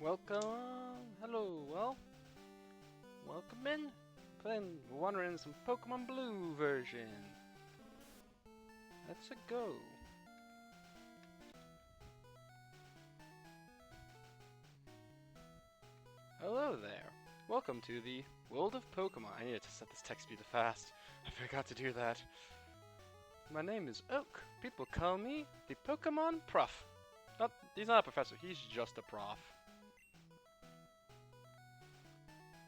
Welcome. Hello. Welcome in. Wandering in some Pokemon Blue version. Let's go. Hello there. Welcome to the world of Pokemon. I needed to set this text speed to fast. I forgot to do that. My name is Oak. People call me the Pokemon Prof. He's not a professor. He's just a prof.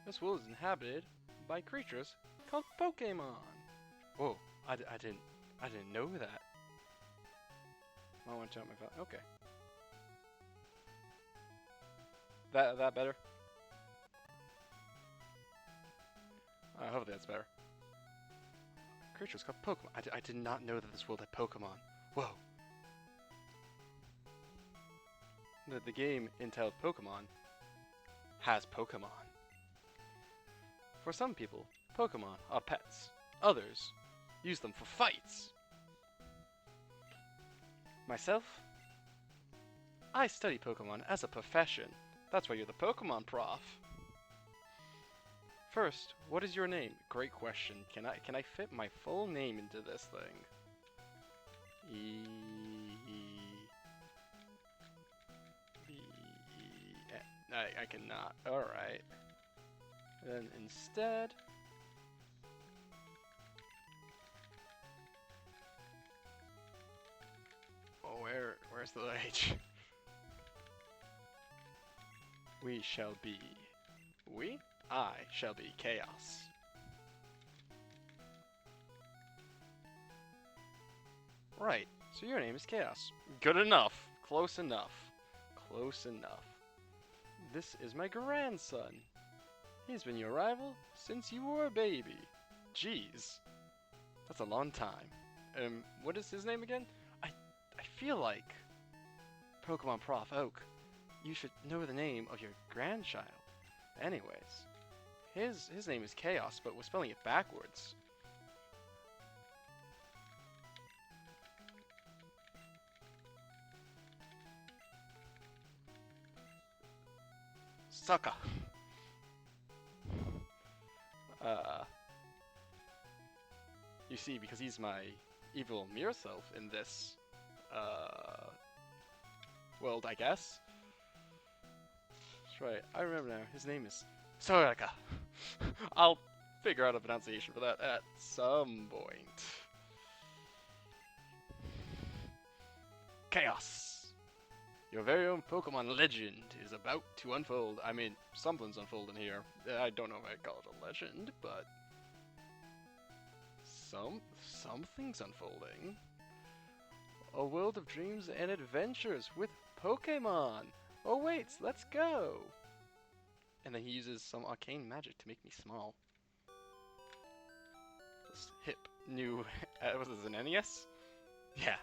This world is inhabited by creatures called Pokemon. Whoa, I didn't know that. I want to jump my phone. Okay. That better? Hopefully that's better. Creatures called Pokemon. I did not know that this world had Pokemon. Whoa. The game entitled Pokemon has Pokemon. For some people, Pokemon are pets. Others use them for fights. Myself, I study Pokemon as a profession. That's why you're the Pokemon prof. First, what is your name? Great question. Can I fit my full name into this thing? I cannot. Alright. Then instead, oh, where's the H? We shall be. I shall be Chaos. Right. So your name is Chaos. Good enough. Close enough. Close enough. This is my grandson. He's been your rival since you were a baby. Jeez. That's a long time. What is his name again? I feel like Pokemon Prof Oak, you should know the name of your grandchild. Anyways, his name is Chaos, but we're spelling it backwards. Suiika. You see, because he's my evil mirror self in this, world, I guess. That's right, I remember now. His name is Suiika. I'll figure out a pronunciation for that at some point. Chaos! Your very own Pokemon legend is about to unfold. I mean, something's unfolding here. I don't know if I'd call it a legend, but something's unfolding. A world of dreams and adventures with Pokemon. Oh wait, let's go. And then he uses some arcane magic to make me small. This hip new was this an NES? Yeah.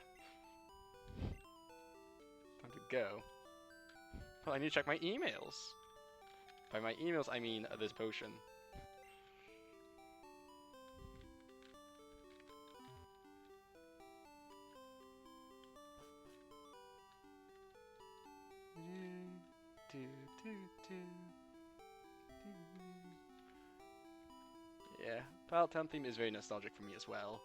Time to go. Well, I need to check my emails. By my emails, I mean this potion. Yeah, Pallet Town theme is very nostalgic for me as well.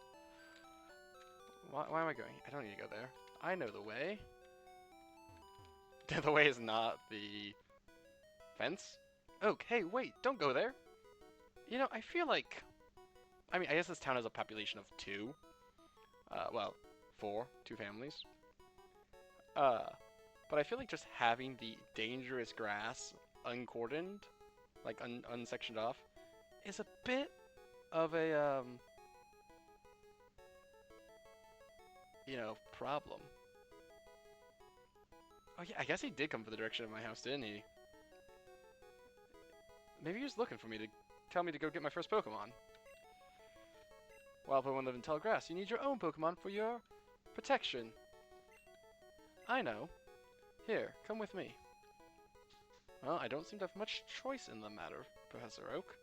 Why am I going? I don't need to go there. I know the way. The way is not the fence. Oh, hey, wait, don't go there. You know, I feel like, I mean, I guess this town has a population of 2. Well, 4, 2 families. But I feel like just having the dangerous grass uncordoned, like unsectioned off, is a bit of a, you know, problem. Oh yeah, I guess he did come from the direction of my house, didn't he? Maybe he was looking for me to tell me to go get my first Pokemon. Wild Pokemon live in tall grass. You need your own Pokemon for your protection. I know. Here, come with me. Well, I don't seem to have much choice in the matter, Professor Oak.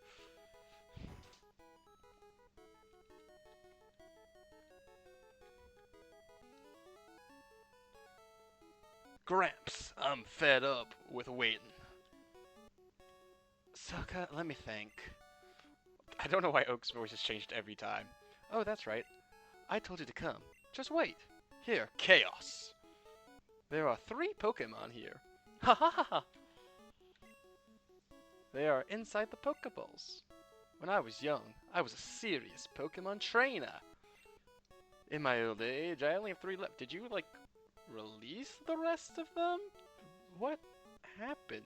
Gramps, I'm fed up with waiting. Suiika, let me think. I don't know why Oak's voice has changed every time. Oh, that's right. I told you to come. Just wait. Here, Chaos. There are 3 Pokemon here. Ha ha ha ha! They are inside the Pokeballs. When I was young, I was a serious Pokemon trainer. In my old age, I only have 3 left. Did you, like, release the rest of them? What happened,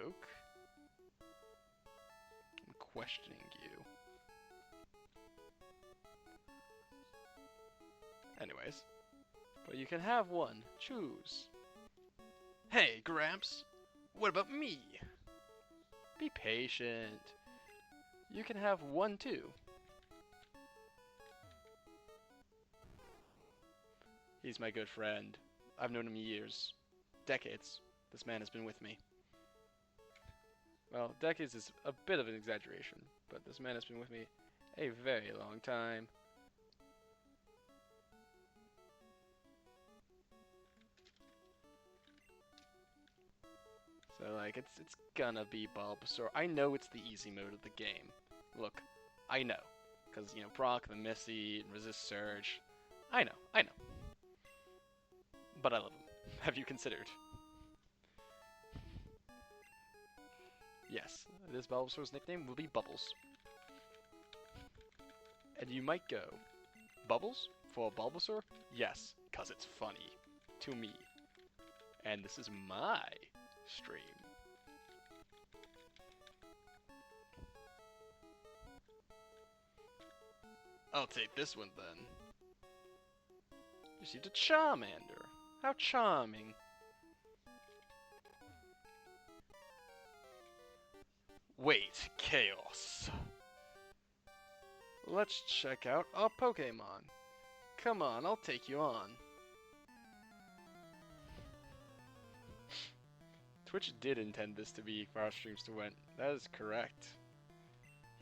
Oak? I'm questioning you. Anyways. But you can have one. Choose. Hey, Gramps. What about me? Be patient. You can have one too. He's my good friend. I've known him years. Decades. This man has been with me. Well, decades is a bit of an exaggeration, but this man has been with me a very long time. So, like, it's gonna be Bulbasaur. I know it's the easy mode of the game. Look, I know. Because, you know, Brock, the Misty, Resist Surge. I know. But I love him. Have you considered? Yes, this Bulbasaur's nickname will be Bubbles. And you might go, Bubbles? For Bulbasaur? Yes, because it's funny. To me. And this is my stream. I'll take this one then. You received a Charmander. How charming. Wait, Chaos. Let's check out our Pokemon. Come on, I'll take you on. Twitch did intend this to be for our streams to win. That is correct.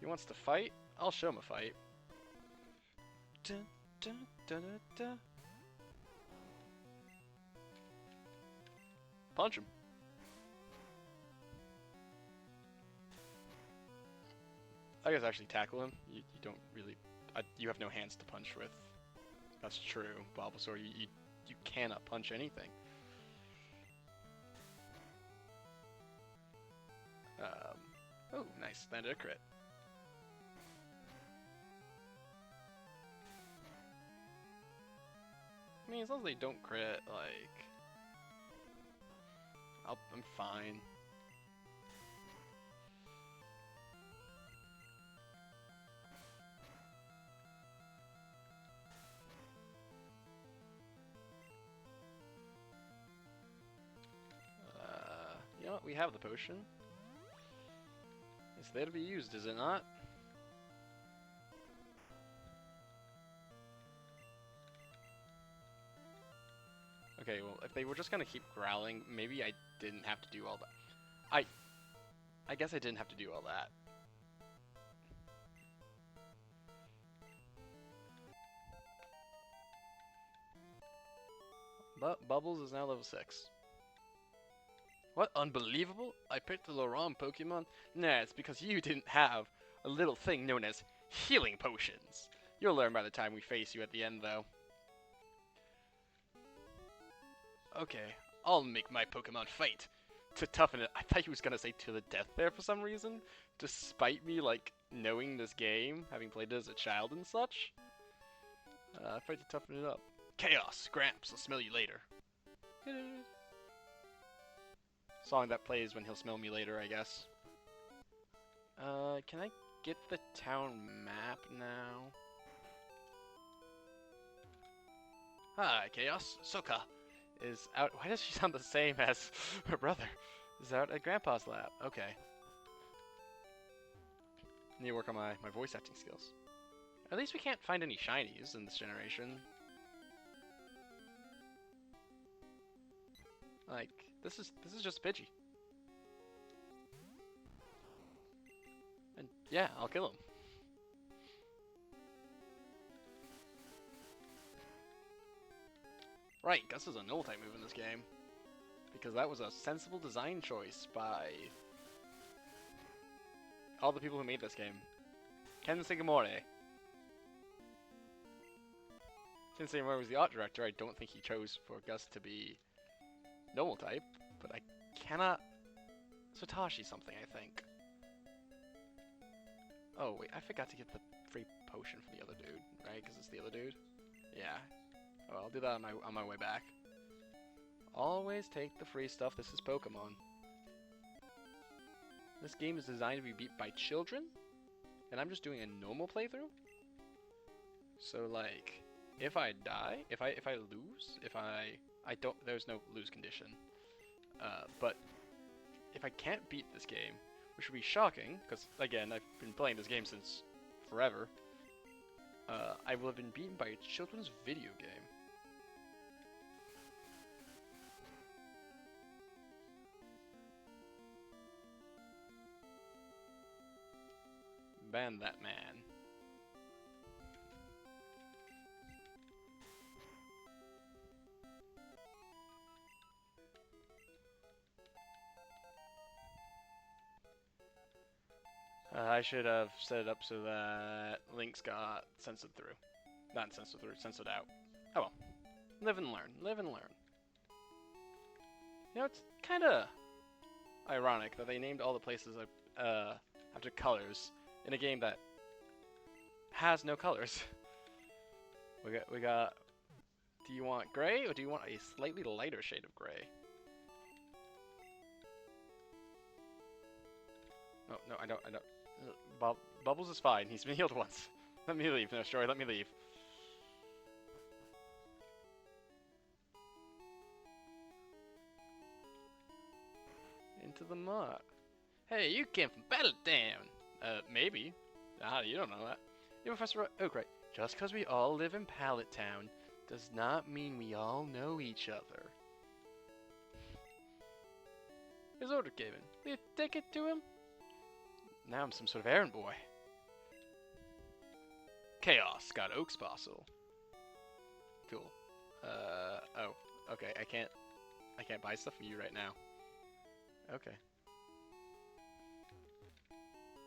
He wants to fight? I'll show him a fight. Dun, dun, dun, dun, dun. Punch him. I guess actually tackle him. You don't really... you have no hands to punch with. That's true. Bulbasaur, you cannot punch anything. Oh, nice. Landed a crit. I mean, as long as they don't crit, like... I'm fine. You know what? We have the potion. It's there to be used, is it not? Okay, well, if they were just gonna keep growling, maybe I didn't have to do all that. I guess I didn't have to do all that. But Bubbles is now level 6. What? Unbelievable? I picked the wrong Pokemon? Nah, it's because you didn't have a little thing known as healing potions. You'll learn by the time we face you at the end, though. Okay, I'll make my Pokemon fight. To toughen it. I thought he was gonna say to the death there for some reason. Despite me, like, knowing this game, having played it as a child and such. Fight to toughen it up. Chaos, Gramps, I'll smell you later. Song that plays when he'll smell me later, I guess. Can I get the town map now? Hi, Chaos. Suiika is out. Why does she sound the same as her brother? Is out at Grandpa's lab. Okay. Need to work on my voice acting skills. At least we can't find any shinies in this generation. Like, this is just Pidgey. And yeah, I'll kill him. Right, Gus is a null type move in this game. Because that was a sensible design choice by all the people who made this game. Ken Sugimori. Since Sugimori was the art director, I don't think he chose for Gus to be normal type, but I cannot... Satoshi something, I think. Oh, wait, I forgot to get the free potion from the other dude, right? Because it's the other dude? Yeah. Oh, I'll do that on my way back. Always take the free stuff. This is Pokemon. This game is designed to be beat by children, and I'm just doing a normal playthrough. So, like, if I die, if I lose, if I don't, there's no lose condition. But if I can't beat this game, which would be shocking, because again, I've been playing this game since forever, I will have been beaten by a children's video game. Ban that man. I should have set it up so that links got censored through. Not censored through, censored out. Oh well. Live and learn. Live and learn. You know, it's kind of ironic that they named all the places after colors in a game that has no colors. we got. Do you want gray or do you want a slightly lighter shade of gray? No, no, I don't. Bubbles is fine. He's been healed once. Let me leave. No, Story, let me leave. Into the mud. Hey, you came from Battle Town. Maybe. Ah, you don't know that. You're Professor Oak, right? Just because we all live in Pallet Town does not mean we all know each other. His order came in. Will you take it to him? Now I'm some sort of errand boy. Chaos got Oak's parcel. Cool. Oh, okay. I can't buy stuff for you right now. Okay.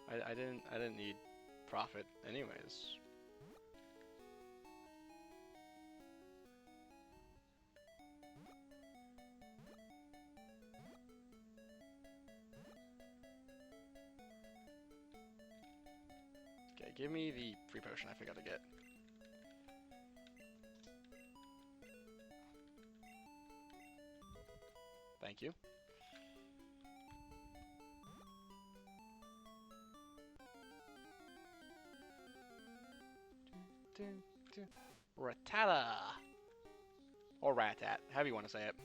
I didn't need profit anyways. Okay, give me the free potion I forgot to get. Thank you. Rattata! Or Ratat, however you want to say it.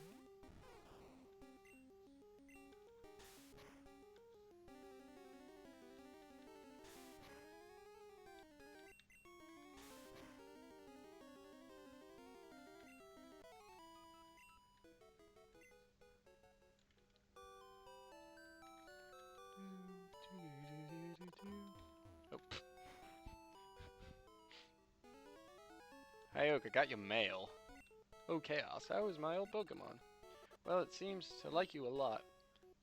Oh. Hey Oak, I got your mail. Oh Chaos, how is my old Pokemon? Well, it seems to like you a lot.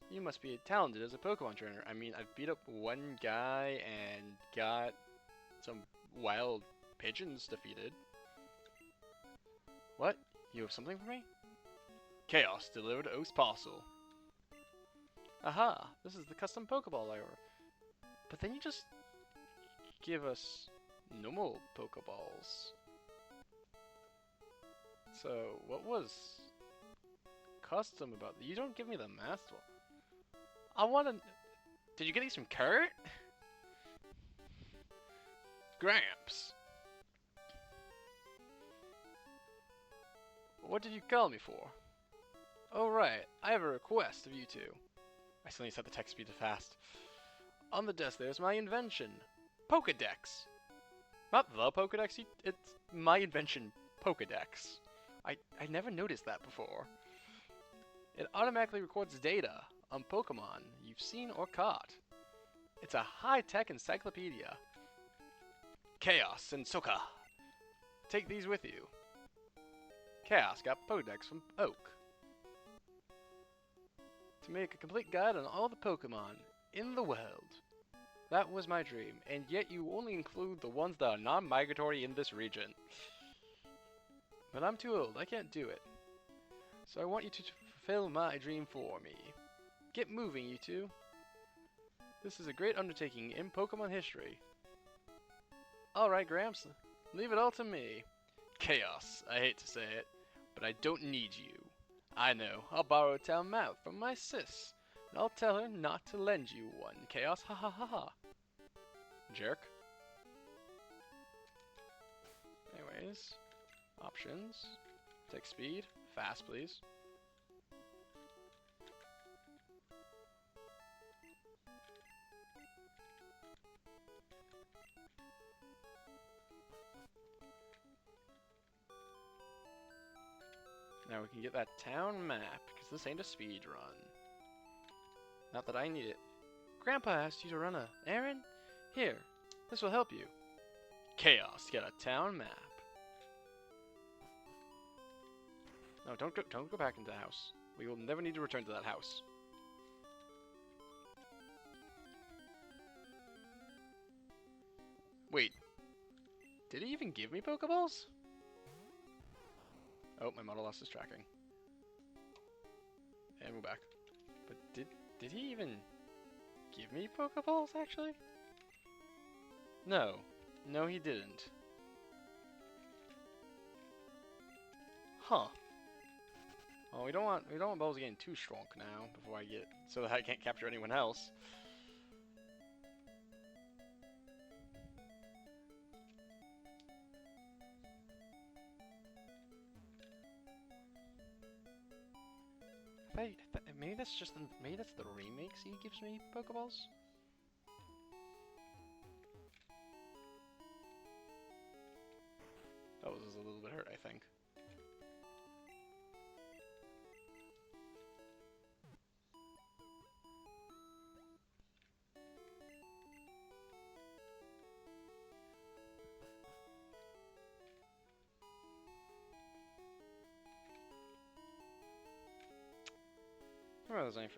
You must be talented as a Pokemon trainer. I mean, I've beat up one guy and got some wild pigeons defeated. What? You have something for me? Chaos delivered Oak's parcel. Aha! This is the custom Pokeball I ordered. But then you just give us normal Pokeballs. So, what was custom about that? You don't give me the master one. I want to... Did you get these from Kurt? Gramps. What did you call me for? Oh right, I have a request of you two. I suddenly set the text speed to fast. On the desk there's my invention. Pokedex. Not the Pokedex, it's my invention, Pokedex. I never noticed that before. It automatically records data on Pokemon you've seen or caught. It's a high-tech encyclopedia. Chaos and Suiika. Take these with you. Chaos got Pokedex from Oak. To make a complete guide on all the Pokemon in the world. That was my dream, and yet you only include the ones that are non-migratory in this region. But I'm too old, I can't do it. So I want you to fulfill my dream for me. Get moving, you two. This is a great undertaking in Pokemon history. Alright, Gramps, leave it all to me. Chaos, I hate to say it, but I don't need you. I know, I'll borrow a town map from my sis, and I'll tell her not to lend you one. Chaos, ha ha ha ha. Jerk. Anyways, options. Take speed, fast please. Now we can get that town map, because this ain't a speed run. Not that I need it. Grandpa asked you to run a errand? Here, this will help you. Chaos, get a town map. No, don't go back into the house. We will never need to return to that house. Wait, did he even give me Pokeballs? Oh, my model lost his tracking. And we're back. But did he even give me Pokeballs, actually? No. No, he didn't. Huh. Well, we don't want balls getting too strong now before I get so that I can't capture anyone else. Maybe that's the remakes he gives me Pokeballs? That was a little bit hurt, I think.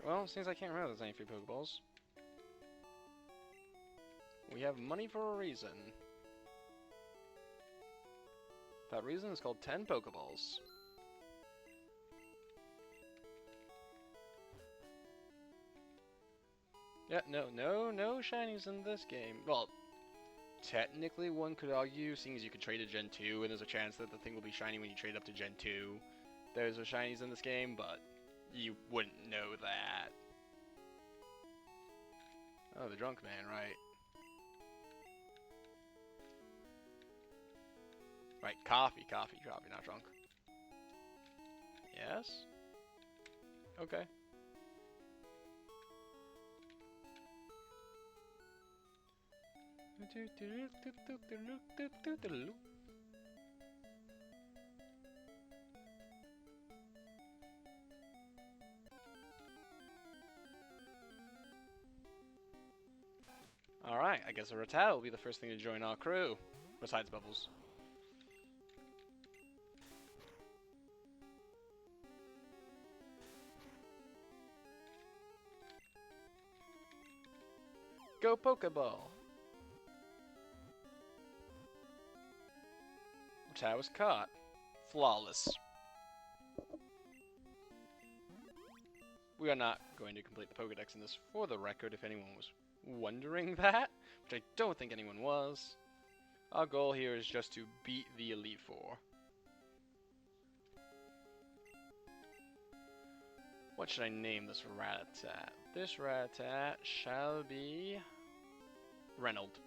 Well, since I can't remember there's any free Pokeballs. We have money for a reason. That reason is called 10 Pokeballs. Yeah, no shinies in this game. Well, technically one could argue, seeing as you could trade to Gen 2 and there's a chance that the thing will be shiny when you trade up to Gen 2. There's a shinies in this game, but you wouldn't know that. Oh, the drunk man, right. Right, coffee, not drunk. Yes? Okay. Alright, I guess a Rattata will be the first thing to join our crew. Besides Bubbles. Go Pokeball! Rattata was caught. Flawless. We are not going to complete the Pokedex in this, for the record, if anyone was wondering that, which I don't think anyone was. Our goal here is just to beat the Elite Four. What should I name this Rattata? This Rattata shall be Reynold.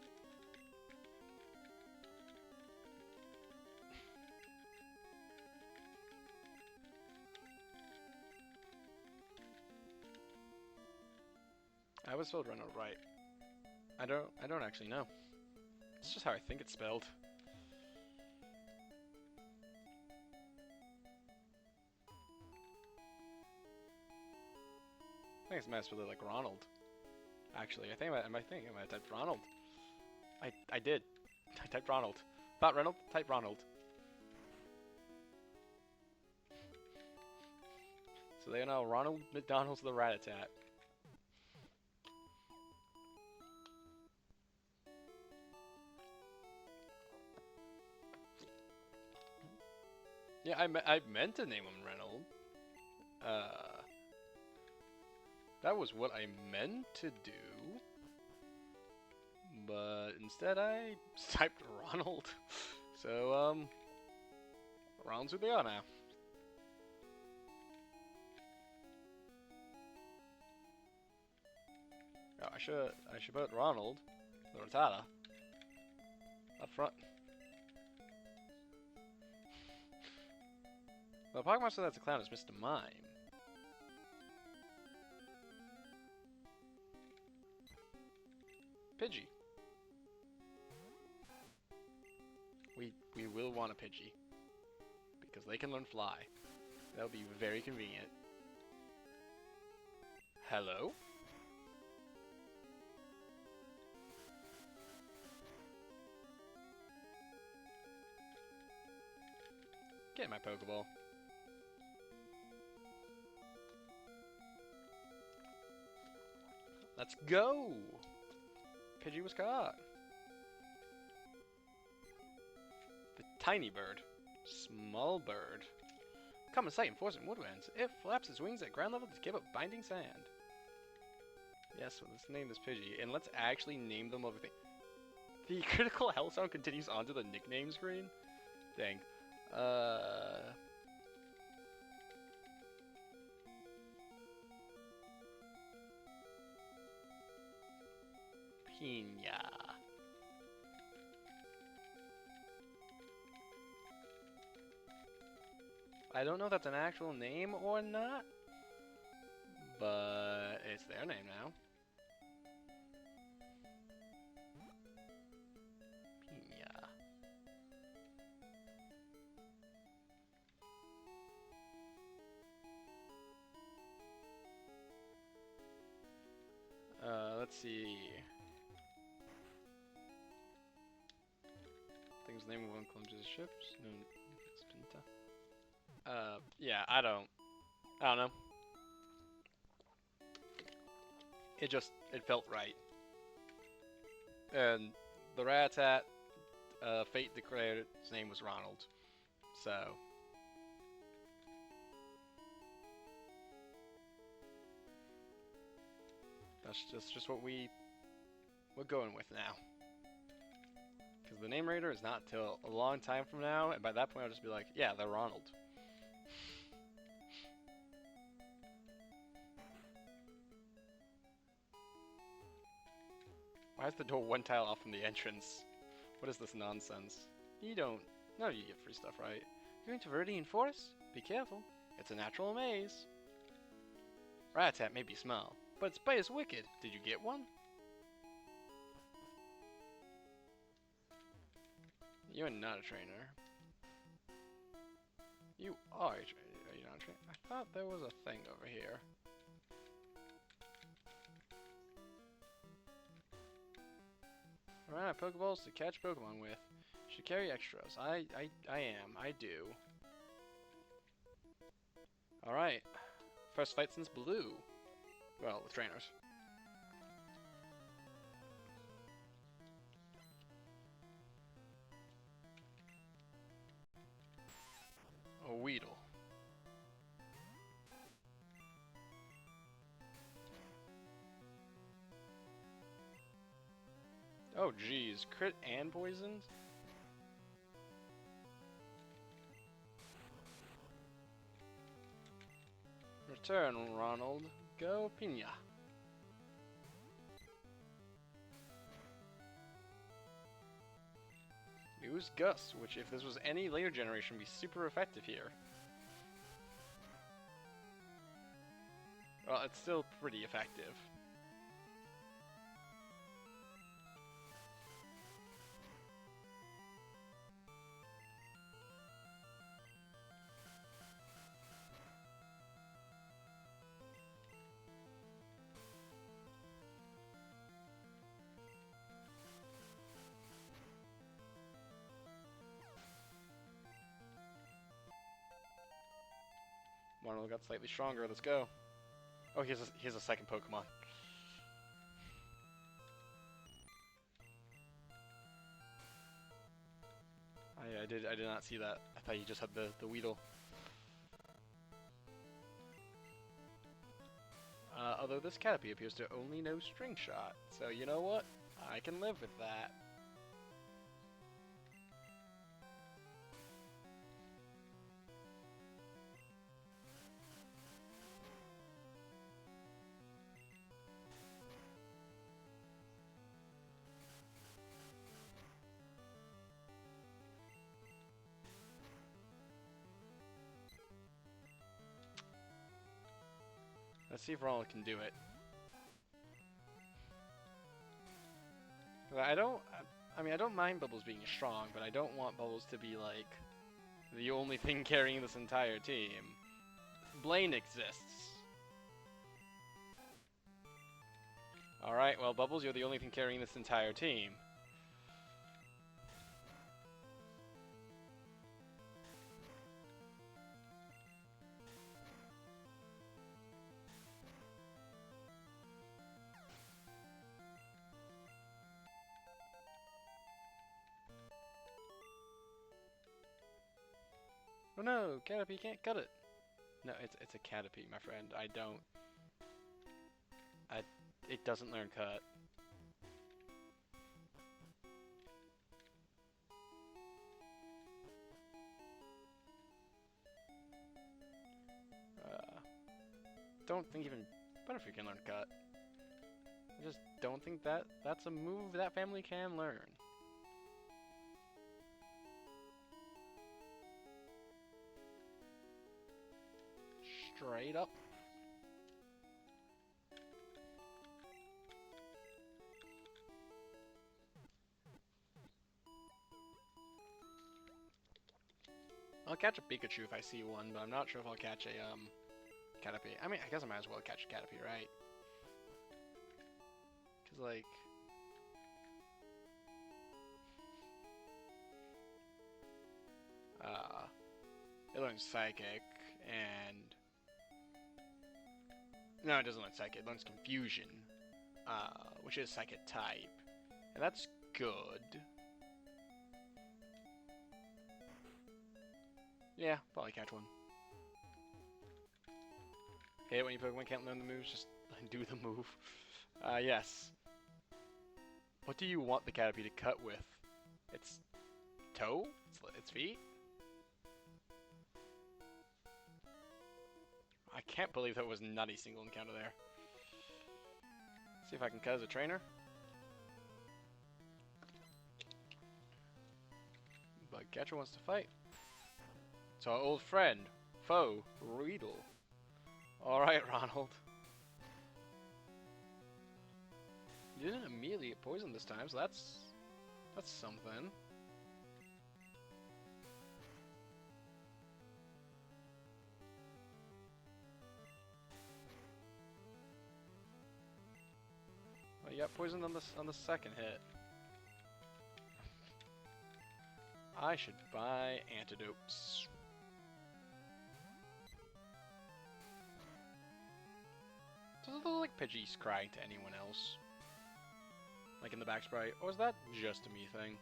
I was spelled Reynold right. I don't actually know. It's just how I think it's spelled. I think it's might spelled like Ronald. Actually, I might have typed Ronald. I did. I typed Ronald. Thought Reynold, type Ronald. So they are now Ronald McDonald's the Rattata. Yeah, I meant to name him Reynold. That was what I meant to do. But instead I typed Ronald. So, Ronald's who they are now. Oh, I should put Ronald, the Rattata, up front. The Pokemon Master that's a clown is Mr. Mime. Pidgey. We will want a Pidgey. Because they can learn Fly. That'll be very convenient. Hello? Get my Pokeball. Let's go! Pidgey was caught. The tiny bird. Small bird. Common sight in forests and woodlands. It flaps its wings at ground level to give up binding sand. Yes, well, let's name this Pidgey. And let's actually name them everything. The critical health sound continues onto the nickname screen? Dang. Pina. I don't know if that's an actual name or not, but it's their name now. Pina. Let's see. Things the name of one clumsy ships. No, it's Pinta. Yeah, I don't know. It felt right. And the Rattata, fate declared its name was Ronald. So. That's just what we're going with now. Because the name raider is not till a long time from now, and by that point I'll just be like, yeah, they're Ronald. Why is the door one tile off from the entrance? What is this nonsense? No, you get free stuff, right? You're going to Viridian Forest? Be careful. It's a natural maze. Rattata may be small, but its bite is wicked. Did you get one? You're not a trainer. You are a trainer. Are you not a trainer? I thought there was a thing over here. Run out of Pokeballs to catch Pokemon with. Should carry extras. I am. I do. Alright. First fight since Blue. Well, with trainers. A Weedle. Oh geez, crit and poisoned? Return, Ronald. Go, Pina. Use Gust, which if this was any later generation would be super effective here. Well, it's still pretty effective. Ronald got slightly stronger. Let's go. Oh, here's a second Pokemon. I did not see that. I thought you just had the Weedle. Although this Caterpie appears to only know String Shot, so you know what? I can live with that. Let's see if Ronald can do it. I mean, I don't mind Bubbles being strong, but I don't want Bubbles to be, like, the only thing carrying this entire team. Blaine exists. Alright, well, Bubbles, you're the only thing carrying this entire team. Oh no, Caterpie can't cut it. No, it's a Caterpie, my friend. It doesn't learn cut. Don't think even Butterfree can learn cut. I just don't think that's a move that family can learn. Straight up. I'll catch a Pikachu if I see one, but I'm not sure if I'll catch a Caterpie. I mean, I guess I might as well catch a Caterpie, right? Cause like, it learns Psychic, and no, it doesn't learn Psychic. It learns Confusion, which is Psychic type, and that's good. Yeah, probably catch one. Hate when you Pokemon can't learn the moves, just do the move. Yes. What do you want the Caterpie to cut with? Its toe? Its feet? I can't believe that was nutty single encounter there. See if I can cut as a trainer. But Catcher wants to fight. It's our old friend, foe, Weedle. Alright, Ronald. You didn't immediately get poisoned this time, so that's something. Well, you got poisoned on the second hit. I should buy antidotes. Does it look like Pidgey's crying to anyone else? Like in the back sprite? Or is that just a me thing?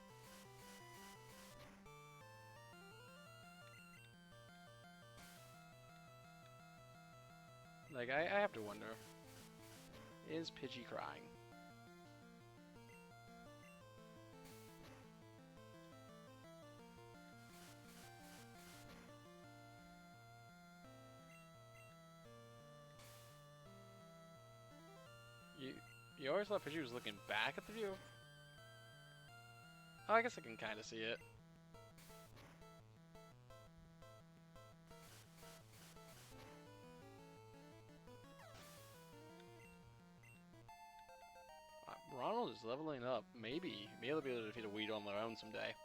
Like, I have to wonder. Is Pidgey crying? You always thought Pidgey was looking back at the view? Oh, I guess I can kind of see it. Ronald is leveling up. Maybe they'll be able to defeat a Weedle on their own someday.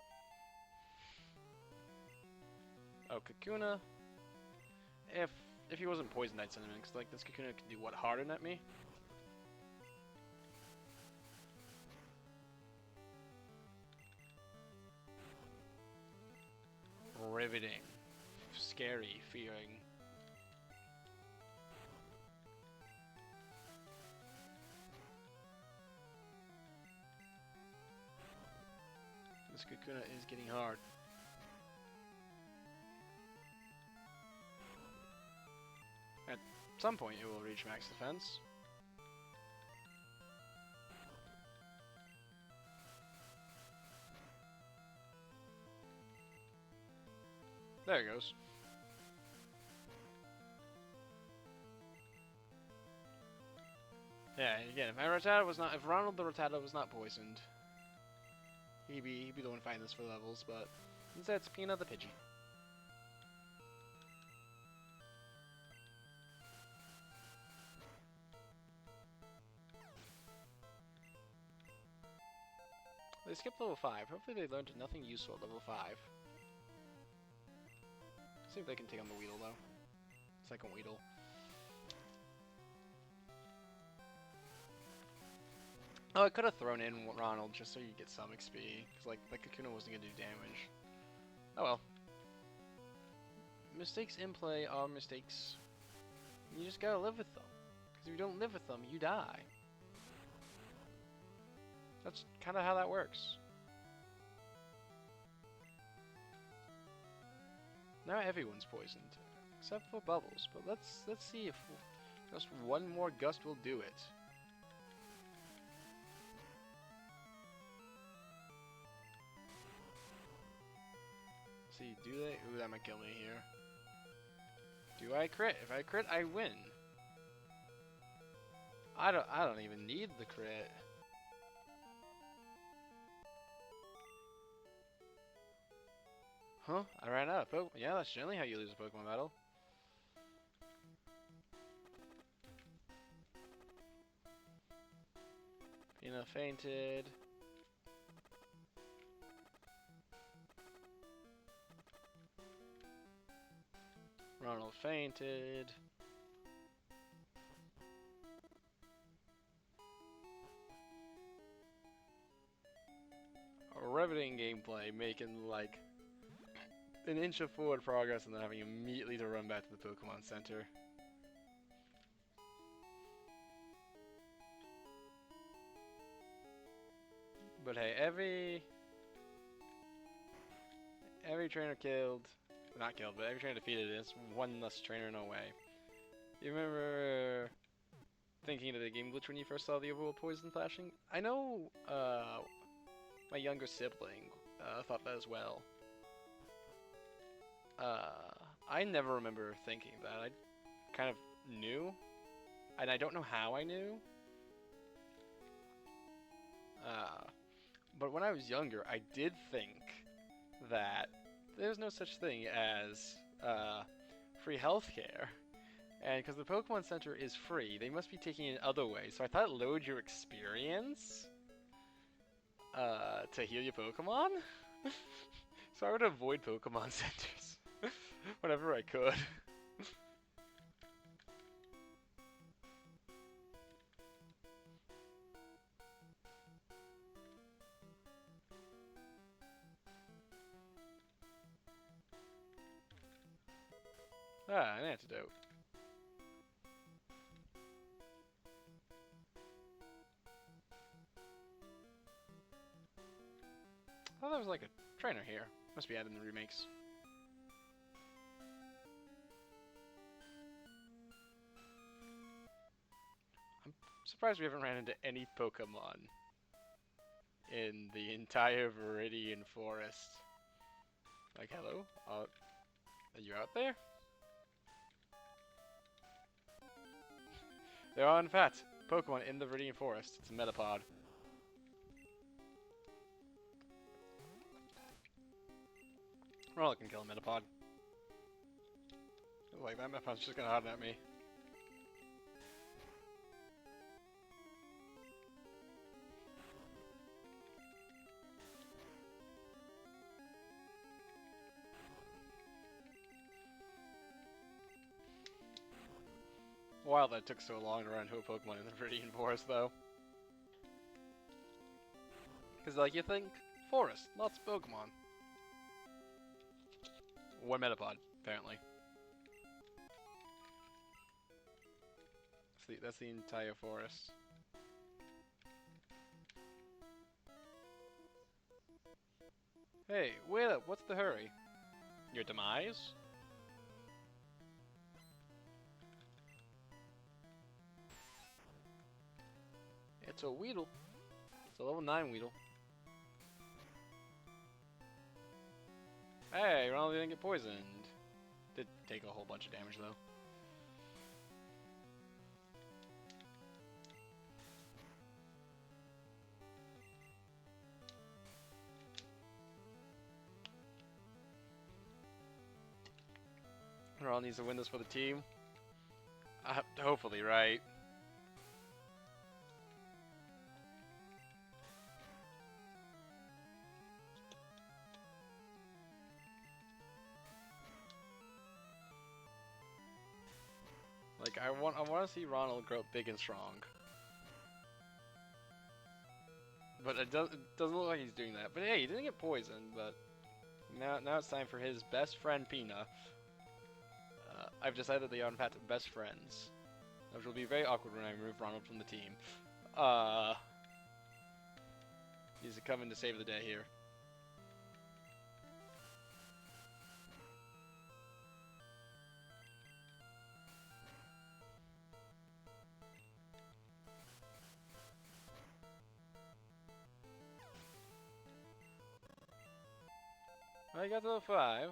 Oh, Kakuna. If he wasn't poisoned, I'd send him in, because like this Kakuna can do what, harden at me? Riveting. Scary feeling. This Kakuna is getting hard. some point it will reach max defense. There it goes. Yeah, again, if Ronald the Rattata was not poisoned, he'd be the one fighting this for levels, but instead it's Peanut the Pidgey. They skipped level 5. Hopefully they learned nothing useful at level 5. See if they can take on the Weedle, though. Second Weedle. Oh, I could have thrown in Ronald just so you get some XP, because like Kakuna wasn't gonna do damage. Oh well. Mistakes in play are mistakes. You just gotta live with them. Because if you don't live with them, you die. That's kind of how that works. Now everyone's poisoned, except for Bubbles. But let's see if just one more gust will do it. See, do they? Ooh, that might kill me here. Do I crit? If I crit, I win. I don't even need the crit. Huh? I ran out of Pokemon. Yeah, that's generally how you lose a Pokemon battle. Pina fainted. Ronald fainted. A riveting gameplay, making like an inch of forward progress and then having immediately to run back to the Pokemon Center. But hey, every trainer killed, not killed, but every trainer defeated is one less trainer, no way. You remember thinking of the game glitch when you first saw the overall poison flashing? I know my younger sibling thought that as well. I never remember thinking that. I kind of knew, and I don't know how I knew. But when I was younger, I did think that there's no such thing as free healthcare. And because the Pokemon Center is free, they must be taking it other ways. So I thought it lowered your experience to heal your Pokemon. So I would avoid Pokemon Centers whenever I could. An antidote. I thought there was like a trainer here. Must be added in the remakes. I'm surprised we haven't ran into any Pokemon in the entire Viridian Forest. Like, hello? Are you out there? There are, in fact, Pokemon in the Viridian Forest. It's a Metapod. Well, I can kill a Metapod. Like, that Metapod's just gonna hard at me. Wild that it took so long to run into a Pokemon in the Viridian Forest, though. Because, like, you think, forest, lots of Pokemon. One Metapod, apparently. That's the entire forest. Hey, wait up, what's the hurry? Your demise? It's a Weedle. It's a level 9 Weedle. Hey, Ronald didn't get poisoned. Did take a whole bunch of damage though. Ronald needs to win this for the team. Hopefully, right? Like I want to see Ronald grow up big and strong. But it doesn't look like he's doing that. But hey, he didn't get poisoned. But now it's time for his best friend Pina. I've decided that they are in fact best friends, which will be very awkward when I remove Ronald from the team. He's coming to save the day here. I got to level 5.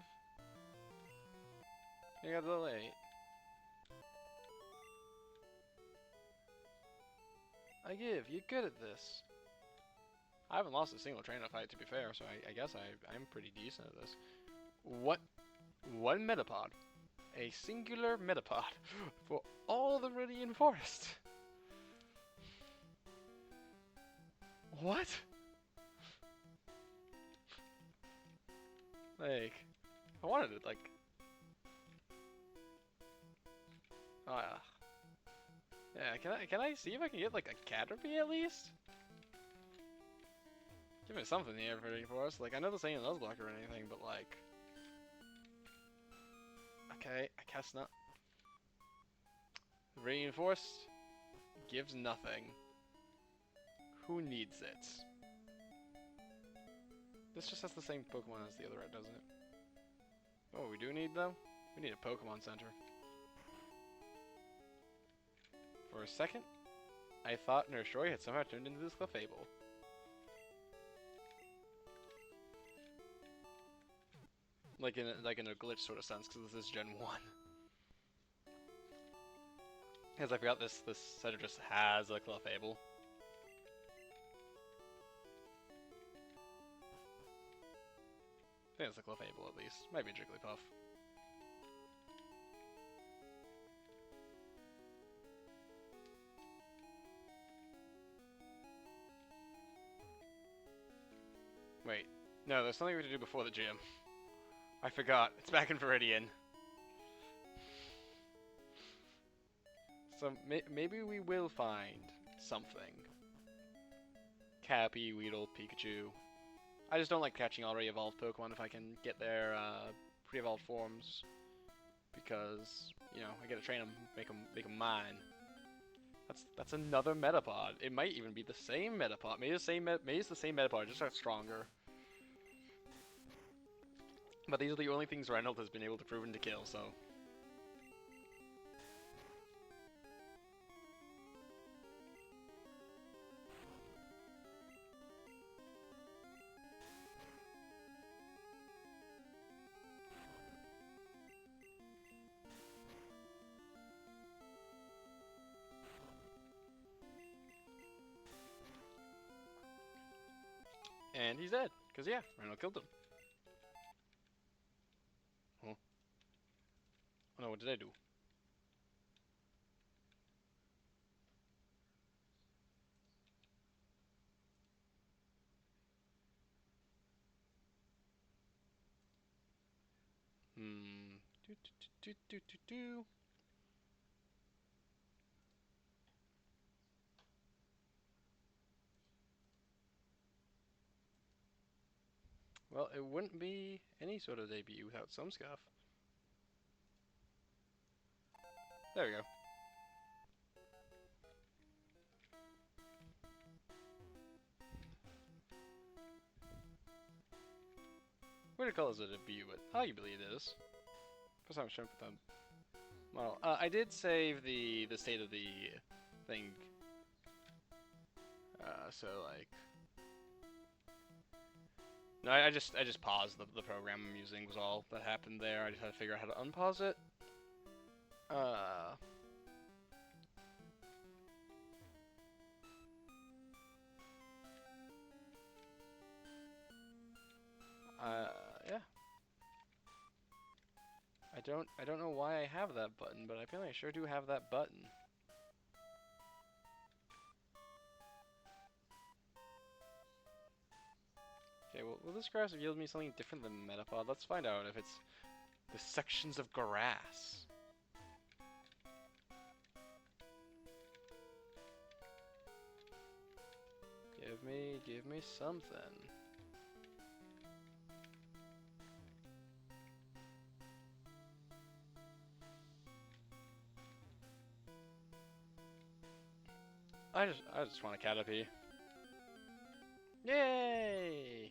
I got to level 8. I give, you're good at this. I haven't lost a single trainer fight, to be fair, so I guess I'm pretty decent at this. What? One Metapod. A singular Metapod for all the Viridian Forest. What? Like, I wanted it, like... yeah, can I see if I can get, like, a Caterpie at least? Give me something here for us. Like, I know this ain't a Nuzlocke or anything, but, like... okay, I guess not. Viridian Forest gives nothing. Who needs it? This just has the same Pokemon as the other red, doesn't it? Oh, we do need, though? We need a Pokemon Center. For a second, I thought Nurseroy had somehow turned into this Clefable. Like in a glitch sort of sense, because this is Gen 1. Because I forgot this center just has a Clefable. I think it's a Clefable at least. Might be a Jigglypuff. Wait. No, there's something we have to do before the gym. I forgot. It's back in Viridian. So maybe we will find something. Cappy, Weedle, Pikachu. I just don't like catching already evolved Pokemon if I can get their pre-evolved forms, because you know I get to train them, make them mine. That's another Metapod. It might even be the same Metapod. Maybe it's the same Metapod, just got stronger. But these are the only things Reynolds has been able to proven to kill, so. And he's dead, because yeah, Reynolds killed him. Huh? Oh no, what did I do? Do. Well, it wouldn't be any sort of debut without some scuff. There we go. Weird to call it a debut, but arguably it is. First time I'm showing with them. Well, I did save the state of the thing. So like, no, I just paused the program I'm using was all that happened there. I just had to figure out how to unpause it. Yeah. I don't know why I have that button, but I feel like I sure do have that button. Okay, well, will this grass yield me something different than Metapod? Let's find out if it's the sections of grass. Give me something. I just want a Caterpie. Yay!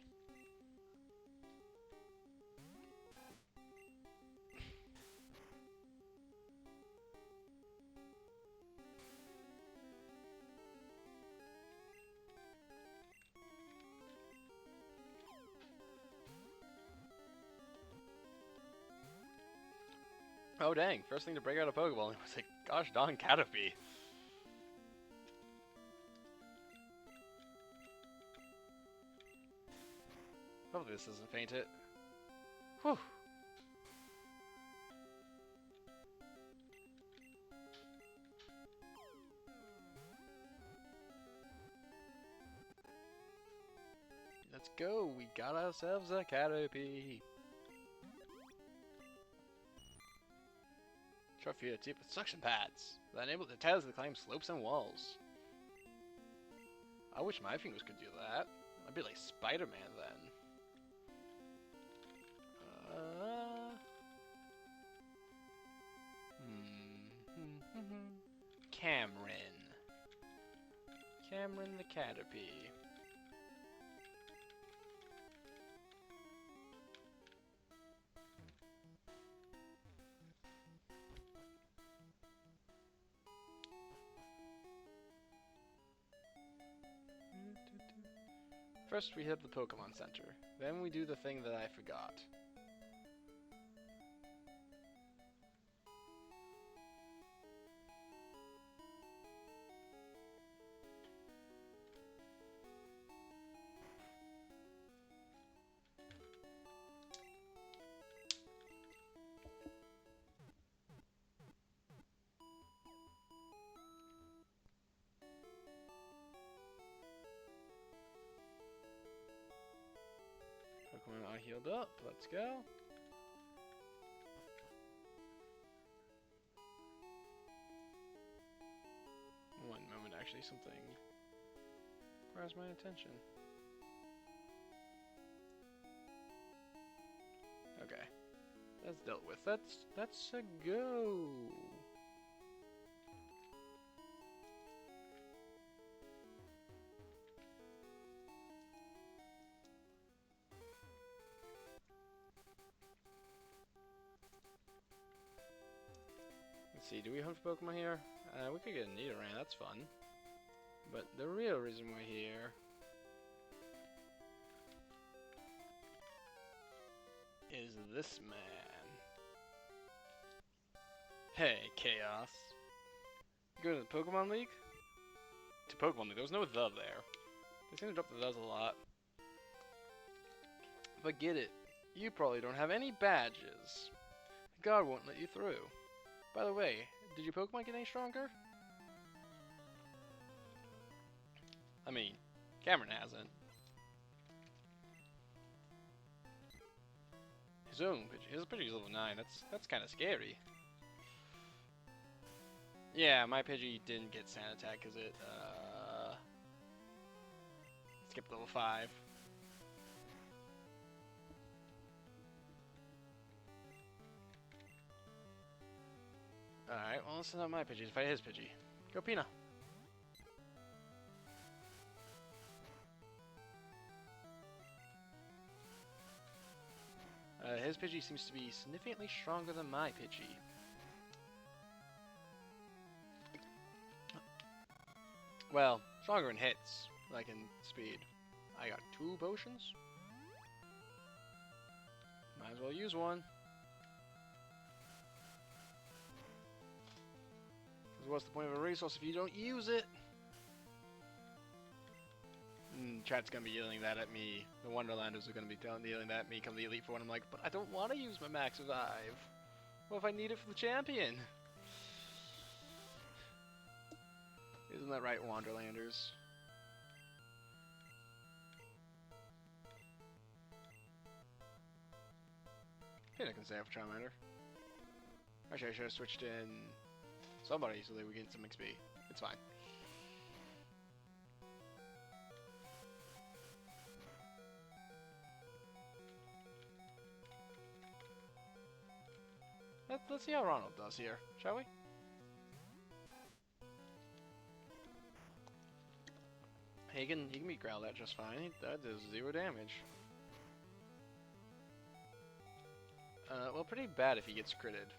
Oh dang, first thing to break out a Pokeball, it was like, gosh darn Caterpie. Hopefully this doesn't faint it. Whew. Let's go, we got ourselves a Caterpie. Trophy achieved with suction pads that enable the tails to climb slopes and walls. I wish my fingers could do that. I'd be like Spider-Man then. Cameron. Cameron the Caterpie. First we hit the Pokemon Center, then we do the thing that I forgot. Pokemon are healed up, let's go. One moment, actually, something grabs my attention. Okay, that's dealt with. That's a go. Let's see, do we hunt for Pokemon here? We could get a Nidoran, that's fun. But the real reason we're here is this man. Hey, Chaos. You go to the Pokemon League? To Pokemon League, there was no the there. They seem to drop the thes a lot. But get it, you probably don't have any badges. God won't let you through. By the way, did your Pokemon get any stronger? I mean, Cameron hasn't. His Pidgey's level 9, that's kinda scary. Yeah, my Pidgey didn't get Sand Attack because it, skipped level 5. Alright, well, let's send out my Pidgey to fight his Pidgey. Go Pina! His Pidgey seems to be significantly stronger than my Pidgey. Well, stronger in hits. like in speed. I got 2 potions. Might as well use one. Because what's the point of a resource if you don't use it? Chat's gonna be yelling that at me. The Wonderlanders are gonna be yelling that at me come the Elite Four, and I'm like, but I don't want to use my Max Revive. What if I need it for the champion? Isn't that right, Wanderlanders? I think I can save for Charmander. Actually, I should have switched in somebody so that we get some XP. It's fine. Let's see how Ronald does here, shall we? He can beat Growlithe just fine. That does 0 damage. Well, pretty bad if he gets critted.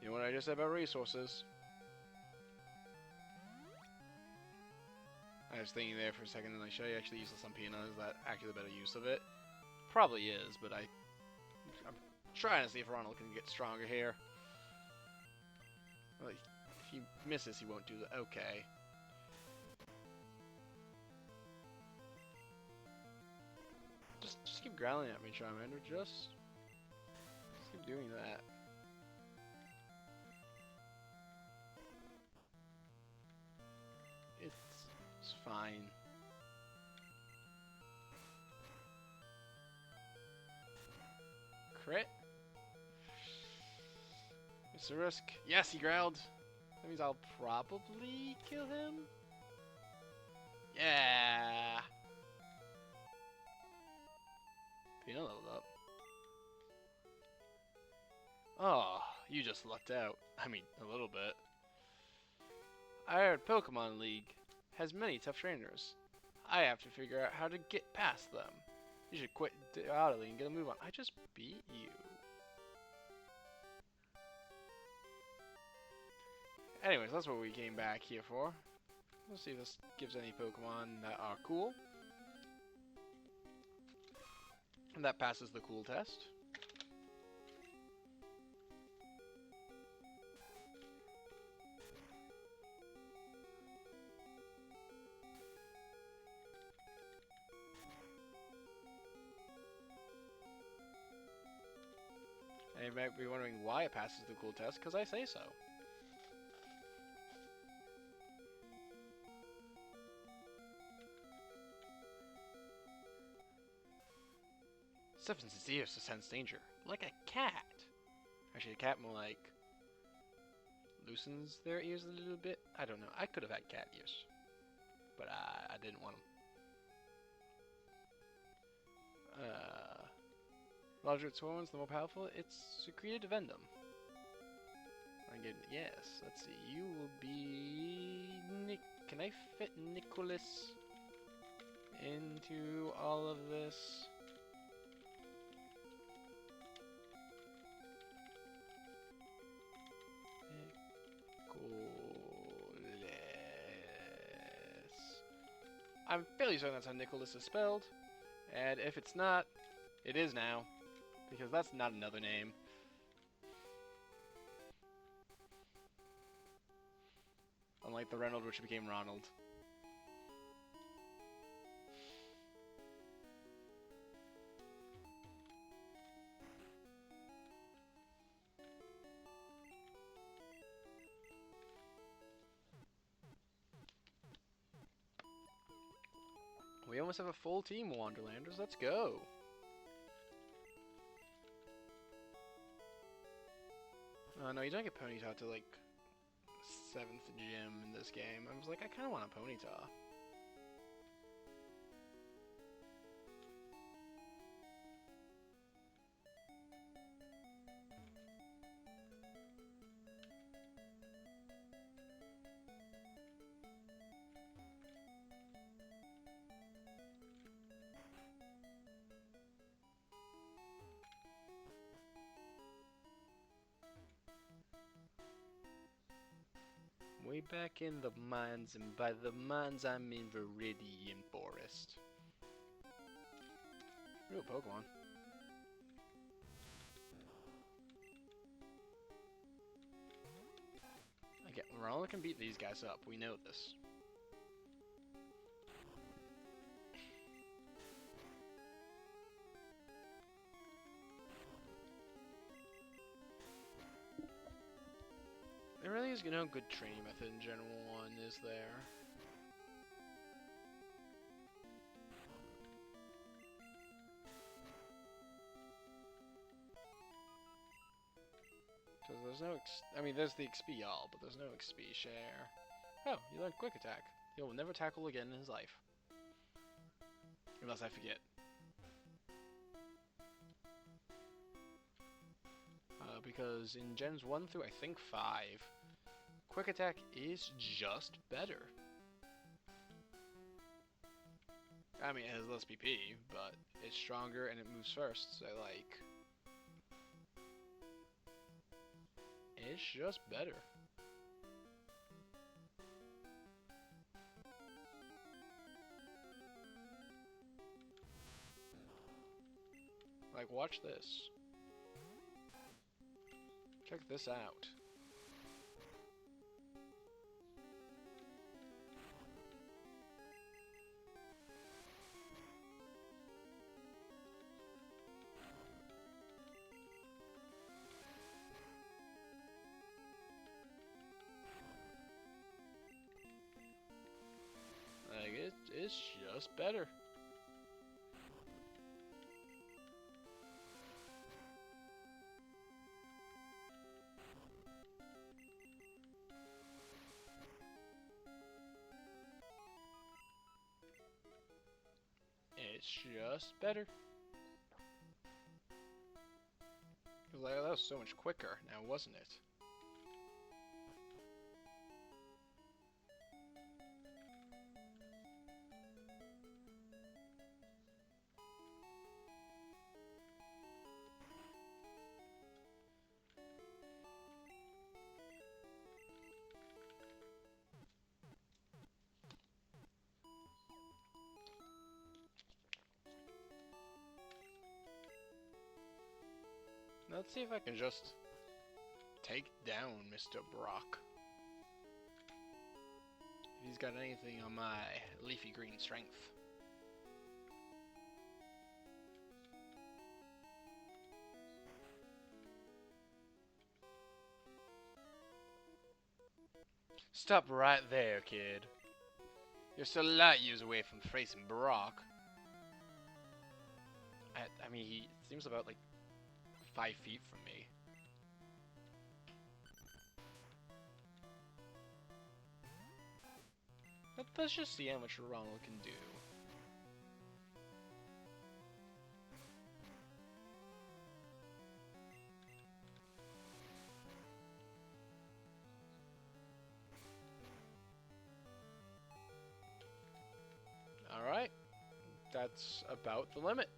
You know what I just said about resources? I was thinking there for a second, and I should I actually use this on Pina? Is that actually the better use of it? Probably is, but I'm trying to see if Ronald can get stronger here. Well, if he misses, he won't do that. Okay. Just keep growling at me, Charmander. Just keep doing that. It's fine. Crit? It's a risk. Yes, he growled. That means I'll probably kill him. Yeah. Pina leveled up. Oh, you just lucked out. I mean, a little bit. I heard Pokemon League has many tough trainers. I have to figure out how to get past them. You should quit Audley and get a move on. I just beat you. Anyways, that's what we came back here for. Let's see if this gives any Pokemon that are cool. And that passes the cool test. And you might be wondering why it passes the cool test, because I say so. Stiffens its ears to sense danger, like a cat. Actually, a cat more like loosens their ears a little bit. I don't know. I could have had cat ears, but I didn't want them. Larger its horns, the more powerful. It's secreted venom. Yes. Let's see. You will be Nick. Can I fit Nicholas into all of this? I'm fairly certain that's how Nicholas is spelled, and if it's not, it is now, because that's not another name. Unlike the Reynold, which became Ronald. We almost have a full team, Wanderlanders. Let's go. No, you don't get Ponyta to, like, 7th gym in this game. I was like, I kind of want a Ponyta. Way back in the mines, and by the mines I mean Viridian Forest. Ooh, Pokemon. Okay, Ronald can beat these guys up, we know this. There really is no good training method in Gen 1, is there? Because there's no I mean, there's the XP all, but there's no XP share. Oh, you learned Quick Attack. He will never tackle again in his life. Unless I forget. Because in Gens 1 through, I think, 5, Quick Attack is just better. I mean, it has less PP, but it's stronger and it moves first, so, like... It's just better. Like, watch this. Check this out. Like, it's just better. It's just better. Like, that was so much quicker now, wasn't it? Let's see if I can just take down Mr. Brock. If he's got anything on my leafy green strength. Stop right there, kid. You're still light years away from facing Brock. I mean, he seems about like 5 feet from me. Let's just see how much Ronald can do. Alright. That's about the limit.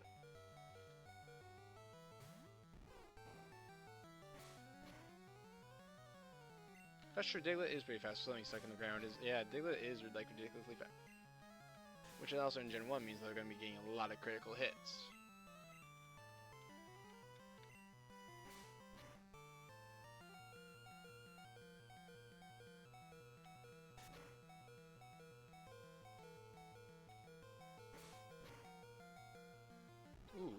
That's true, Diglett is pretty fast. Something stuck in the ground is... Yeah, Diglett is like ridiculously fast. Which also in Gen 1 means they're going to be getting a lot of critical hits. Ooh.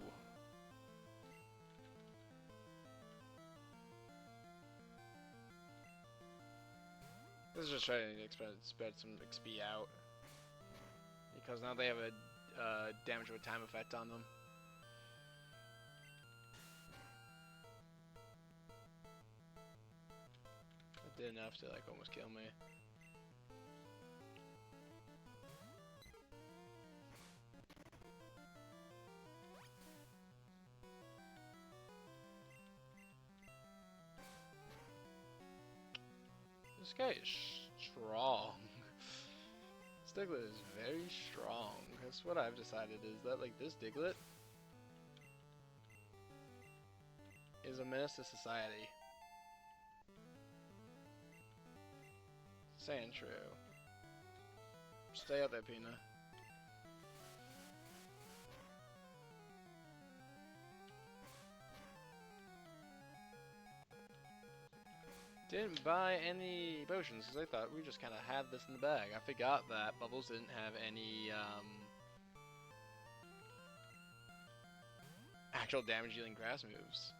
This is just trying to spread some XP out. Because now they have a damage with time effect on them. That did enough to like almost kill me. This guy is strong. This Diglett is very strong. That's what I've decided is that like this Diglett is a menace to society. saying true. Stay out there, Pina. Didn't buy any potions because I thought we just kind of had this in the bag. I forgot that Bubbles didn't have any actual damage dealing grass moves.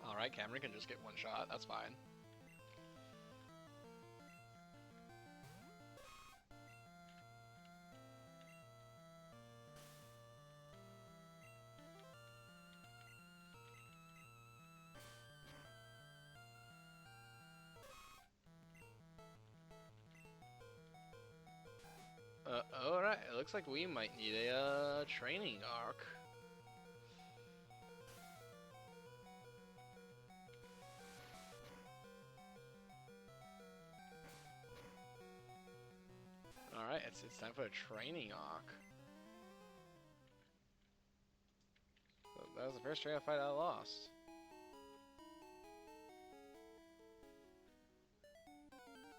Alright, Cameron can just get one shot, that's fine. Alright, it looks like we might need a training arc. Alright, it's time for a training arc. So that was the first trail fight I lost.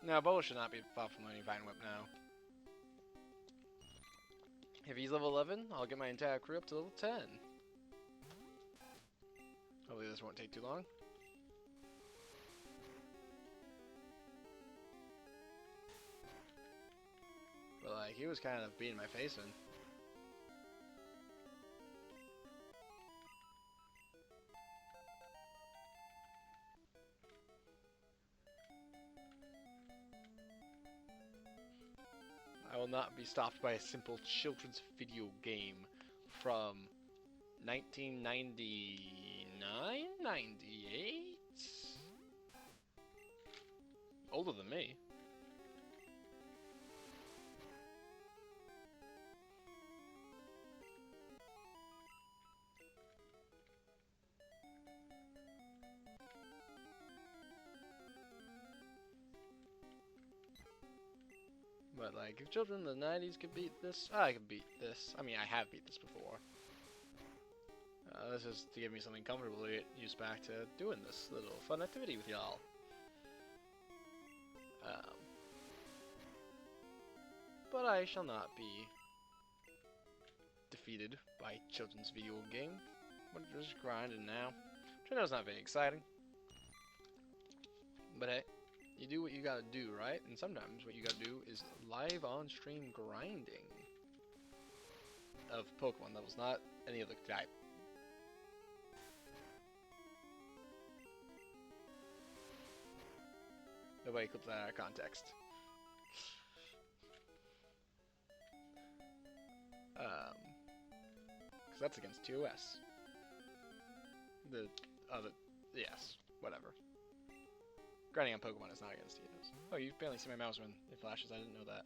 No, Bubble should not be far from learning Vine Whip now. If he's level 11, I'll get my entire crew up to level 10. Hopefully this won't take too long. But like, he was kind of beating my face in. I will not be stopped by a simple children's video game from 1999? 98? Older than me. But like, if children in the 90s could beat this, I could beat this. I mean, I have beat this before. This is to give me something comfortable to get used back to doing this little fun activity with y'all. But I shall not be defeated by children's video game. We're just grinding now. Which I know is not very exciting. But hey, you do what you gotta do, right? And sometimes what you gotta do is live on stream grinding of Pokemon levels, not any other type. Nobody clips that out of context. Because that's against TOS. The other, yes, whatever. Grinding on Pokemon is not against TOS. Oh, you barely see my mouse when it flashes, I didn't know that.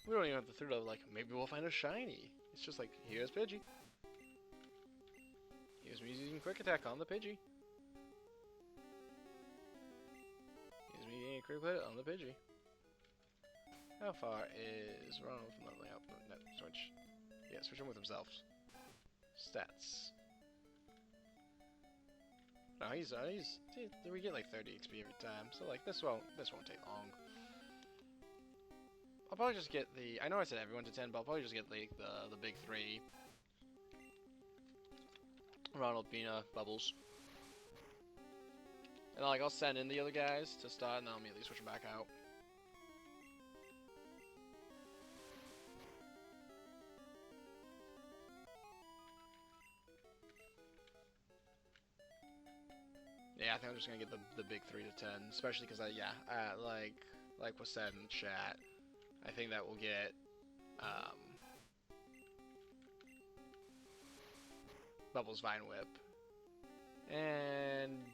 We don't even have the third level, like, maybe we'll find a shiny. It's just like, here's Pidgey. Here's me using Quick Attack on the Pidgey. Here's me getting a Quick Hit on the Pidgey. How far is Ronald from leveling up? No, switch. Yeah, switch him with himself. Stats. No, we get like 30 XP every time, so like, this won't take long. I'll probably just get the, I know I said everyone to 10, but I'll probably just get like the big three. Ronald, Bina, Bubbles. And like, I'll send in the other guys to start, and then I'll immediately switch them back out. Yeah, I think I'm just gonna get the big 3 to 10, especially because like was said in chat, I think that will get Bubbles Vine Whip, and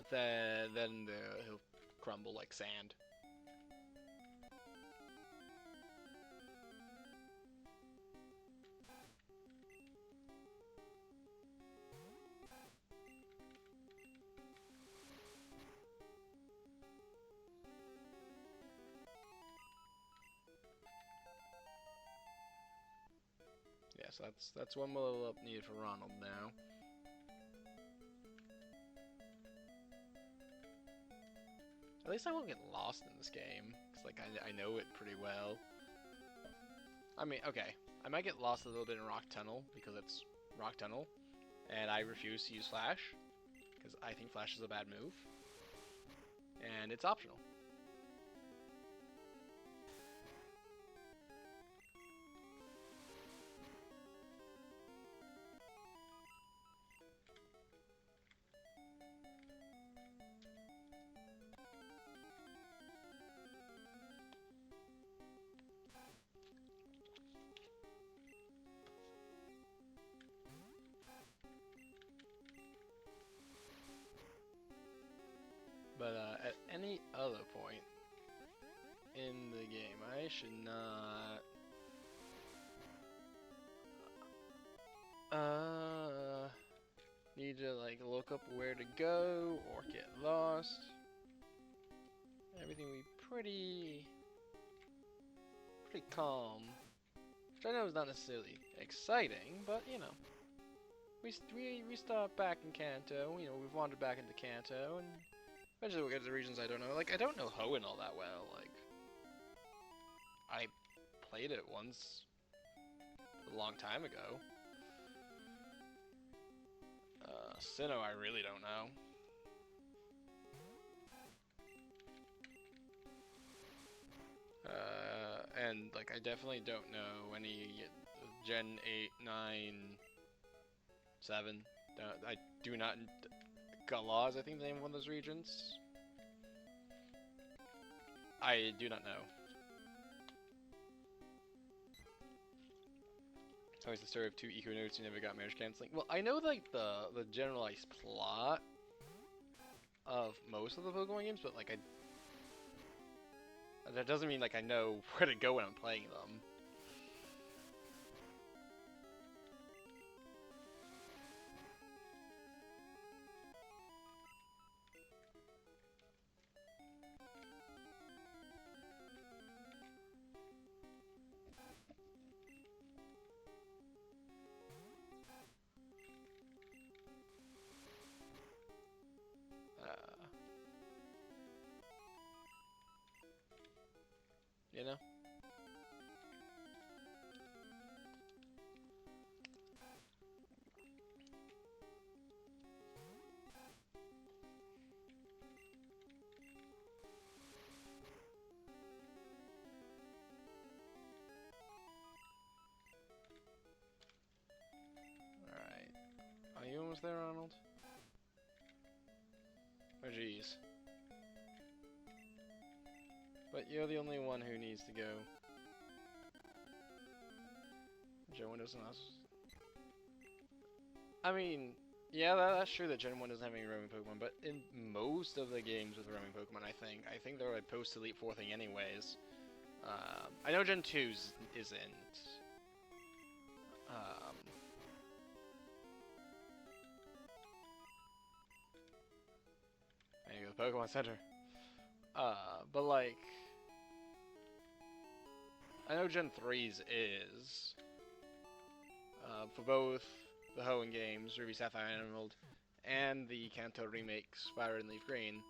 then he'll crumble like sand. Yes, that's one more level up needed for Ronald now. At least I won't get lost in this game, because like I know it pretty well. I mean, okay, I might get lost a little bit in Rock Tunnel, because it's Rock Tunnel, and I refuse to use Flash, because I think Flash is a bad move, and it's optional. But at any other point in the game, I should not... need to like look up where to go or get lost. Everything will be pretty calm. Which I know is not necessarily exciting, but you know. We start back in Kanto, you know, we've wandered back into Kanto, and eventually we'll get to the regions I don't know. Like, I don't know Hoenn all that well, like... I played it once a long time ago. Sinnoh I really don't know. And, like, I definitely don't know any Gen 8, 9, 7. I do not... Galas, I think the name of one of those regions. I do not know. It's always the story of two eco-notes who never got marriage canceling. Well, I know, like, the generalized plot of most of the Pokemon games, but, like, that doesn't mean, like, I know where to go when I'm playing them. You know? Alright. Are you almost there, Ronald? Oh, jeez. But you're the only one who needs to go. Gen 1 doesn't have... I mean, yeah, that's true that Gen 1 doesn't have any roaming Pokemon, but in most of the games with roaming Pokemon, I think they're a post-Elite Four thing anyways. I know Gen 2's isn't. There you go, the Pokemon Center. But like... I know Gen 3's is. For both the Hoenn games, Ruby, Sapphire, and Emerald, and the Kanto remakes, Fire and Leaf Green.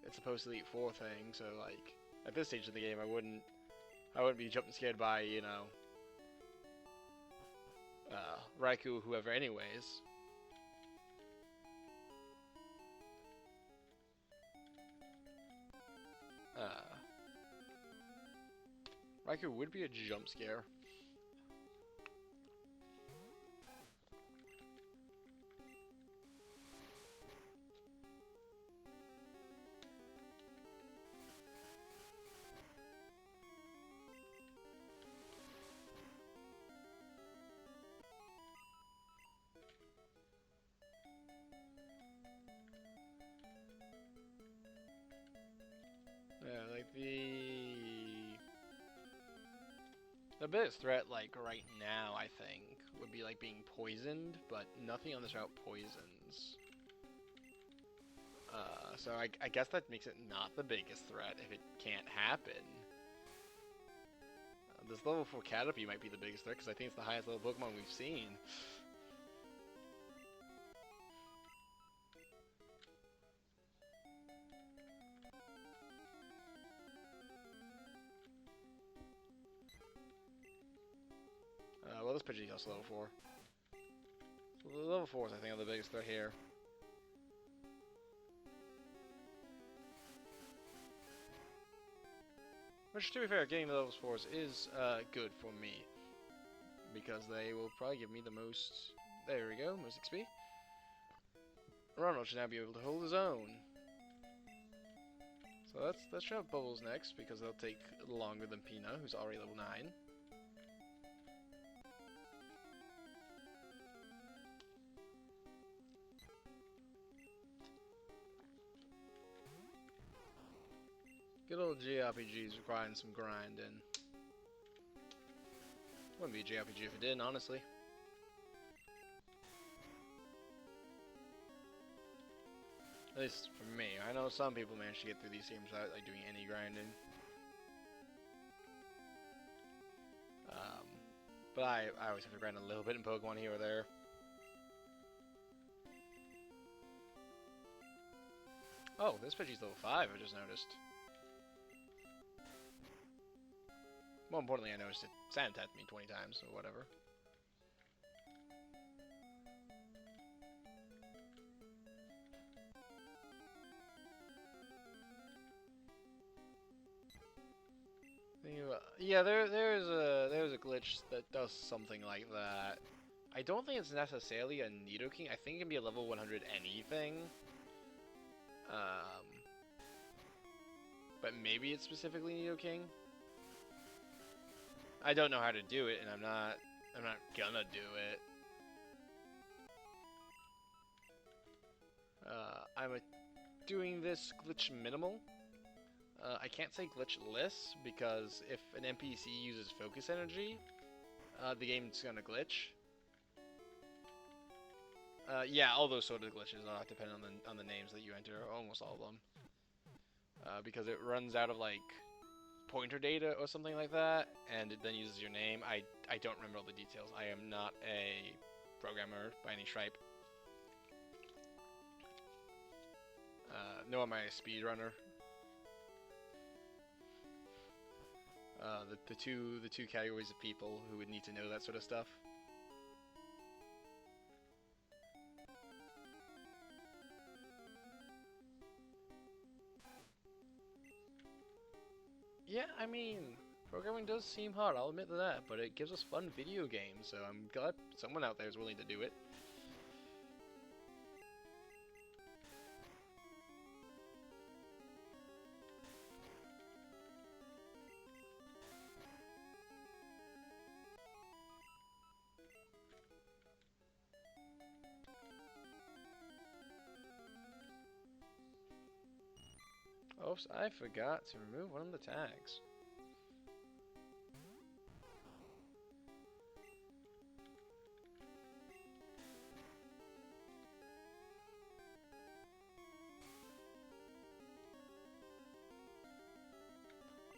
It's supposed to Elite Four thing, so like at this stage of the game, I wouldn't be jumping scared by, you know, Raikou, whoever, anyways. Raikou would be a jump scare. like the biggest threat, like right now, I think, would be like being poisoned, but nothing on this route poisons. So I guess that makes it not the biggest threat if it can't happen. This level 4 Caterpie might be the biggest threat because I think it's the highest level Pokemon we've seen. Well, this Pidgey's also level 4. So the level 4s, I think, are the biggest threat here. Which, to be fair, getting the level 4s is good for me. Because they will probably give me the most... There we go, most XP. Ronald should now be able to hold his own. So let's try out Bubbles next, because they'll take longer than Pina, who's already level 9. Good old JRPGs requiring some grinding. Wouldn't be a JRPG if it didn't, honestly. At least for me. I know some people manage to get through these games without like doing any grinding. But I always have to grind a little bit in Pokemon here or there. Oh, this Pidgey's level 5, I just noticed. More importantly, I noticed it sand tapped me 20 times, or whatever. Yeah, there's a glitch that does something like that. I don't think it's necessarily a Nidoking. I think it can be a level 100 anything. But maybe it's specifically Nidoking. I don't know how to do it, and I'm not gonna do it. I'm doing this glitch minimal. I can't say glitchless because if an NPC uses focus energy, the game's gonna glitch. Yeah, all those sort of glitches depend on the names that you enter, almost all of them. Because it runs out of like pointer data or something like that, and it then uses your name. I don't remember all the details. I am not a programmer by any stripe. Nor am I a speedrunner. The two categories of people who would need to know that sort of stuff. Yeah, I mean, programming does seem hard, I'll admit to that, but it gives us fun video games, so I'm glad someone out there is willing to do it. Oops, I forgot to remove one of the tags.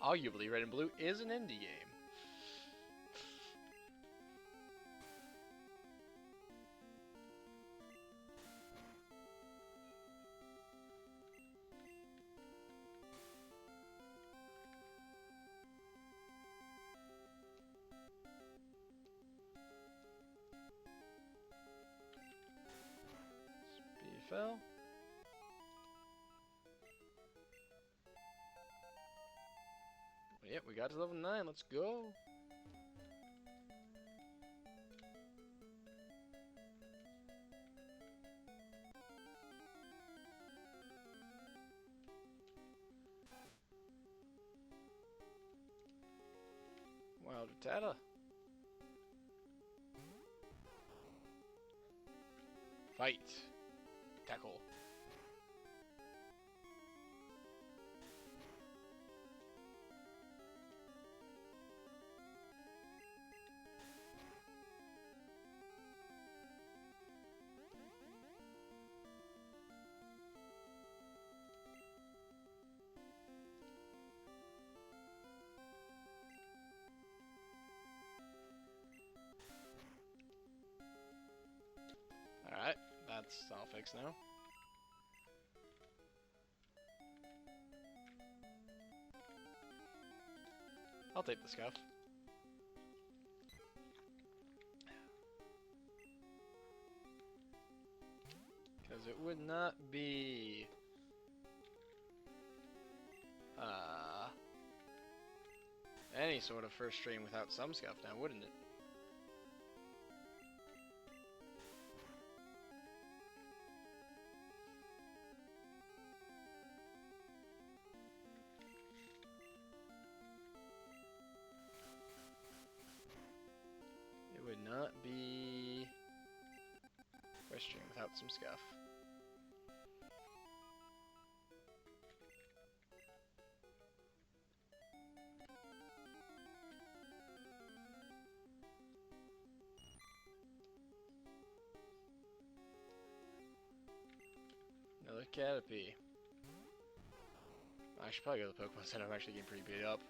Arguably, Red and Blue is an indie game. Fell. Yep, we got to level 9. Let's go. Wild Rattata. Fight. Tackle. Alright, that's all fixed now. I'll take the scuff. Because it would not be... any sort of first stream without some scuff now, wouldn't it? It would not be first stream without some scuff. Another Caterpie. I should probably go to the Pokemon Center. I'm actually getting pretty beat up.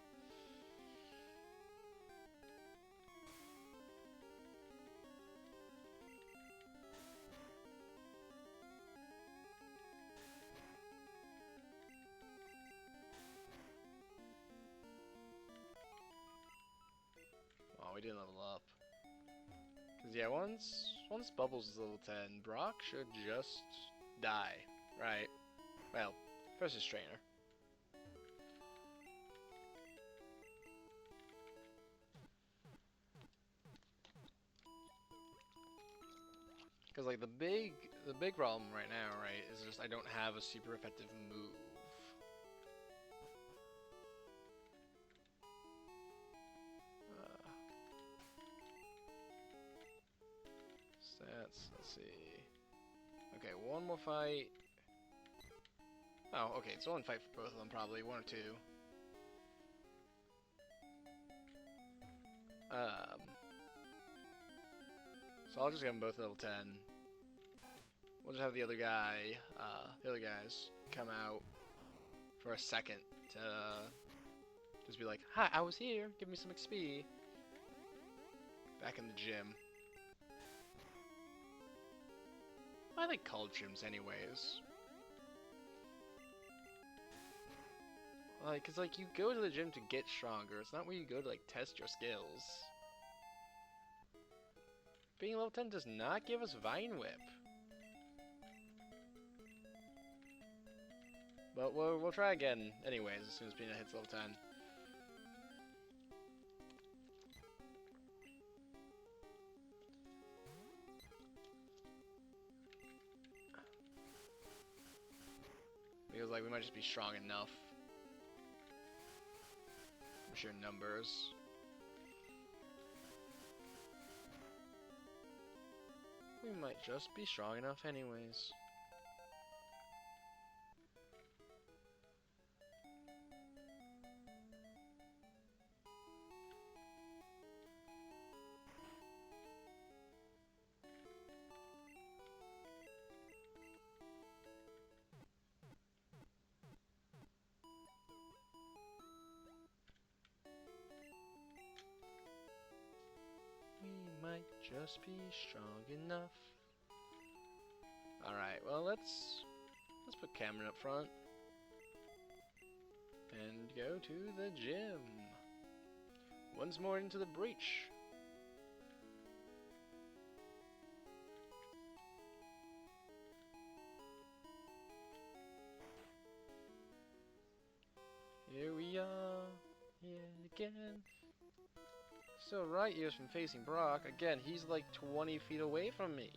Oh, we didn't level up. Cause yeah, once Bubbles is level 10, Brock should just die, right? Well, first his trainer. Cause like the big problem right now, right, is just I don't have a super effective move. Stats, let's see. Okay, one more fight. Oh, okay, it's one fight for both of them, probably. One or two. So I'll just get them both level 10. We'll just have the other guys come out for a second to just be like, "Hi, I was here. Give me some XP." Back in the gym. I like college gyms anyways. Like, cause like you go to the gym to get stronger. It's not where you go to like test your skills. Being level 10 does not give us Vine Whip. But we'll try again anyways as soon as Peanut hits level 10. Because like we might just be strong enough. I'm sure numbers. We might just be strong enough anyways. We might just be strong enough. Alright, well let's put Cameron up front. And go to the gym. Once more into the breach. Here we are, yet again. So right years from facing Brock, again, he's like 20 feet away from me.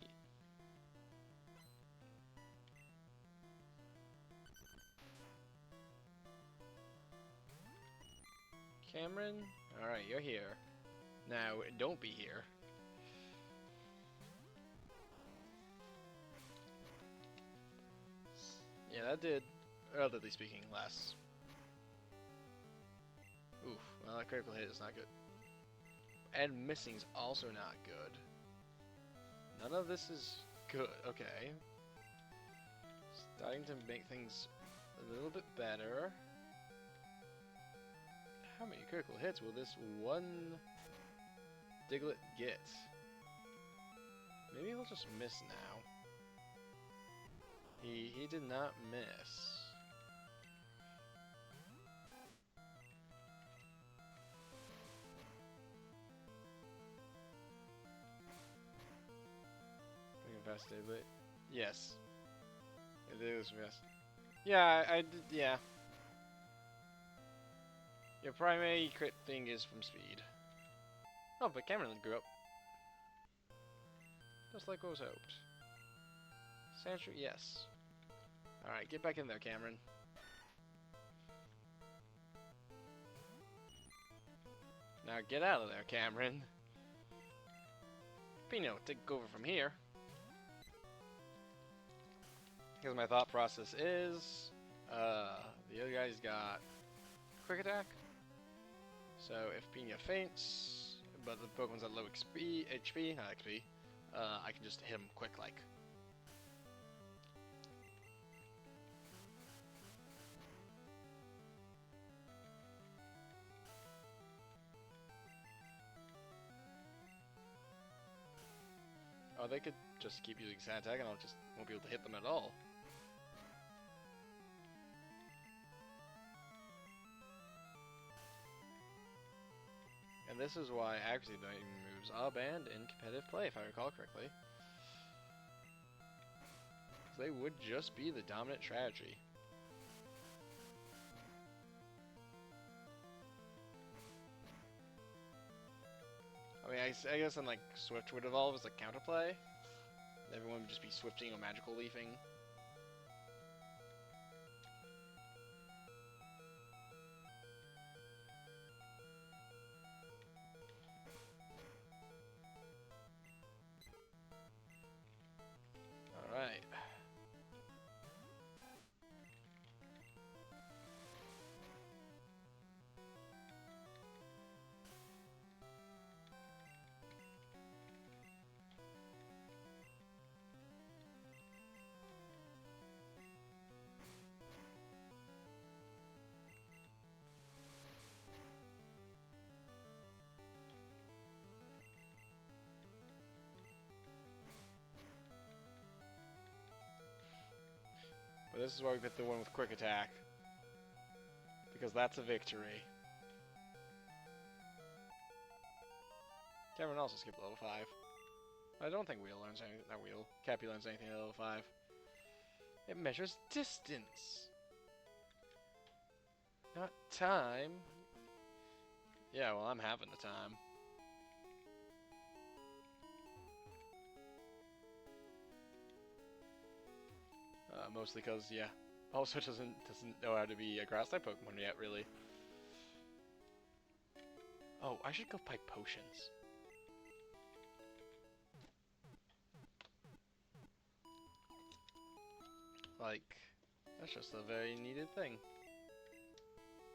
Cameron, alright, you're here. Now, don't be here. Yeah, that did, relatively speaking, less. Oof, well, that critical hit is not good. And missing's also not good. None of this is good. Okay. Starting to make things a little bit better. How many critical hits will this one Diglett get? Maybe he'll just miss now. He did not miss. Invested, but yes, it is best. Yeah, I did. Yeah, your primary crit thing is from speed. Oh, but Cameron grew up, just like what was hoped. Sandshrew, yes. All right, get back in there, Cameron. Now get out of there, Cameron. Pino, take over from here. Because my thought process is, the other guy's got quick attack. So if Pina faints, but the Pokemon's at low HP, not XP, I can just hit him quick like. Oh, they could just keep using Sand Attack and I'll just won't be able to hit them at all. And this is why accuracy moves are banned in competitive play, if I recall correctly. They would just be the dominant strategy. I mean, I guess in like Swift would evolve as a counterplay. Everyone would just be swifting or magical leafing. Alright. But this is why we picked the one with quick attack. Because that's a victory. Cameron also skipped level 5. I don't think Wheel learns anything. Not Wheel. Cappy learns anything at level 5. It measures distance. Not time. Yeah, well, I'm having the time. Mostly because, yeah, also doesn't know how to be a grass type Pokemon yet, really. Oh, I should go pipe potions. Like, that's just a very needed thing.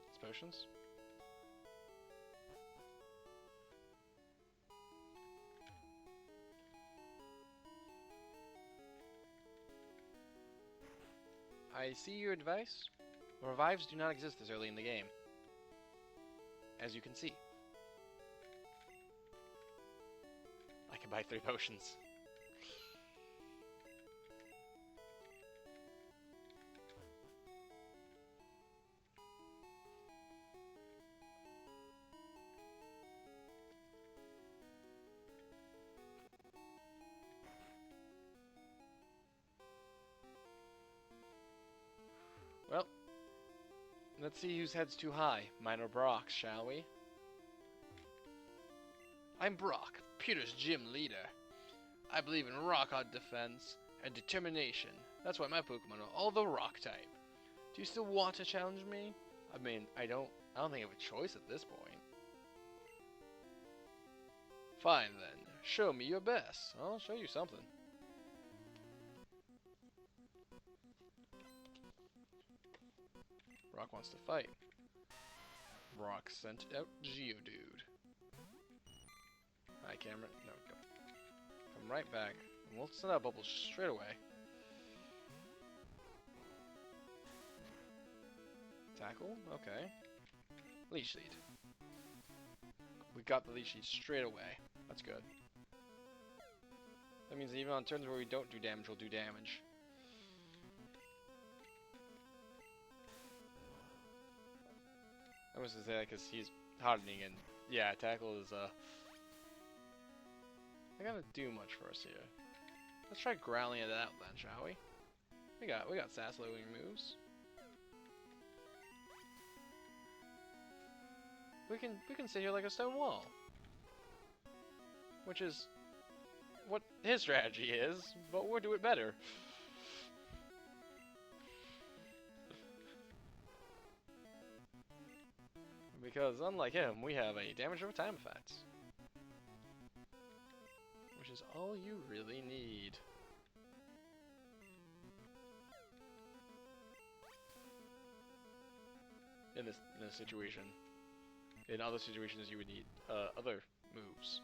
It's potions. I see your advice. Revives do not exist this early in the game. As you can see. I can buy 3 potions. Well, let's see whose head's too high. Mine or Brock's, shall we? I'm Brock, Pewter's gym leader. I believe in rock-hard defense and determination. That's why my Pokemon are all the rock type. Do you still want to challenge me? I mean, I don't think I have a choice at this point. Fine then, show me your best. I'll show you something. Brock wants to fight. Brock sent out Geodude. Hi, Cameron. No, go. Come right back. And we'll send out Bubbles straight away. Tackle? Okay. Leech Seed. We got the Leech Seed straight away. That's good. That means even on turns where we don't do damage, we'll do damage. I was gonna say that because he's hardening, and yeah, tackle is not gonna do much for us here. Let's try growling it out then, shall we? We got sass loading moves. We can sit here like a stone wall, which is what his strategy is, but we'll do it better. Because unlike him, we have a damage over time effect, which is all you really need. In this situation. In other situations, you would need other moves.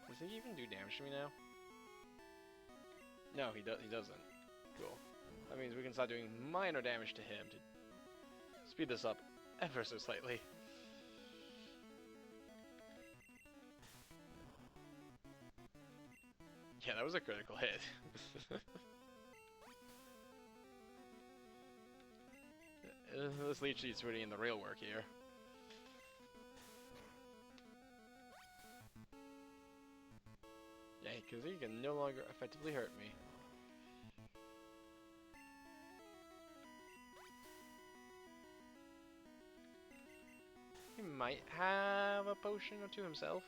Does he even do damage to me now? No, he doesn't. Cool. That means we can start doing minor damage to him to speed this up ever so slightly. Yeah, that was a critical hit. This leech seed's putting in the real work here. Yeah, because he can no longer effectively hurt me. He might have a potion or two himself.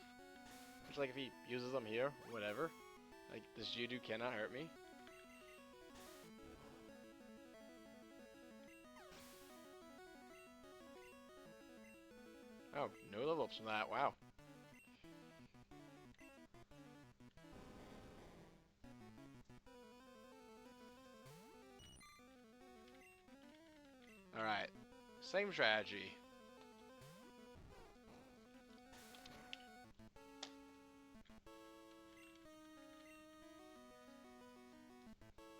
Which, like, if he uses them here, whatever. Like, this Geodude cannot hurt me. Oh, no level ups from that, wow. Alright, same strategy.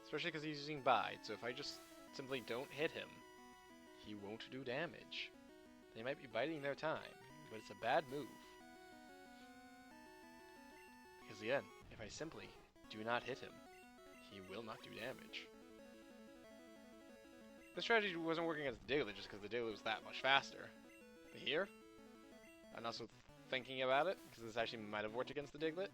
Especially because he's using Bide, so if I just simply don't hit him, he won't do damage. They might be biding their time, but it's a bad move. Because again, if I simply do not hit him, he will not do damage. This strategy wasn't working against the Diglett just because the Diglett was that much faster. But here, I'm also thinking about it, because this actually might have worked against the Diglett.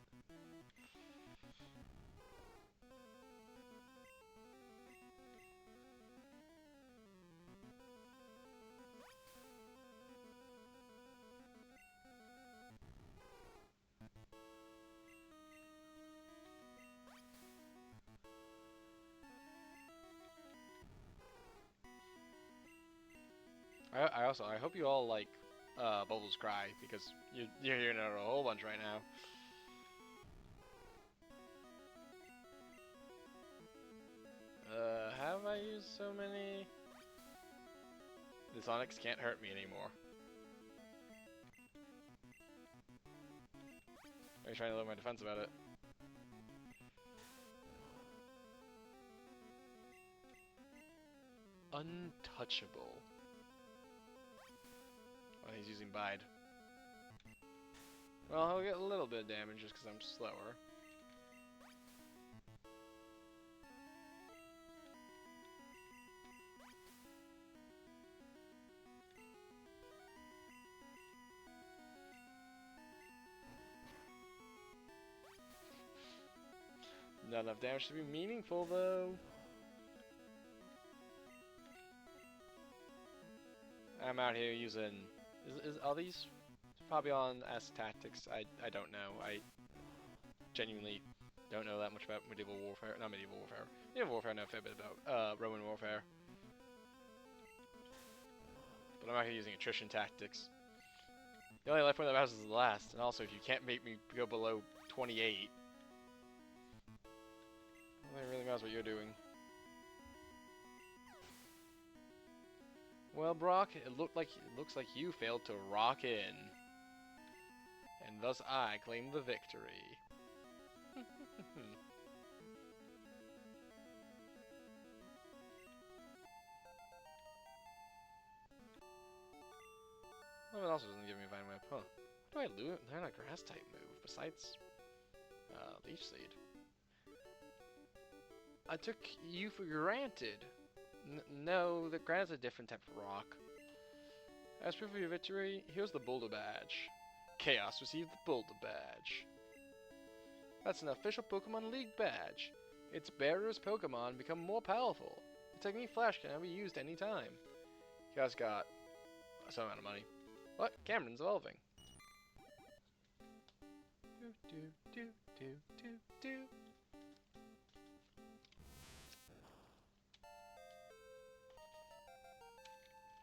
I hope you all like Bubbles Cry, because you're hearing it a whole bunch right now. Have I used so many? The Sonics can't hurt me anymore. I'm trying to lower my defense about it. Untouchable. Oh, he's using Bide. Well, he'll get a little bit of damage just because I'm slower. Not enough damage to be meaningful, though. I'm out here using... Are these probably on S tactics? I don't know. I genuinely don't know that much about medieval warfare. Not medieval warfare. Medieval warfare I know a fair bit about. Roman warfare. But I'm out here using attrition tactics. The only life point that matters is the last. And also, if you can't make me go below 28, it really matters what you're doing. Well, Brock, it looks like you failed to rock in. And thus I claim the victory. Well, it also doesn't give me a Vine Whip, huh? do I learn a grass type move besides Leaf Seed? I took you for granted. No, the granite's a different type of rock. As proof of your victory, here's the Boulder Badge. Chaos received the Boulder Badge. That's an official Pokemon League badge. Its bearer's Pokemon become more powerful. The technique Flash can now be used anytime. Chaos got some amount of money. What? Cameron's evolving.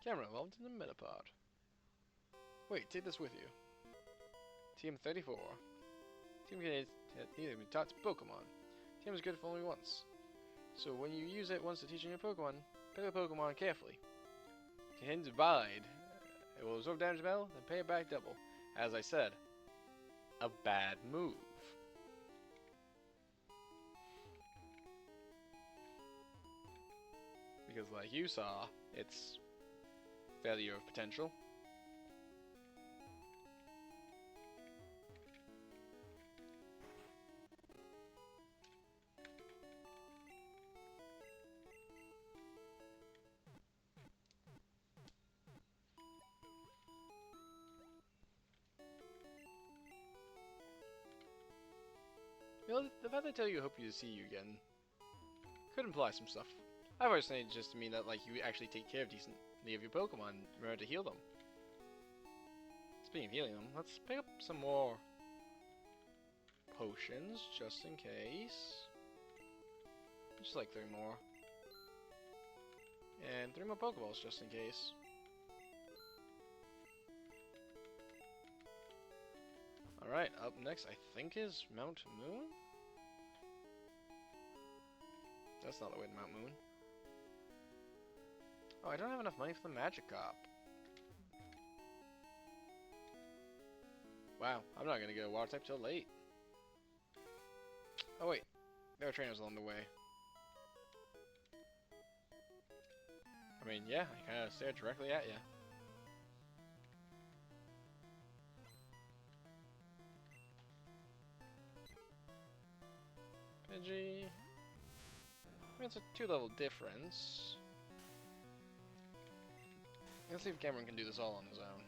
Cameron evolved into Metapod. Wait, take this with you. TM34. TM can neither be taught to Pokemon. TM is good for only once. So when you use it once to teach a new Pokemon, pick the Pokemon carefully. Contains Divide. It will absorb damage battle, then pay it back double. As I said, a bad move. Because like you saw, it's failure of potential. You know, the fact I tell you I hope to see you again could imply some stuff. I was saying just to mean that like you actually take care of decently of your Pokemon in order to heal them. Speaking of healing them, let's pick up some more potions just in case. Just like 3 more. And 3 more Pokeballs just in case. Alright, up next I think is Mount Moon? That's not the way to Mount Moon. Oh, I don't have enough money for the Magikarp. Wow, I'm not gonna get a water type till late. Oh wait, there are trainers along the way. I mean, yeah, I kinda stared directly at you. Pidgey. I mean, it's a 2-level difference. Let's see if Cameron can do this all on his own.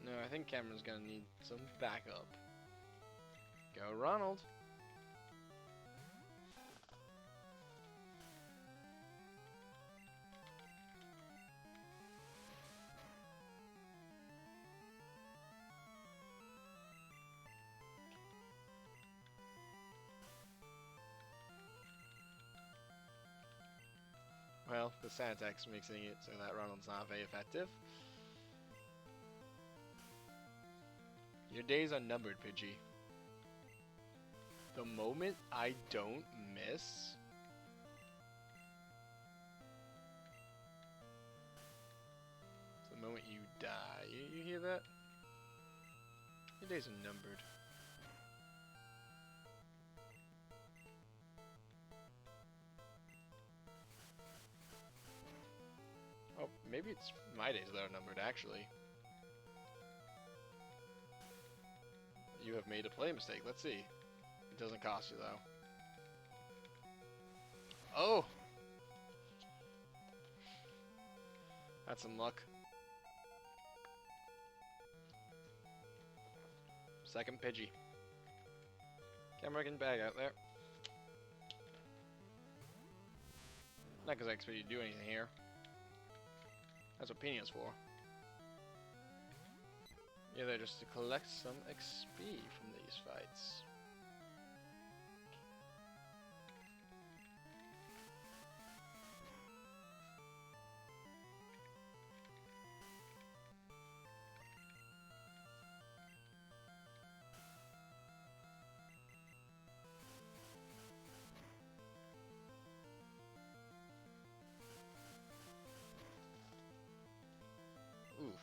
No, I think Cameron's gonna need some backup. Go, Ronald. Well, the sand attack's mixing it so that Ronald's not very effective. Your days are numbered, Pidgey. The moment I don't miss... it's the moment you die. You hear that? Your days are numbered. Oh, maybe it's my days that are numbered, actually. You have made a play mistake. Let's see. It doesn't cost you, though. Oh! That's some luck. Second Pidgey. Camera getting bag out there. Not because I expect you to do anything here. That's what Pinia's for. You're there just to collect some XP from these fights. Oof.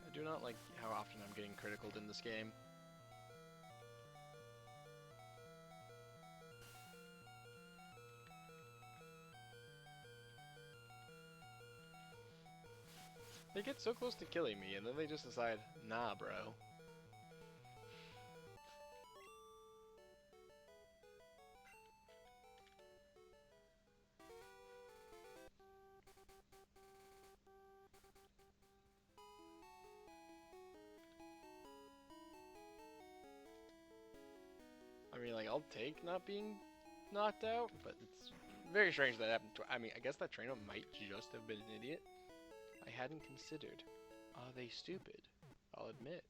I do not like how often I'm getting criticaled in this game. get so close to killing me, and then they just decide, nah, bro. I mean, like, I'll take not being knocked out, but it's very strange that happened to. I mean, I guess that trainer might just have been an idiot. I hadn't considered. Are they stupid? I'll admit.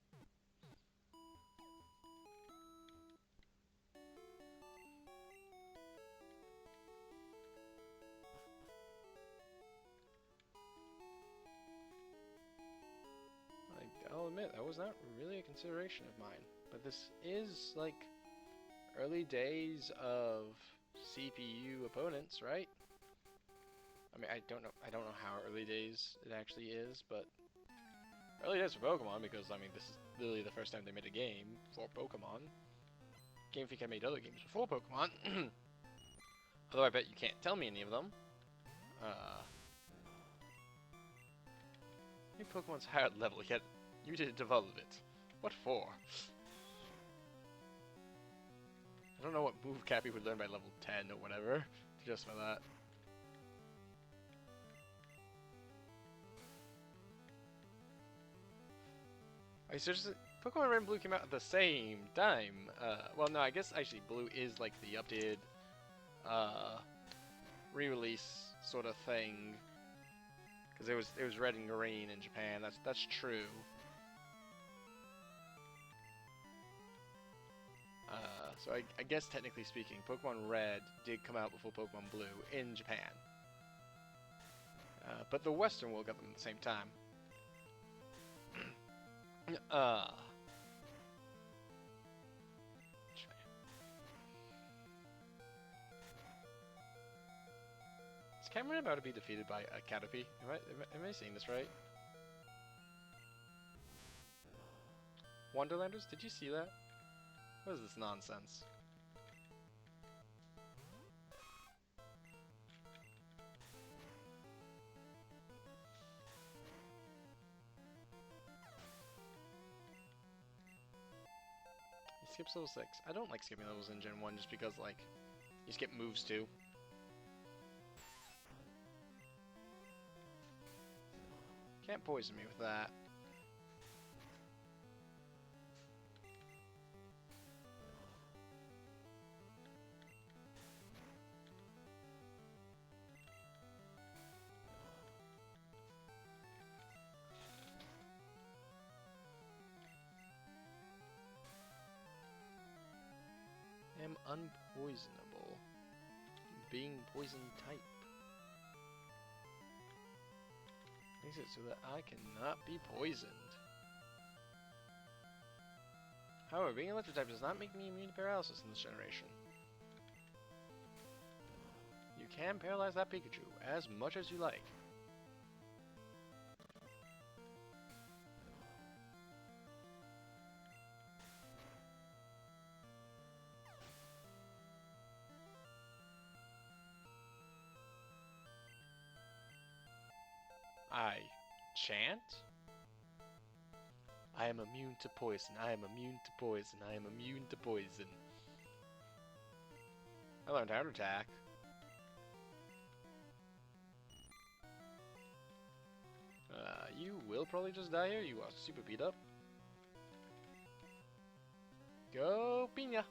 I'll admit, that was not really a consideration of mine. But this is, like, early days of CPU opponents, right? I mean, I don't know how early days it actually is, but early days for Pokemon, because, I mean, this is literally the first time they made a game for Pokemon. Game Freak had made other games before Pokemon. Although I bet you can't tell me any of them. Your Pokemon's higher level, yet you didn't develop it. What for? I don't know what move Cappy would learn by level 10 or whatever, just for that. I seriously, Pokemon Red and Blue came out at the same time. Well, no, I guess actually Blue is like the updated, re-release sort of thing. Because it was Red and Green in Japan. That's true. So I guess technically speaking, Pokemon Red did come out before Pokemon Blue in Japan. But the Western world got them at the same time. Is Cameron about to be defeated by a Caterpie? Am I seeing this right? Wonderlanders, did you see that? What is this nonsense? He skips level 6. I don't like skipping levels in Gen 1 just because, like, you skip moves too. Can't poison me with that. Am unpoisonable. Being poison type. Makes it so that I cannot be poisoned. However, being electric type does not make me immune to paralysis in this generation. You can paralyze that Pikachu as much as you like. I chant? I am immune to poison. I am immune to poison. I am immune to poison. I learned how to attack. You will probably just die here. You are super beat up. Go, Pina!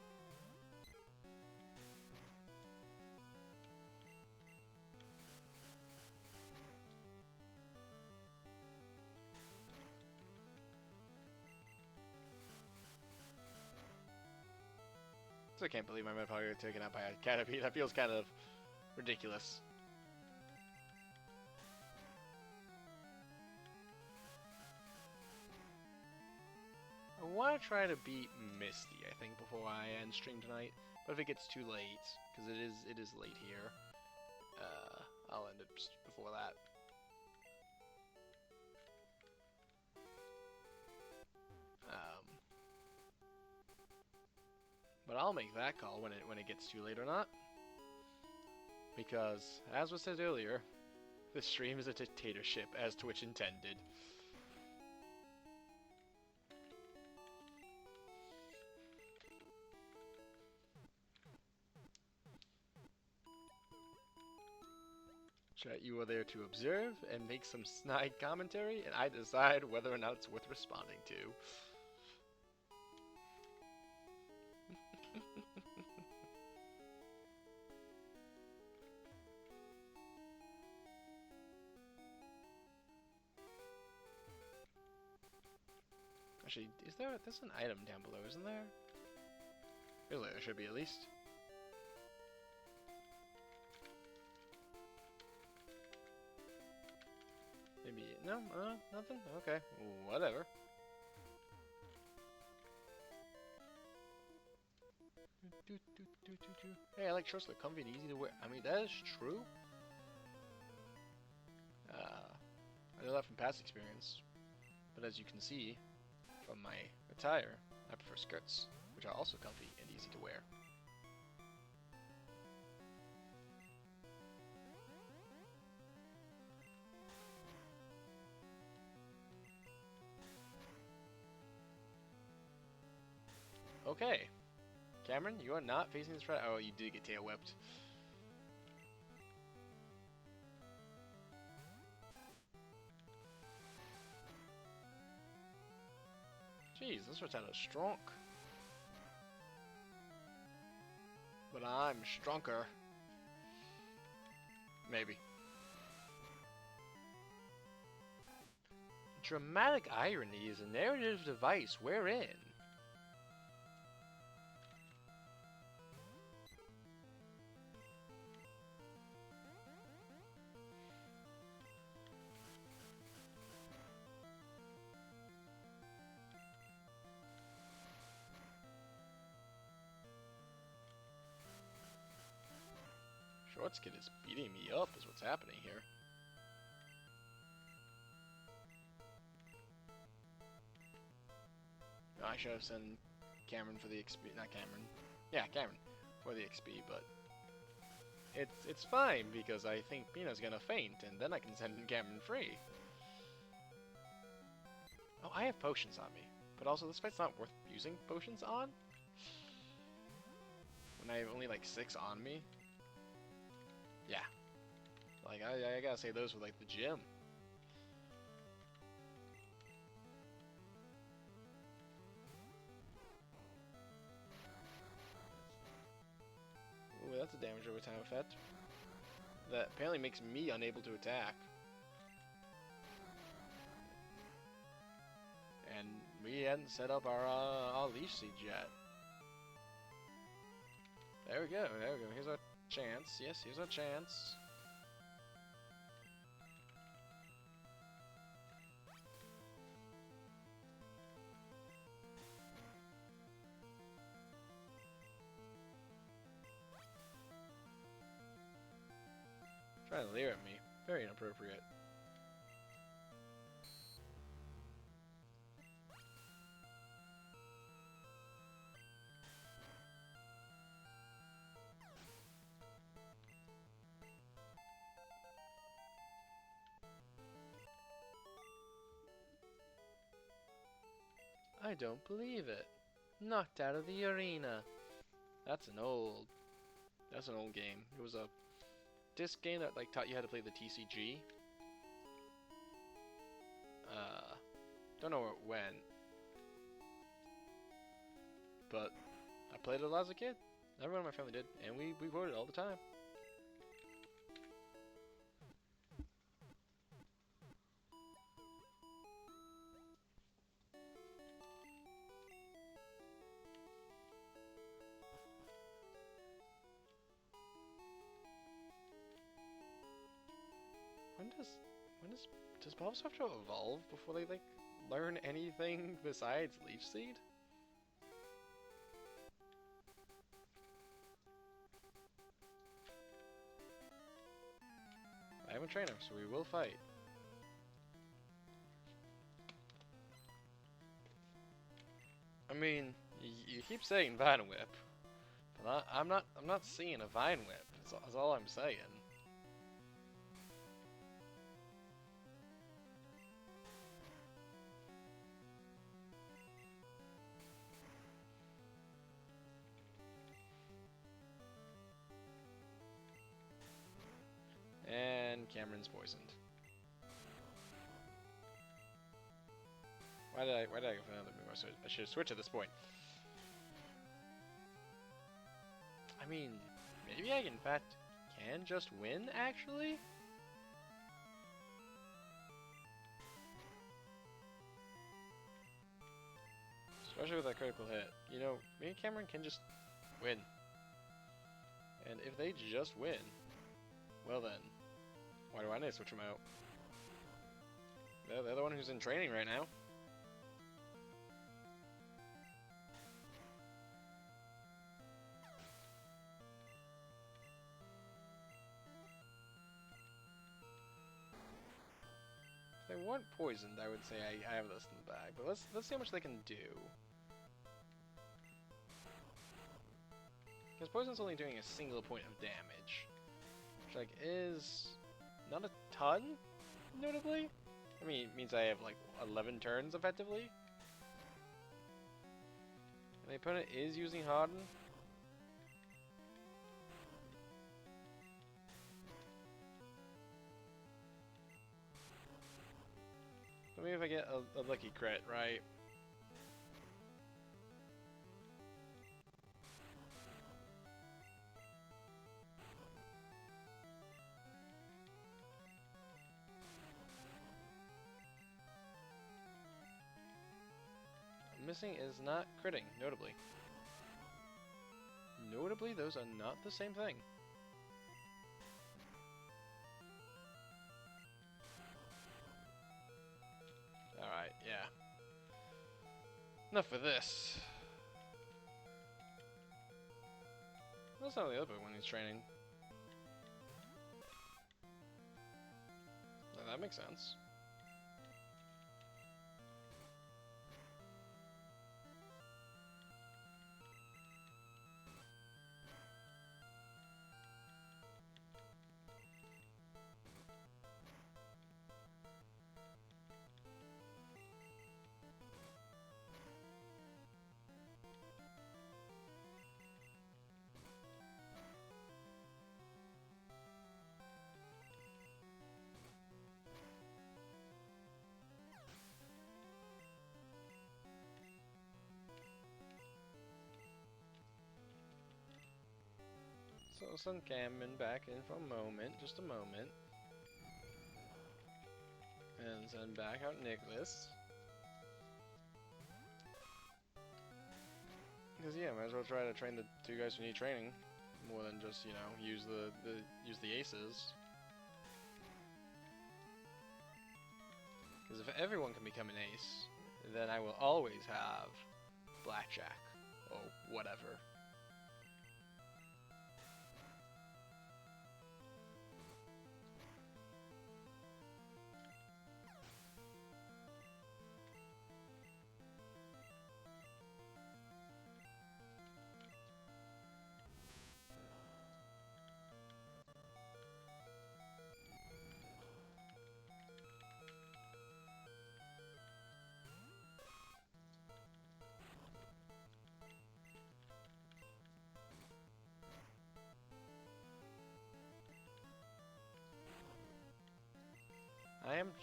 So I can't believe my Metapower got taken out by a Caterpie. That feels kind of ridiculous. I want to try to beat Misty, I think, before I end stream tonight. But if it gets too late, because it is late here, I'll end it just before that. But I'll make that call when it gets too late or not. Because, as was said earlier, this stream is a dictatorship as Twitch intended. Chat, you are there to observe and make some snide commentary, and I decide whether or not it's worth responding to. Actually, there's an item down below, isn't there? Really, there should be at least. Maybe, no, nothing? Okay, whatever. Hey, I like shorts, they're comfy and easy to wear. I mean, that is true. I know that from past experience. But as you can see from my attire, I prefer skirts, which are also comfy and easy to wear. Okay. Cameron, you are not facing this right. Oh, you did get tail whipped. Jeez, this one's out of strong. But I'm stronger. Maybe. Dramatic irony is a narrative device wherein Shortskid is beating me up is what's happening here. No, I should have sent Cameron for the XP, not Cameron. Yeah, Cameron for the XP, but it's fine because I think Pina's gonna faint and then I can send Cameron free. Oh, I have potions on me, but also this fight's not worth using potions on. When I have only like 6 on me. Yeah. Like, I gotta say those were like the gym. Ooh, that's a damage over time effect. That apparently makes me unable to attack. And we hadn't set up our leash siege yet. There we go, there we go. Here's our chance. Yes, here's our chance. Trying to leer at me. Very inappropriate. I don't believe it. Knocked out of the arena. That's an old game. It was a disc game that like taught you how to play the TCG. Don't know where it went, but I played it a lot as a kid. Everyone in my family did, and we wrote it all the time. Does Bulbasaur have to evolve before they like learn anything besides Leaf Seed? I am a trainer, so we will fight. I mean, you keep saying Vine Whip, but I'm not seeing a Vine Whip. That's all I'm saying. And Cameron's poisoned. Why did I go for another move? I should have switched at this point. I mean, maybe I in fact can just win, actually? Especially with that critical hit. You know, me and Cameron can just win. And if they just win, well then, why do I need to switch them out? They're the one who's in training right now. If they weren't poisoned, I would say I have this in the bag. But let's see how much they can do. Because poison's only doing a single point of damage, which like is not a ton, notably. I mean, it means I have like 11 turns effectively. And the opponent is using Harden. So maybe if I get a lucky crit, right? Missing is not critting, notably. Notably, those are not the same thing. Alright, yeah. Enough of this. That's not the other Pokemon he's training. Now that makes sense. So send Cameron back in for a moment, just a moment. And send back out Nicholas. Because yeah, might as well try to train the two guys who need training, more than just, you know, use the aces. Because if everyone can become an ace, then I will always have blackjack or whatever.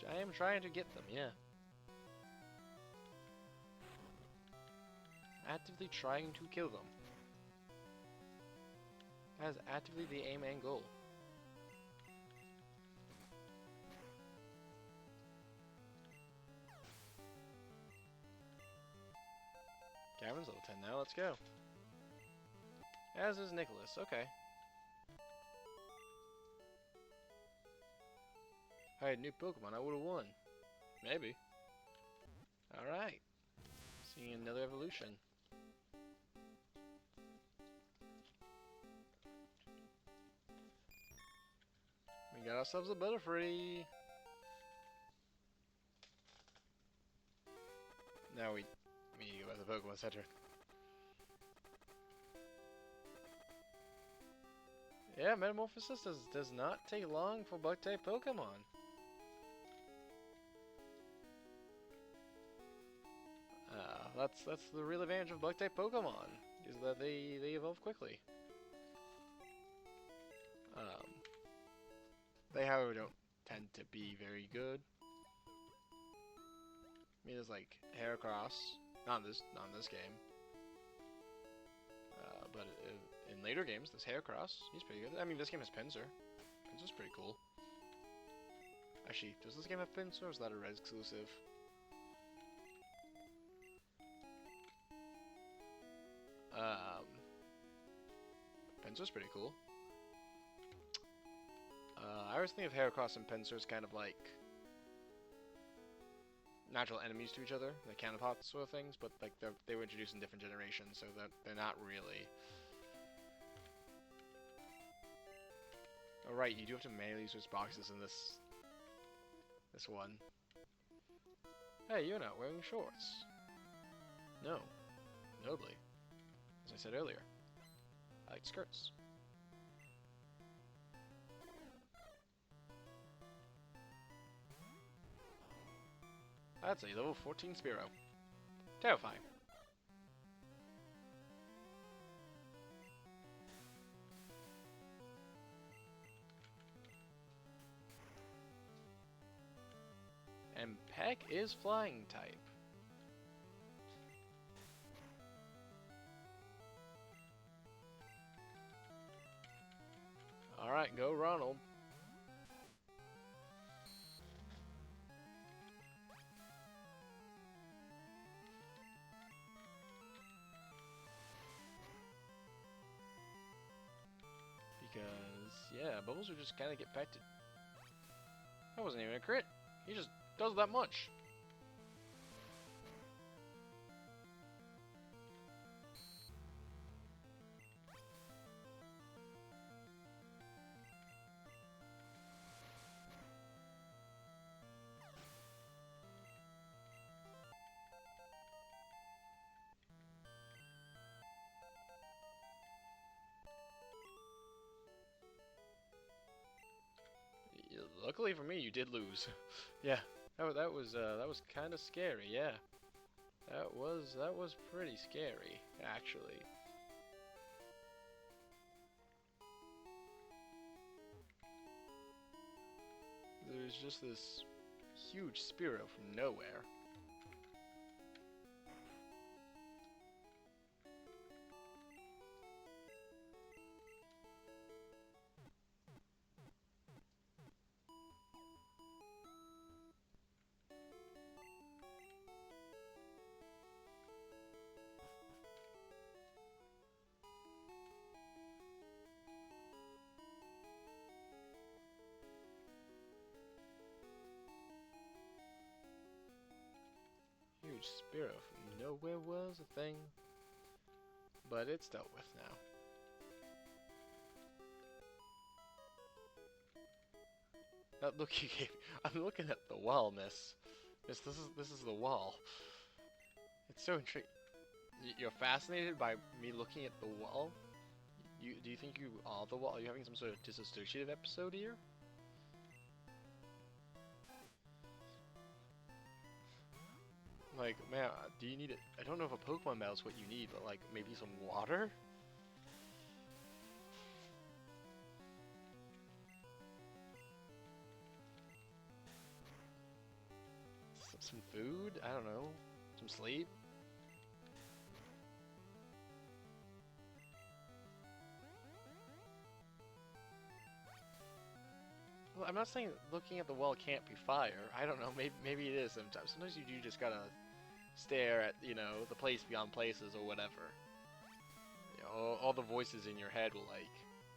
I am trying to get them, yeah. Actively trying to kill them. That is actively the aim and goal. Gavin's level 10 now, let's go. As is Nicholas, okay. If I had new Pokemon, I would've won. Maybe. Alright. Seeing another evolution. We got ourselves a Butterfree. Now we need to go by the Pokemon Center. Yeah, Metamorphosis does not take long for Bug-type Pokemon. That's the real advantage of Bug-type Pokemon, is that they evolve quickly. They, however, don't tend to be very good. I mean, there's like Heracross, not in this game, but in later games, there's Heracross. He's pretty good. I mean, this game has Pinsir. Pinsir's pretty cool. Actually, does this game have Pinsir, or is that a Red exclusive? Pinsir's pretty cool. I always think of Heracross and Pinsir as kind of like natural enemies to each other, like counterparts sort of things, but like they were introduced in different generations, so that they're not really. Oh right, you do have to manually switch boxes in this one. Hey, you're not wearing shorts. No, notably, as I said earlier, I like skirts. That's a level 14 Spearow. Terrifying. And Peck is flying type. Alright, go Ronald. Because, yeah, Bubbles would just kind of get pecked. That wasn't even a crit. He just does that much. Luckily for me, you did lose. Yeah, that was kind of scary. Yeah, that was pretty scary, actually. There's just this huge Spearow from nowhere. Huge Spearow from nowhere was a thing, but it's dealt with now. That look you gave me. I'm looking at the wall, miss. Miss, this is the wall. It's so intriguing. You're fascinated by me looking at the wall? Do you think you are the wall? Are you having some sort of disassociative episode here? Like, man, do you need it? I don't know if a Pokemon battle is what you need, but like, maybe some water? Some food? I don't know. Some sleep? Well, I'm not saying looking at the wall can't be fire. I don't know. Maybe it is sometimes. Sometimes you do just gotta stare at, you know, the place beyond places or whatever. You know, all the voices in your head will like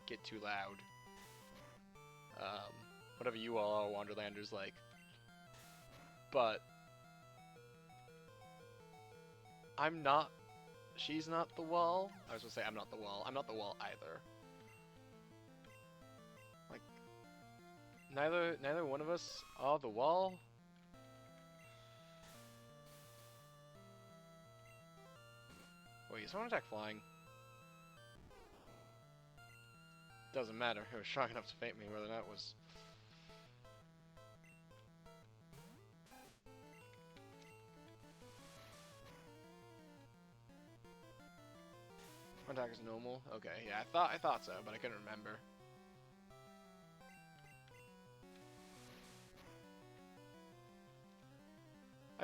get too loud. Whatever you all are, Wonderlanders, like. But I'm not. She's not the wall. I was gonna say I'm not the wall. I'm not the wall either. Like, neither one of us are the wall. Wait, is someone attack flying? Doesn't matter. It was strong enough to faint me. Whether that was. Attack is normal. Okay, yeah, I thought so, but I couldn't remember.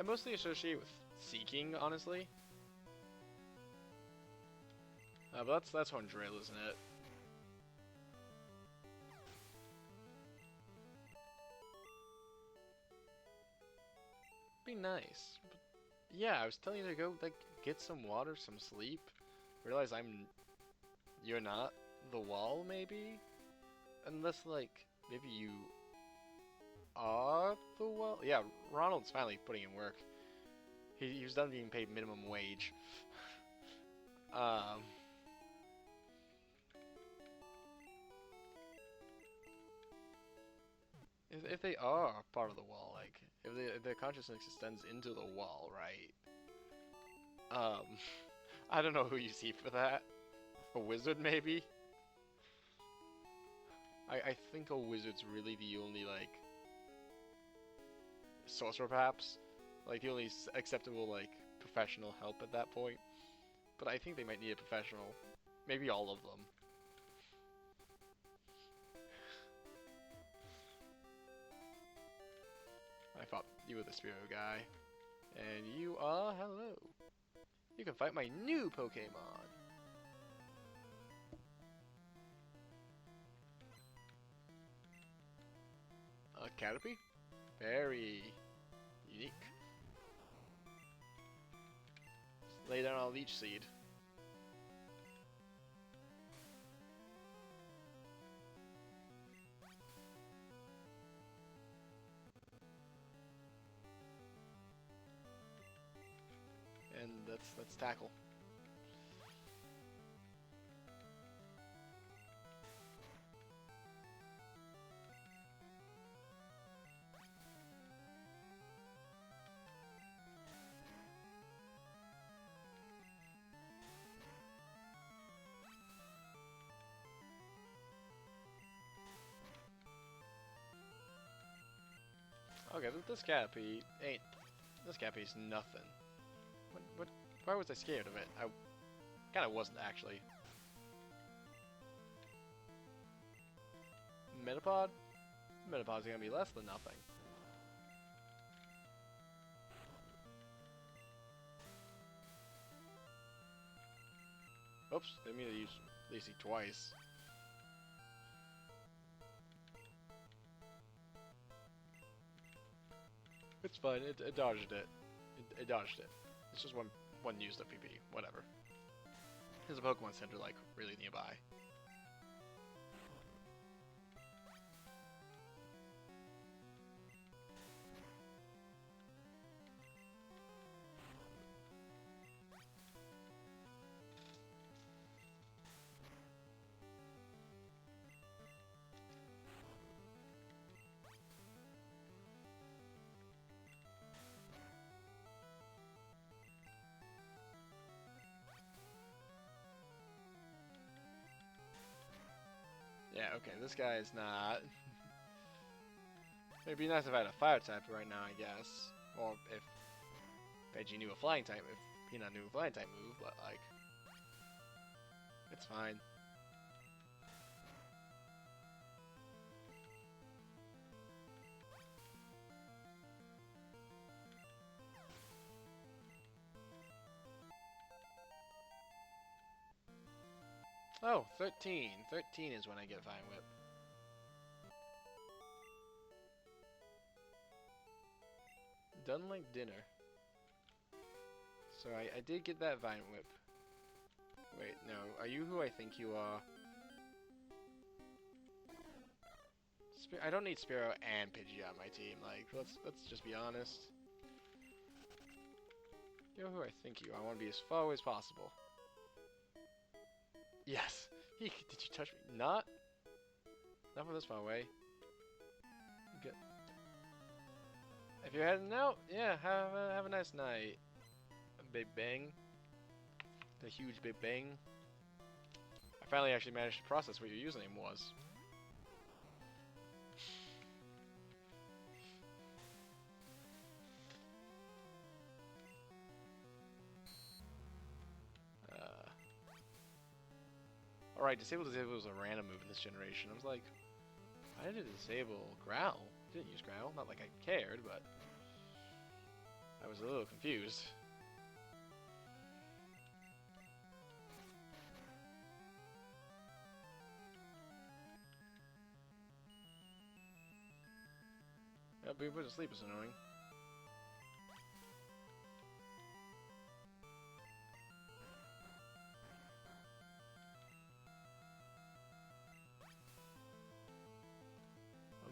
mostly associate with seeking, honestly. But that's on drill, isn't it? Be nice. But yeah, I was telling you to go like get some water, some sleep. Realize you're not the wall, maybe? Unless like maybe you are the wall. Yeah, Ronald's finally putting in work. He was done being paid minimum wage. um. If they are part of the wall, like if their consciousness extends into the wall, right? Um, I don't know who you see for that. A wizard, maybe? I think a wizard's really the only, like, sorcerer, perhaps? Like, the only acceptable, like, professional help at that point. But I think they might need a professional. Maybe all of them. I thought you were the Spearow guy. And you are, hello. You can fight my new Pokemon. Caterpie? Very unique. Let's lay down a leech seed. And let's tackle. Okay, this Caterpie ain't. This Caterpie's nothing. What? Why was I scared of it? I kind of wasn't actually. Metapod? Metapod's gonna be less than nothing. Oops, didn't mean to use Lacy twice. It's fine. It dodged it. It dodged it. It's just one used up PP. Whatever. There's a Pokemon Center like really nearby. Yeah, okay, this guy is not. It'd be nice if I had a fire type right now, I guess. Or if Veggie knew a flying type, if Peanut knew a flying type move, but like, it's fine. Oh, 13. 13 is when I get Vine Whip. Done like dinner. So I did get that Vine Whip. Wait, no. Are you who I think you are? I don't need Spearow and Pidgey on my team. Like, let's just be honest. You're who I think you are. I want to be as far away as possible. Yes. Did you touch me? Not from this far away. Good. If you're heading out, yeah, have a nice night. Big Bang. The huge Big Bang. I finally actually managed to process what your username was. Alright, disable was a random move in this generation. I was like, why did it disable Growl? I didn't use Growl, not like I cared, but I was a little confused. Yeah, being put to sleep is annoying.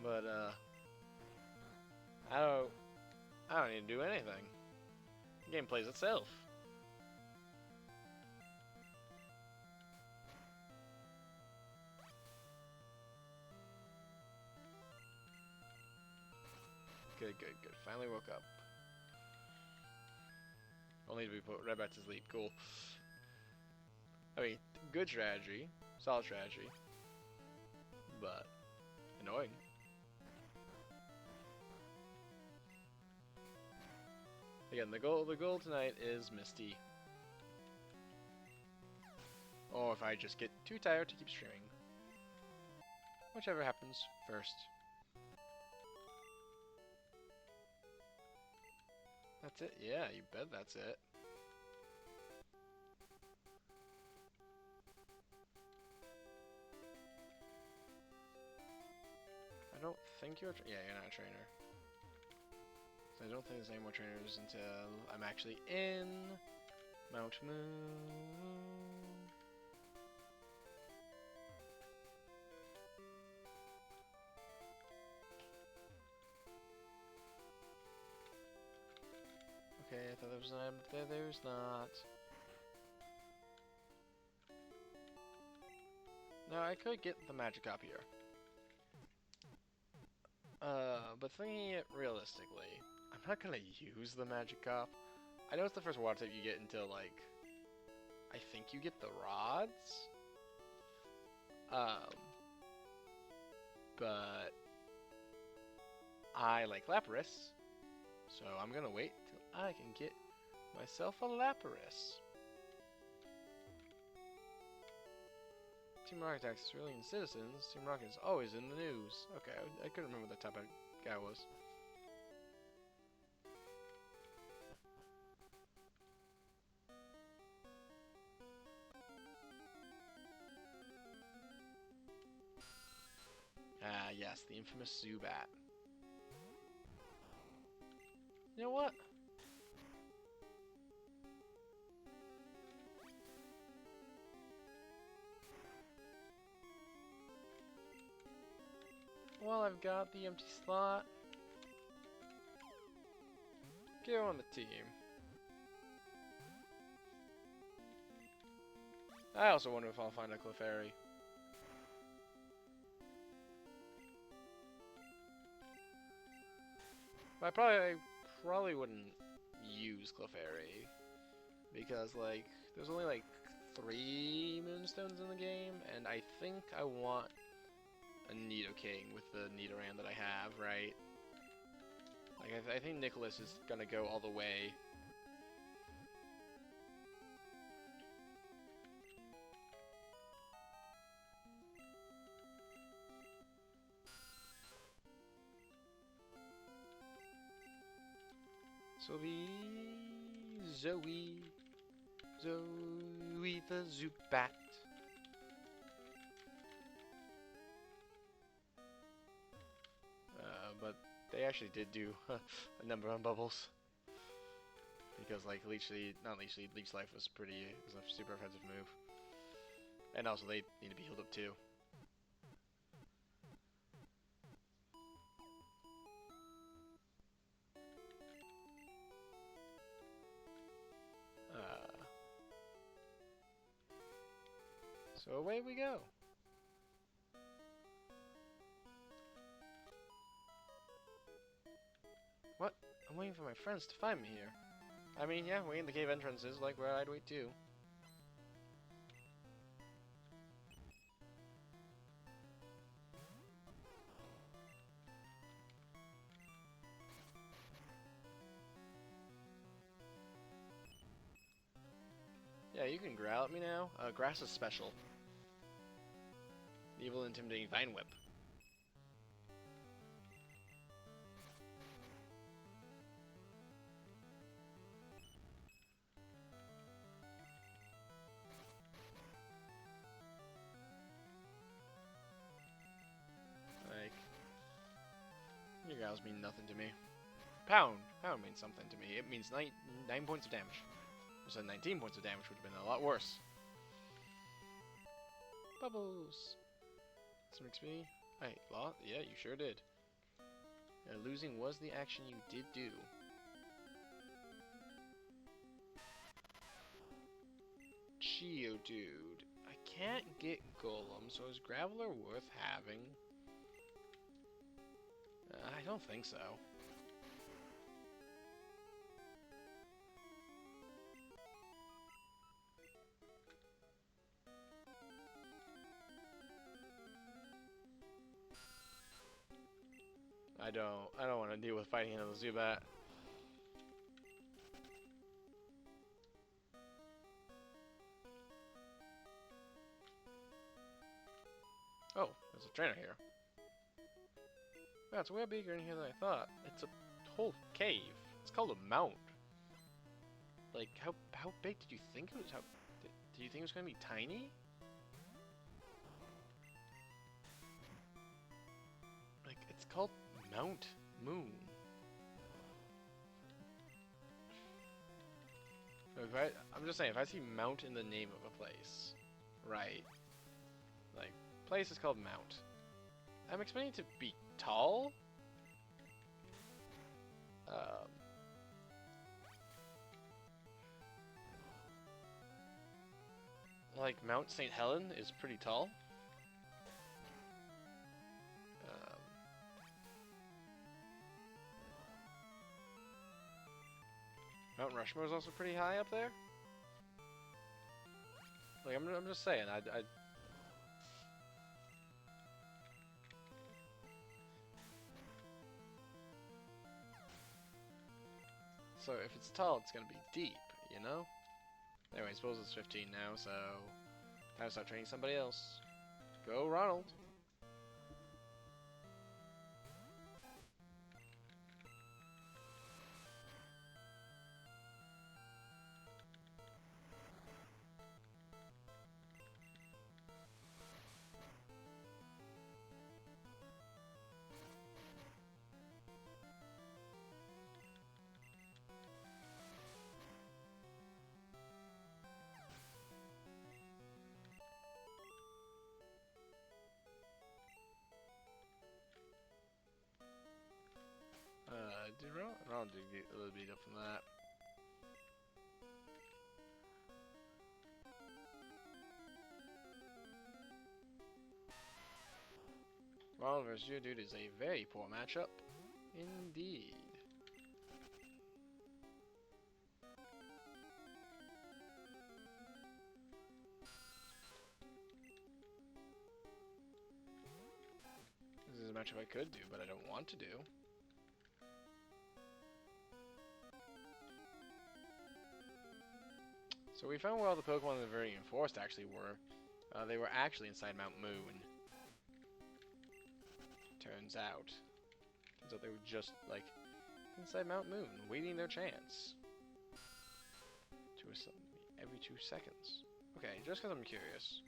But I don't need to do anything. The game plays itself. Good, good, good. Finally woke up. Only to be put right back to sleep. Cool. I mean, good strategy, solid strategy, but annoying. Again, the goal tonight is Misty. Or if I just get too tired to keep streaming. Whichever happens first. That's it? Yeah, you bet that's it. I don't think you're yeah, you're not a trainer. So I don't think there's any more trainers until I'm actually in Mount Moon. Okay, I thought there was an item up there. There's not. No, I could get the magic up here. But thinking it realistically, I'm not gonna use the magic cop. I know it's the first water type you get until, like, I think you get the rods? But I like Lapras, so I'm gonna wait till I can get myself a Lapras. Team Rocket attacks civilian citizens. Team Rocket is always in the news. Okay, I couldn't remember what that type of guy was. Ah, yes, the infamous Zubat. You know what? Well, I've got the empty slot. Get on the team. I also wonder if I'll find a Clefairy. But I probably wouldn't use Clefairy because, like, there's only like 3 Moonstones in the game, and I think I want a Nidoking with the Nidoran that I have, right? Like, I think Nicholas is gonna go all the way. So it'll be Zoe the Zubat. But they actually did do a number on bubbles. Because, like, Leech Life was a super offensive move. And also, they need to be healed up too. So away we go. What? I'm waiting for my friends to find me here. I mean, yeah, waiting in the cave entrance is like where I'd wait too. Yeah, you can growl at me now. Grass is special. Evil, intimidating Vine Whip. miles mean nothing to me. Pound means something to me. It means 9 points of damage. So 19 points of damage would have been a lot worse. Bubbles. Some XP. Hey, lot? Yeah, you sure did. Losing was the action you did do. Geodude. I can't get Golem, so is Graveler worth having? I don't think so. I don't want to deal with fighting another Zubat. Oh, there's a trainer here. Wow, it's way bigger in here than I thought. It's a whole cave. It's called a mount. Like, how big did you think it was? Did you think it was going to be tiny? Like, it's called Mount Moon. I'm just saying, if I see Mount in the name of a place, right? Like, place is called Mount. I'm expecting it to be tall. Like Mount St. Helen is pretty tall. Mount Rushmore is also pretty high up there. Like I'm just saying, So if it's tall, it's gonna be deep, you know? Anyway, I suppose it's 15 now, so time to start training somebody else. Go, Ronald! Did Ronald did get a little beat up from that. Ronald vs. Geodude is a very poor matchup. Indeed. This is a matchup I could do, but I don't want to do. So we found where all the Pokemon in the Viridian Forest actually were. They were actually inside Mount Moon. Turns out they were just, like, inside Mount Moon, waiting their chance. Every 2 seconds. Okay, just because I'm curious.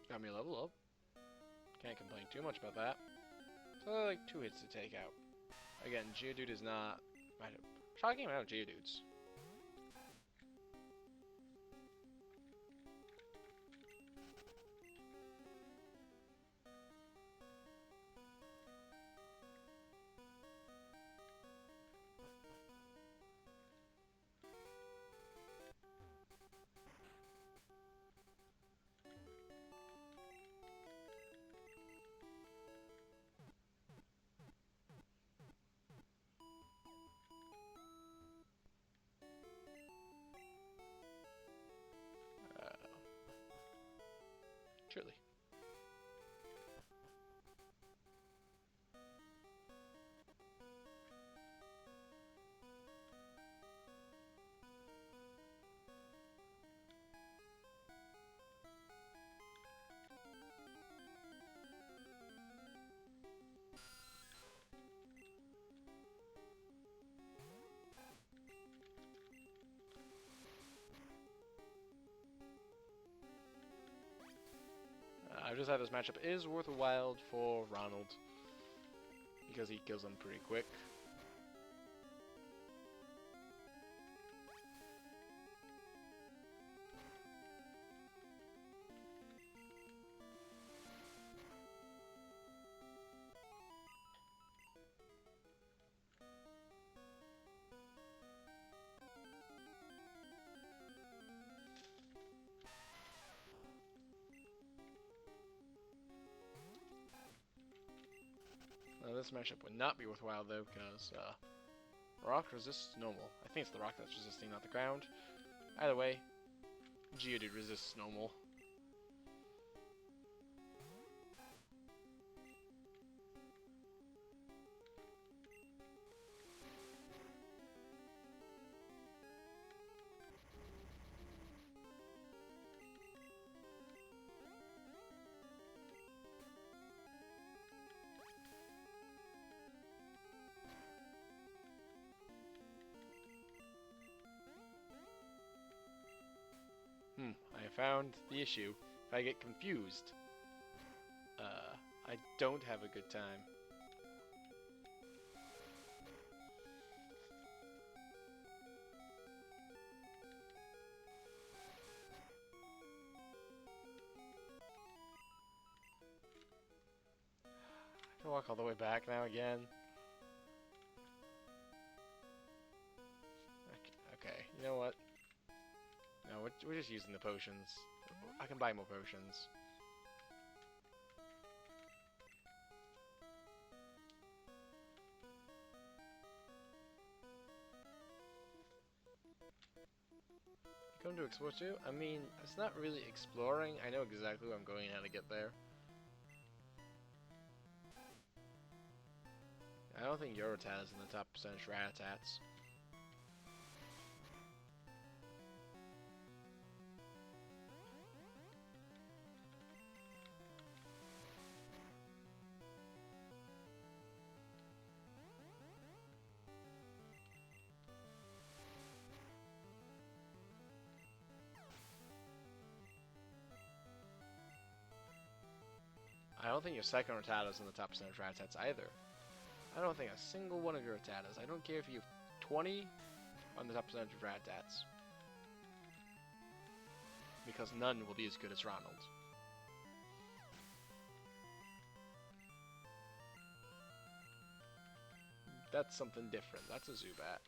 Got me a level up. Can't complain too much about that. So like 2 hits to take out. Again, Geodude is not... Shocking amount of Geodudes. decide this matchup is worthwhile for Ronald because he kills him pretty quick. This matchup would not be worthwhile though, because rock resists normal. I think it's the rock that's resisting, not the ground. Either way, Geodude resists normal. I found the issue. If I get confused, I don't have a good time. I can walk all the way back now again. Okay, you know what? No, we're just using the potions. I can buy more potions. Come to explore too? I mean, it's not really exploring. I know exactly where I'm going and how to get there. I don't think Eurotat is in the top percentage Rattatas. I don't think your second Rattata is in the top percentage Rattatas either. I don't think a single one of your Rattatas. I don't care if you have 20 on the top percentage of Rattatas. Because none will be as good as Ronald. That's something different. That's a Zubat.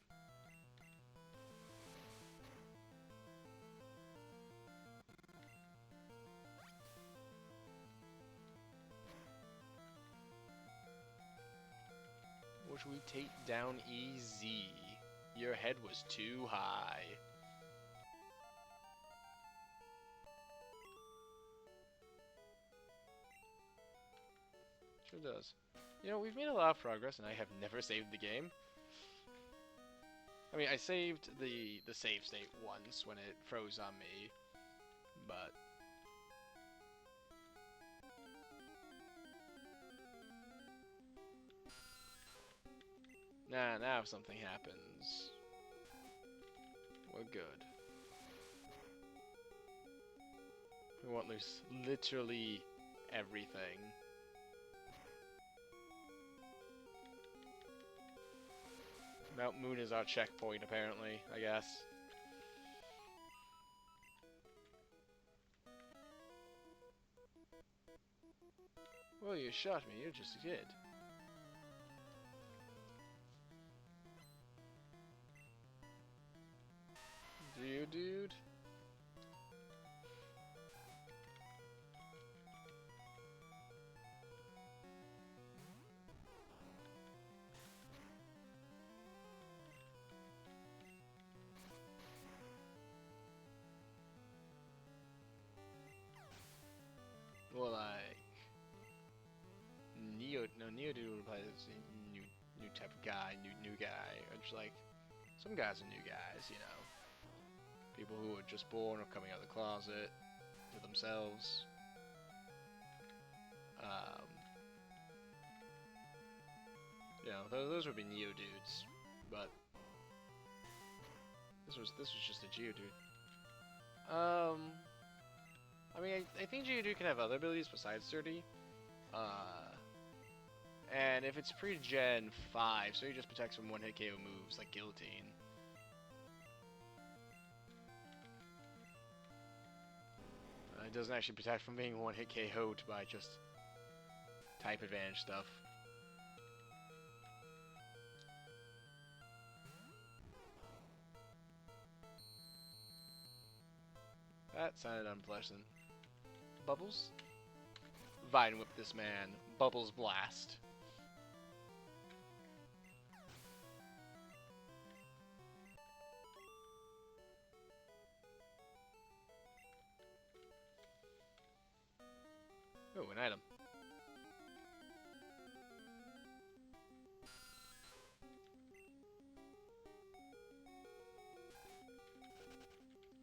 Which we take down easy. Your head was too high. Sure does. You know, we've made a lot of progress, and I have never saved the game. I mean, I saved the save state once when it froze on me, but... Nah, now if something happens, we're good. We won't lose literally everything. Mount Moon is our checkpoint, apparently, I guess. Well, you shot me, you're just a kid. Dude. Well, like Neodude would play this new type of guy, new guy. Or just like some guys are new guys, you know. People who are just born or coming out of the closet to themselves. You know, those would be Neodudes, but this was just a Geodude. I mean, I think Geodude can have other abilities besides Sturdy. And if it's pre-Gen 5, so he just protects from one-hit KO moves like Guillotine. It doesn't actually protect from being one-hit KO'd by just type advantage stuff. That sounded unpleasant. Bubbles? Vine Whip this man. Bubbles Blast. Oh, an item.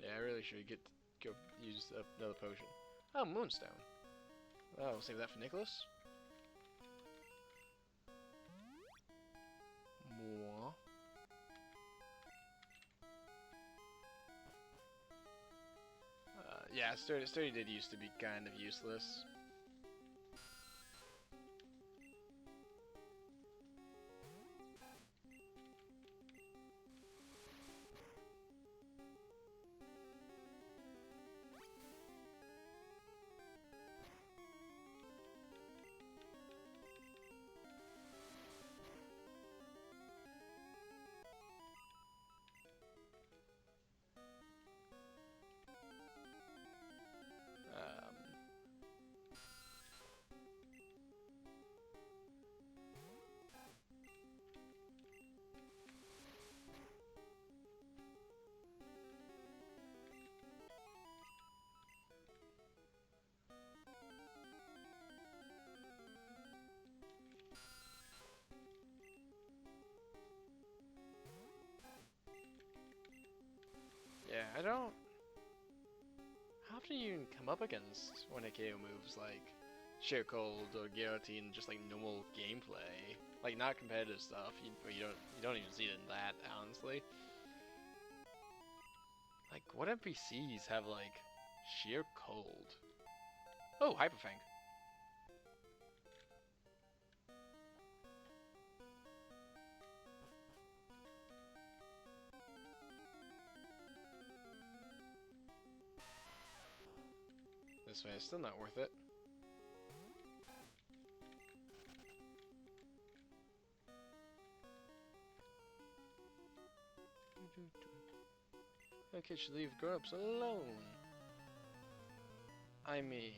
Yeah, I really should go use another potion. Oh, Moonstone. Oh, we'll save that for Nicholas. Moi. Yeah, Sturdy did used to be kind of useless. Yeah, I don't... How often do you even come up against one-hit KO moves like Sheer Cold or Guillotine, just like normal gameplay? Like, not competitive stuff, you don't even see it in that, honestly. Like, what NPCs have, like, Sheer Cold? Oh, Hyper Fang. This way is still not worth it. Okay, should leave grown-ups alone. I mean...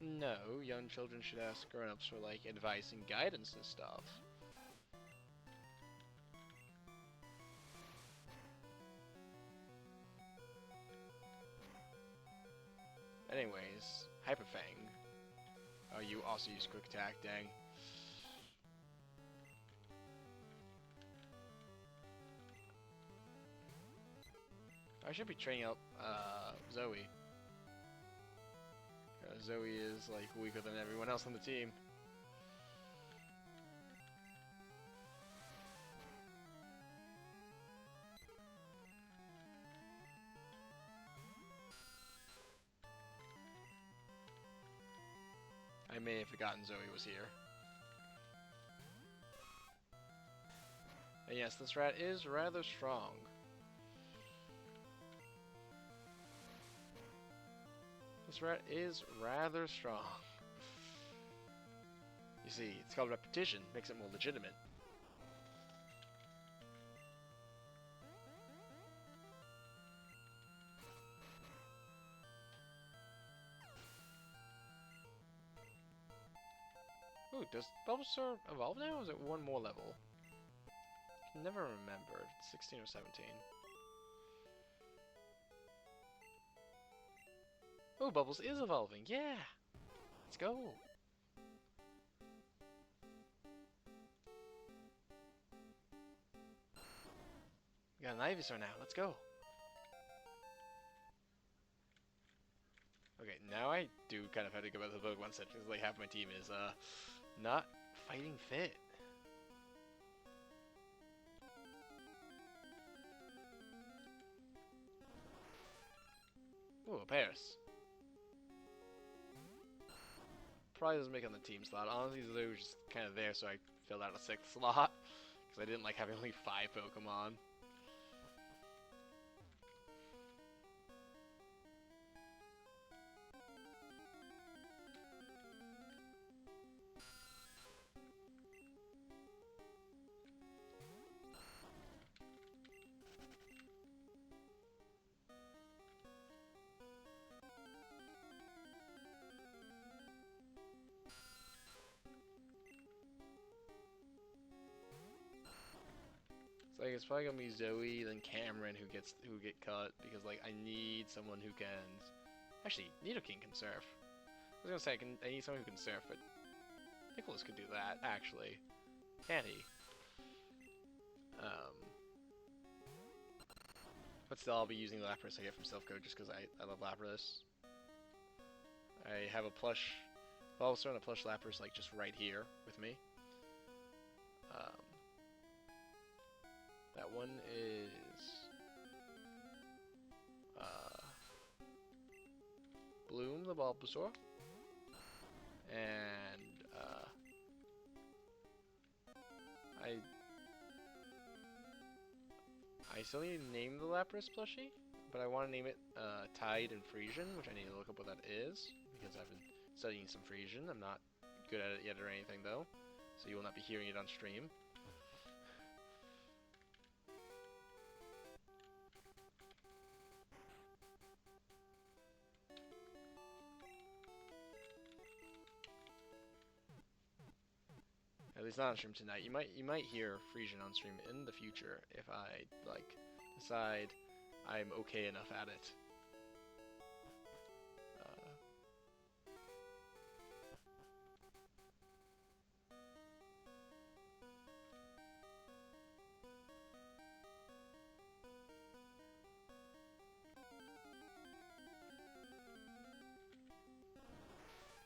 No, young children should ask grown-ups for, like, advice and guidance and stuff. Anyways, Hyper Fang. Oh, you also use Quick Attack, dang. I should be training up, Zoe. Zoe is, like, weaker than everyone else on the team. I may have forgotten Zoe was here. And yes, this rat is rather strong. This rat is rather strong. You see, it's called repetition, makes it more legitimate. Ooh, does Bulbasaur evolve now, or is it one more level? I can never remember if it's 16 or 17. Oh, Bubbles is evolving, yeah! Let's go! We got an Ivysaur now, let's go! Okay, now I do kind of have to go back to the Pokemon section, because like half my team is, not fighting fit. Ooh, a Paris. Probably doesn't make it on the team slot. Honestly, they were just kind of there, so I filled out a 6th slot. Because I didn't like having only 5 Pokemon. Like it's probably gonna be Zoe, then Cameron who get cut because like I need someone who can. Actually, Nidoking can surf. I was gonna say I need someone who can surf, but Nicholas could do that actually. Can he? But still, I'll be using the Lapras I get from Self Code just because I love Lapras. I have a plush. Well, I was throwing a plush Lapras like just right here with me. That one is Bloom the Bulbasaur, and I still need to name the Lapras plushie, but I want to name it Tide and Frisian, which I need to look up what that is because I've been studying some Frisian. I'm not good at it yet or anything though, so you will not be hearing it on stream. At least not on stream tonight. You might hear Frisian on stream in the future if I like decide I'm okay enough at it.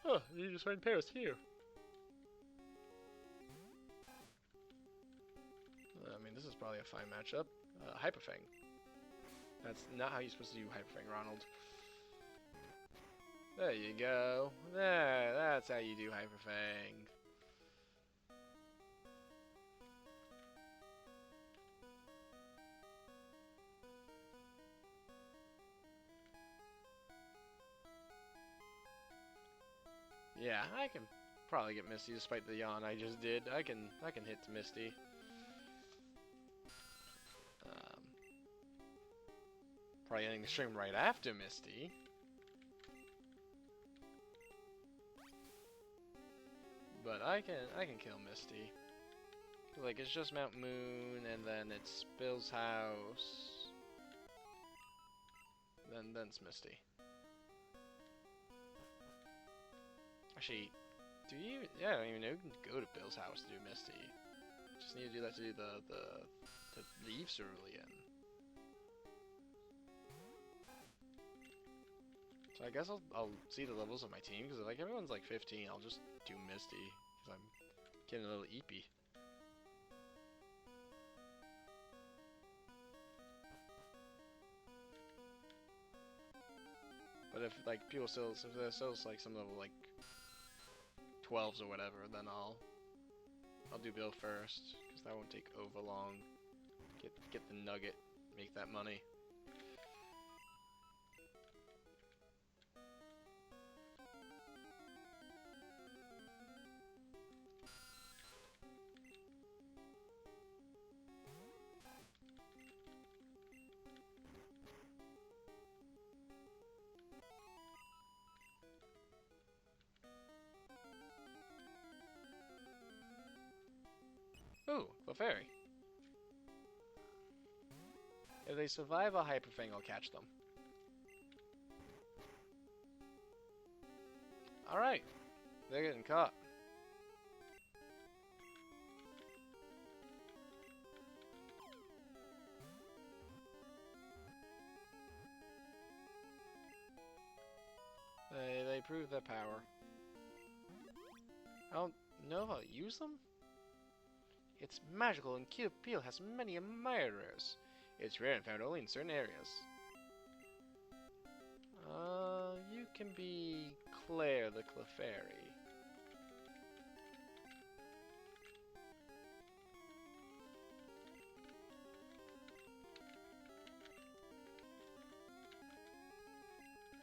Oh, you just find Paris here. I mean, this is probably a fine matchup. Hyper Fang. That's not how you're supposed to do Hyper Fang, Ronald. There you go. There, that's how you do Hyper Fang. Yeah, I can probably get Misty despite the yawn I just did. I can hit Misty. Probably ending the stream right after Misty. But I can kill Misty. Like it's just Mount Moon and then it's Bill's house. Then it's Misty. Actually, do you? Yeah, I don't even know. You can go to Bill's house to do Misty. Just need to do that to do the leave Cerulean. So I guess I'll see the levels of my team because like everyone's like 15, I'll just do Misty because I'm getting a little eepy. But if like people still, if there's still like some level like 12s or whatever, then I'll do Bill first because that won't take over long. Get the nugget, make that money. Ooh, Clefairy. If they survive a Hyper Fang, I'll catch them. Alright. They're getting caught. They prove their power. I don't know if I'll use them. It's magical and Kid Peel has many admirers. It's rare and found only in certain areas. can be Claire the Clefairy.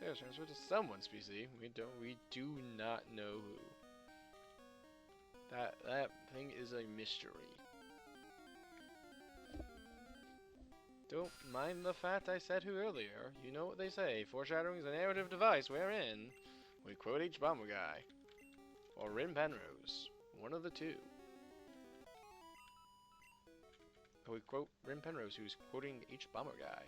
Claire transferred to someone's PC. We do not know who. That thing is a mystery. Don't mind the fact I said who earlier. You know what they say, foreshadowing is a narrative device wherein we quote H. Bomber Guy. Or Rin Penrose. One of the two. We quote Rin Penrose, who's quoting H. Bomber Guy.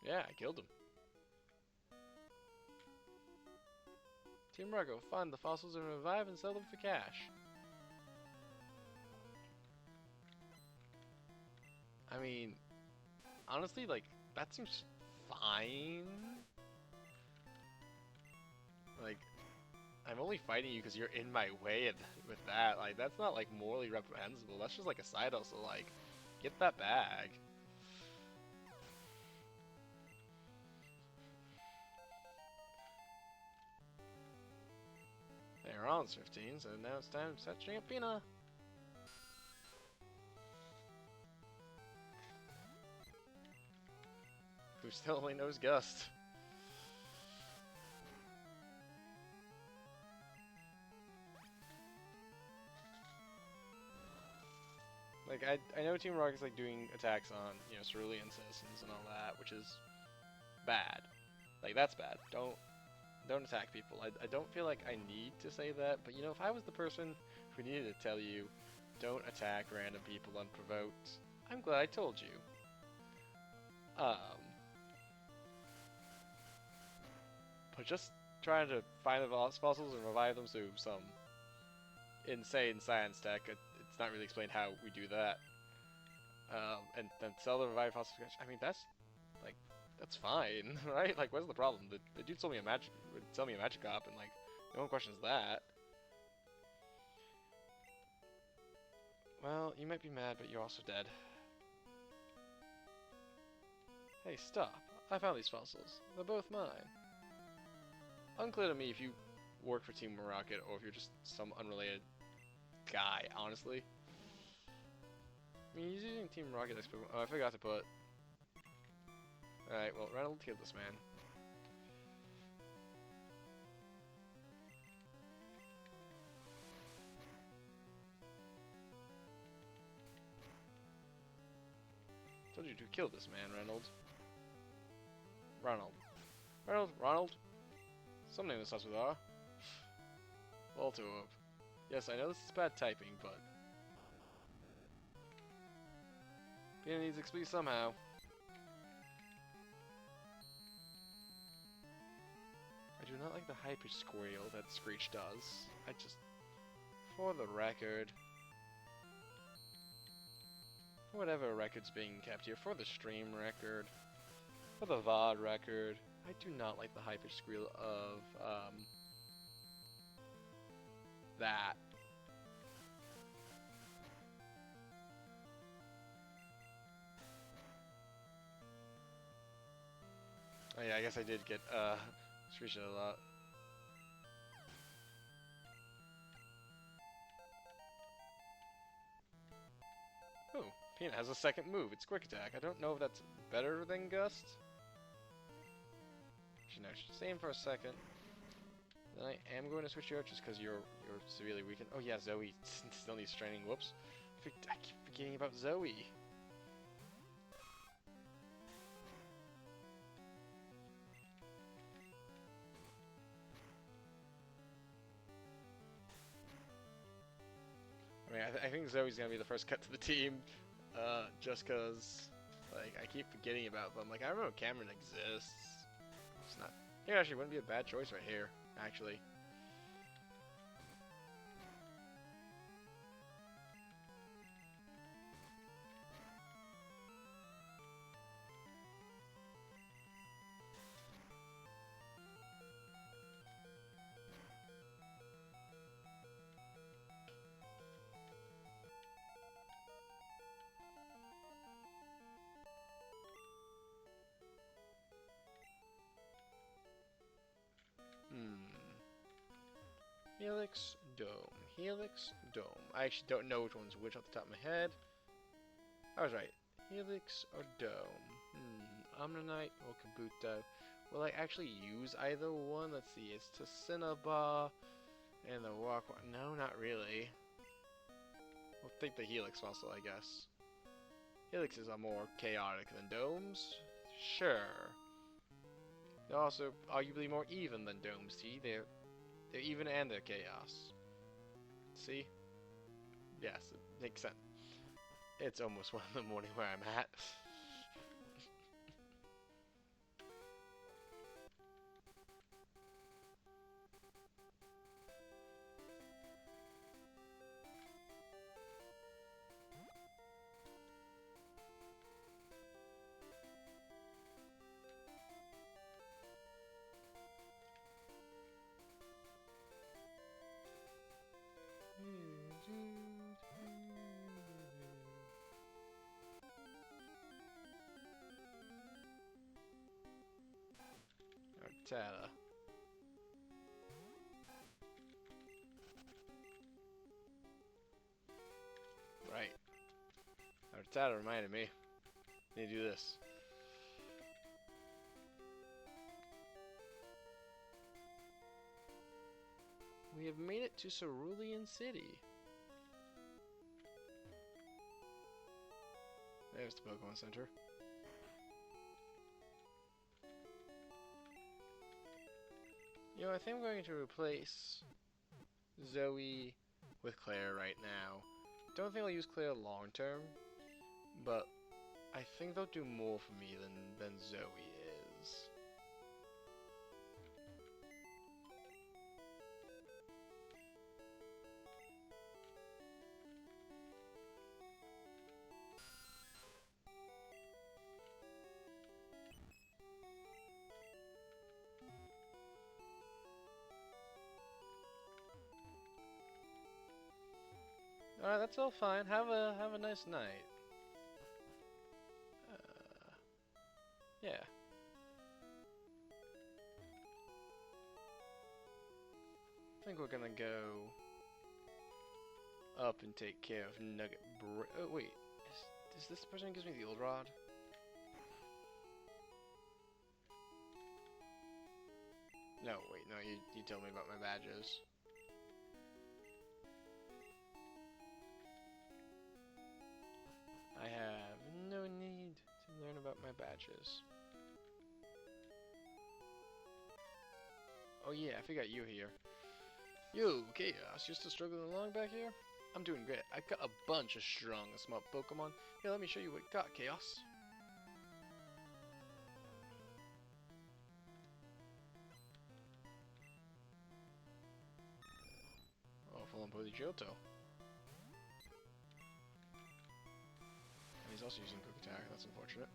Yeah, I killed him. Team Rocco, find the fossils and revive and sell them for cash. I mean, honestly, like, that seems fine. Like, I'm only fighting you because you're in my way with that. Like, that's not, like, morally reprehensible. That's just, like, a side hustle. Like, get that bag. They're on 15, so now it's time to set Champina. Who still only knows Gust. Like, I know Team Rocket's like doing attacks on, you know, cerulean citizens and all that, which is bad. Like, that's bad. Don't attack people. I don't feel like I need to say that, but you know, if I was the person who needed to tell you, don't attack random people unprovoked, I'm glad I told you. But just trying to find the fossils and revive them through some insane science tech, it's not really explained how we do that. And then sell the revived fossils. I mean, that's fine, right? Like, what's the problem? The dude sold me would sell me a magic op, and like, no one questions that. Well, you might be mad, but you're also dead. Hey, stop. I found these fossils. They're both mine. Unclear to me if you work for Team Rocket or if you're just some unrelated guy, honestly. I mean, he's using Team Rocket Expo. Oh, I forgot to put. Alright, well, Reynolds killed this man. Told you to kill this man, Reynolds. Ronald. Some name that starts with R. Walter Orb. Yes, I know this is bad typing, but Pina needs XP somehow. I do not like the hyper squeal that Screech does. For the record, for whatever record's being kept here, for the stream record, for the VOD record, I do not like the hyper squeal of that. Oh yeah, I guess I did get Suiika a lot. Oh, Pina has a second move. It's Quick Attack. I don't know if that's better than Gust. Actually, no, same for a second. Then I am going to switch you out just because you're severely weakened. Oh yeah, Zoe still needs training. Whoops. I keep forgetting about Zoe. I mean, I think Zoe's gonna be the first cut to the team. Just cause, like, I keep forgetting about them. Like, I remember Cameron exists. It's not. Here, actually, wouldn't be a bad choice right here. Actually. Helix, Dome. Helix, Dome. I actually don't know which one's which off the top of my head. I was right. Helix or Dome? Omnanite or Kabuto? Will I actually use either one? Let's see. It's Bar and the Rock. No, not really. We'll take the Helix muscle, I guess. Helixes are more chaotic than Domes. Sure. They're also arguably more even than Domes. See, they're even and they're chaos. See? Yes, it makes sense. It's almost 1 in the morning where I'm at. Artata. Right. Artata reminded me. Need to do this. We have made it to Cerulean City. There's the Pokemon Center. You know, I think I'm going to replace Zoe with Claire right now. Don't think I'll use Claire long term, but I think they'll do more for me than Zoe is. Alright, that's all fine. Have a nice night. Yeah. I think we're gonna go up and take care of Nugget Oh, wait. Is this the person who gives me the old rod? No, wait, no, you told me about my badges. I have no need to learn about my badges. Oh yeah, I forgot you here. Yo, Chaos, you still struggling along back here? I'm doing great. I got a bunch of strong and smart Pokemon. Here, let me show you what I got, Chaos. Oh, full on Bodhi Johto. And he's also using Quick Attack, that's unfortunate.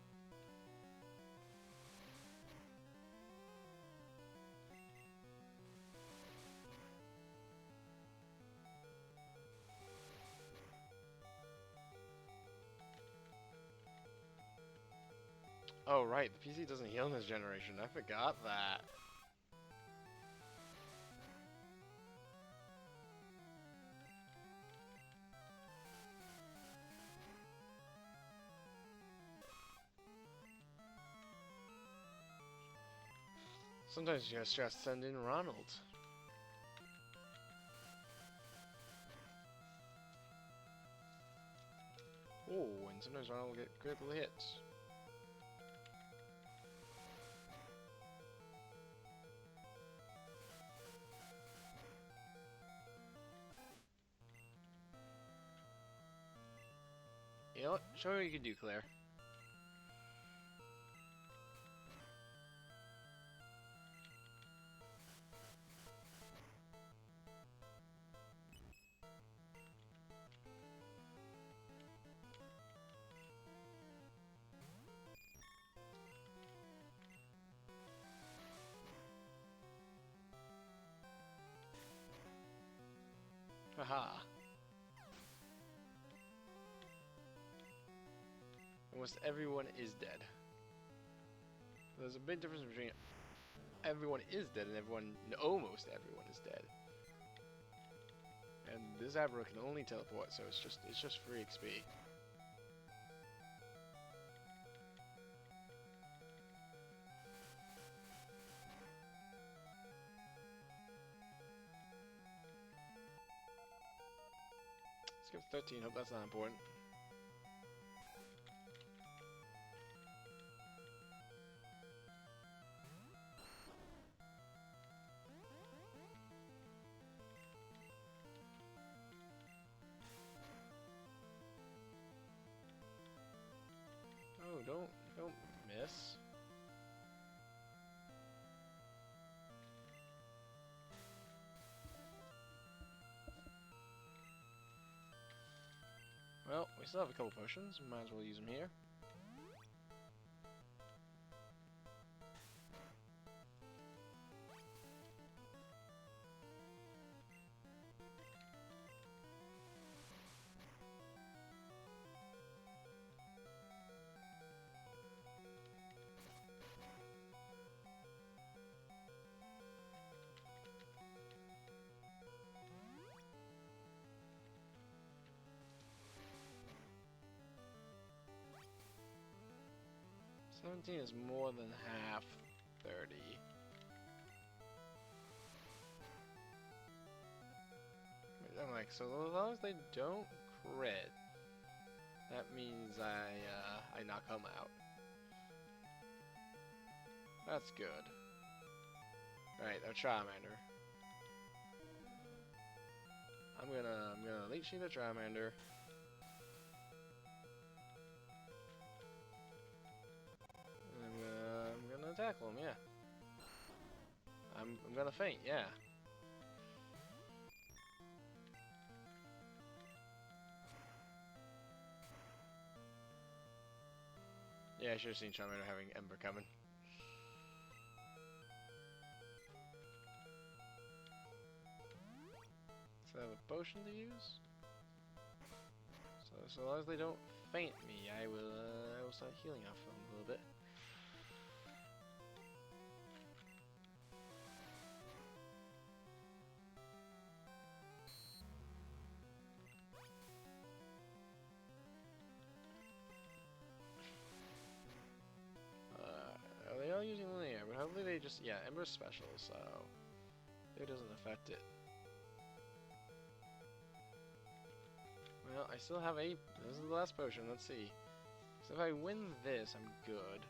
Oh right, the PC doesn't heal in this generation. I forgot that. Sometimes you just send in Ronald. Oh, and sometimes Ronald will get critical hits. know what? Show me what you can do, Claire. Haha. Almost everyone is dead. There's a big difference between everyone is dead and almost everyone is dead. And this Abra can only teleport, so it's just free XP. Skip 13, hope that's not important. Oh, don't miss. Well, we still have a couple potions. Might as well use them here. $17 is more than half 30. I'm like, so as long as they don't crit, that means I knock them out. That's good. Alright, our Charmander. I'm gonna leech seed the Charmander. I'm gonna tackle him, yeah. I'm gonna faint, yeah. Yeah, I should have seen Charmander having Ember coming. So I have a potion to use. So long as they don't faint me, I will start healing off them a little bit. They are using linear, but hopefully they just, yeah, Ember's special, so it doesn't affect it. Well, I still have this is the last potion, let's see. So if I win this, I'm good.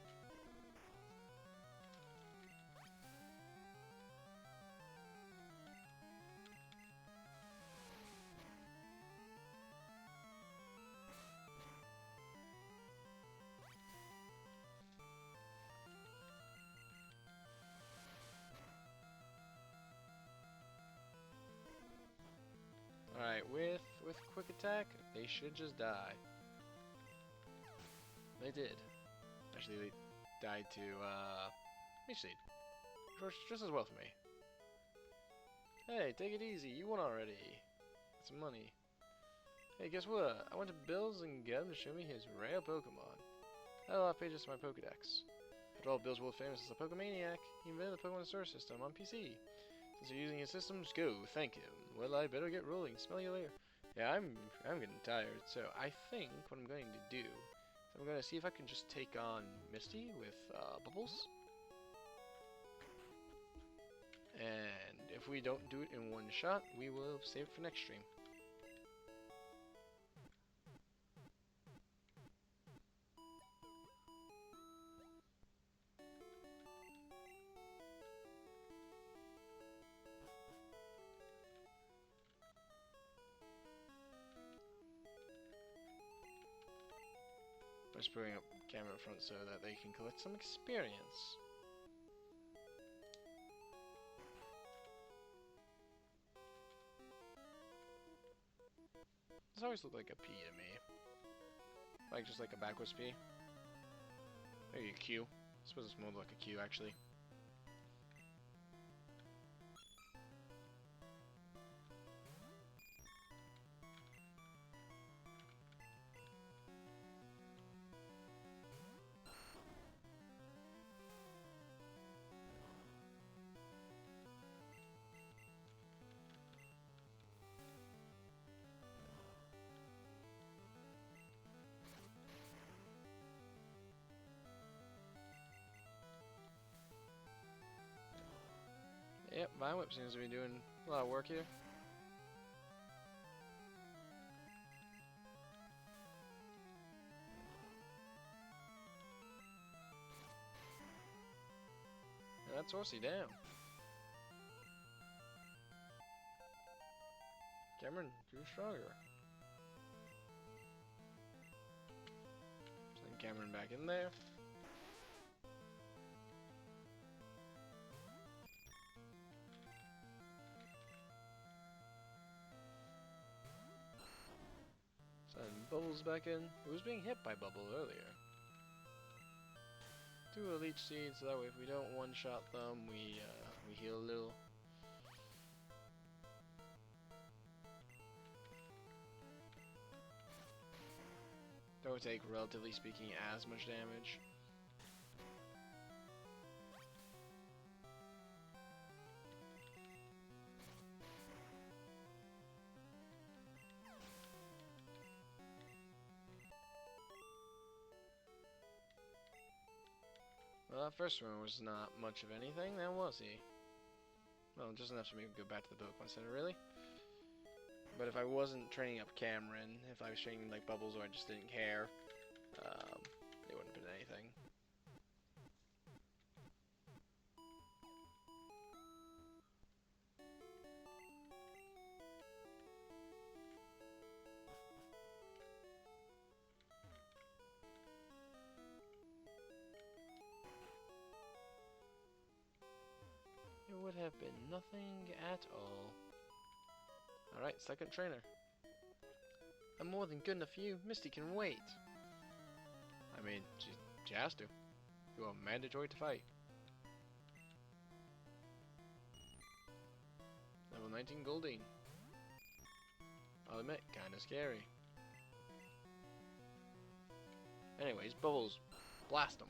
Alright, with quick attack, they should just die. They did. Actually, they died to, Meat Seed. Works just as well for me. Hey, take it easy, you won already. Get some money. Hey, guess what? I went to Bill's and got him to show me his rare Pokemon. I have a lot of pages to my Pokedex. After all, Bill's world famous as a Pokemaniac. He invented the Pokemon Source System on PC. Since you're using his systems, go, thank him. Well, I better get rolling. Smell you later. Yeah, I'm getting tired, so I think what I'm going to do is I'm going to see if I can just take on Misty with Bubbles. And if we don't do it in one shot, we will save it for next stream. just putting up camera in front so that they can collect some experience. This always looked like a P to me. Like, just like a backwards P. Maybe a Q. I suppose it's more like a Q, actually. Yep, Vine Whip seems to be doing a lot of work here. And that's Horsey down. Cameron, you're stronger. Send Cameron back in there. Send Bubbles back in. Who was being hit by Bubble earlier? 2 Elite Seeds, so that way if we don't one-shot them, we heal a little. Don't take, relatively speaking, as much damage. Well, that first one was not much of anything, then was he? Well, just enough for me to go back to the Pokemon Center, really. But if I wasn't training up Cameron, if I was training like Bubbles or I just didn't care, it wouldn't have been anything. It would have been nothing at all. Alright, second trainer. I'm more than good enough for you. Misty can wait. I mean, she has to. You are mandatory to fight. Level 19 Goldeen. I'll admit, kinda scary. Anyways, Bubbles. Blast them.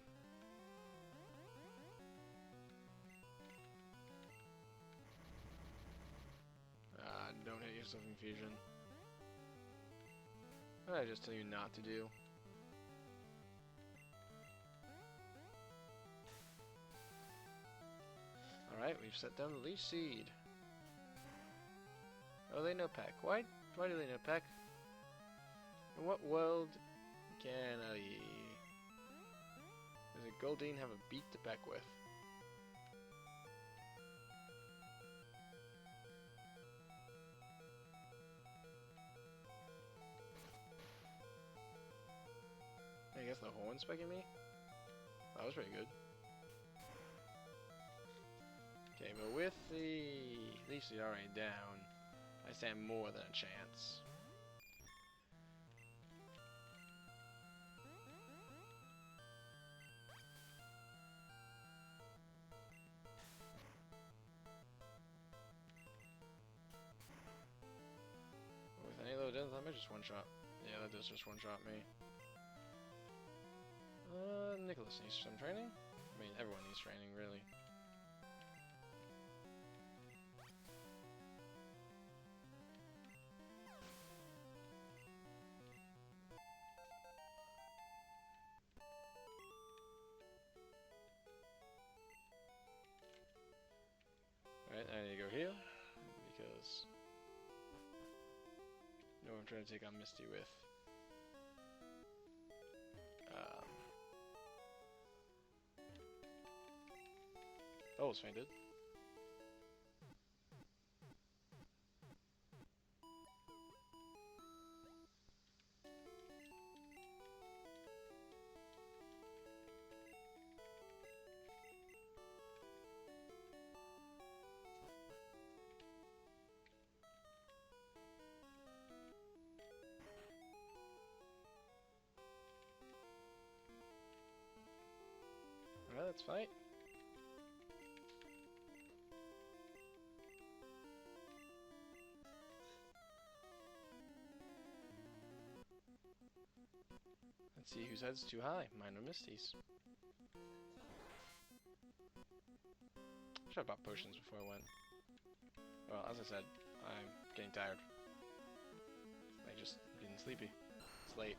Don't hit yourself in fusion. What did I just tell you not to do? Alright, we've set down the Leech Seed. Oh, they know Peck. Why do they know Peck? In what world can does a Goldeen have a beat to Peck with? I guess the horn spiking me? That was pretty good. Okay, but with the Leech Seed already down, I stand more than a chance. With any low death, that might just one-shot. Yeah, that does just one-shot me. Nicholas needs some training. I mean, everyone needs training, really. Alright, I need to go here, because no, I'm trying to take on Misty with. Oh, it's fainted. let's fight. Let's see whose head's too high. Mine or Misty's. Should have bought potions before I went. Well, as I said, I'm getting tired. I'm getting sleepy. It's late.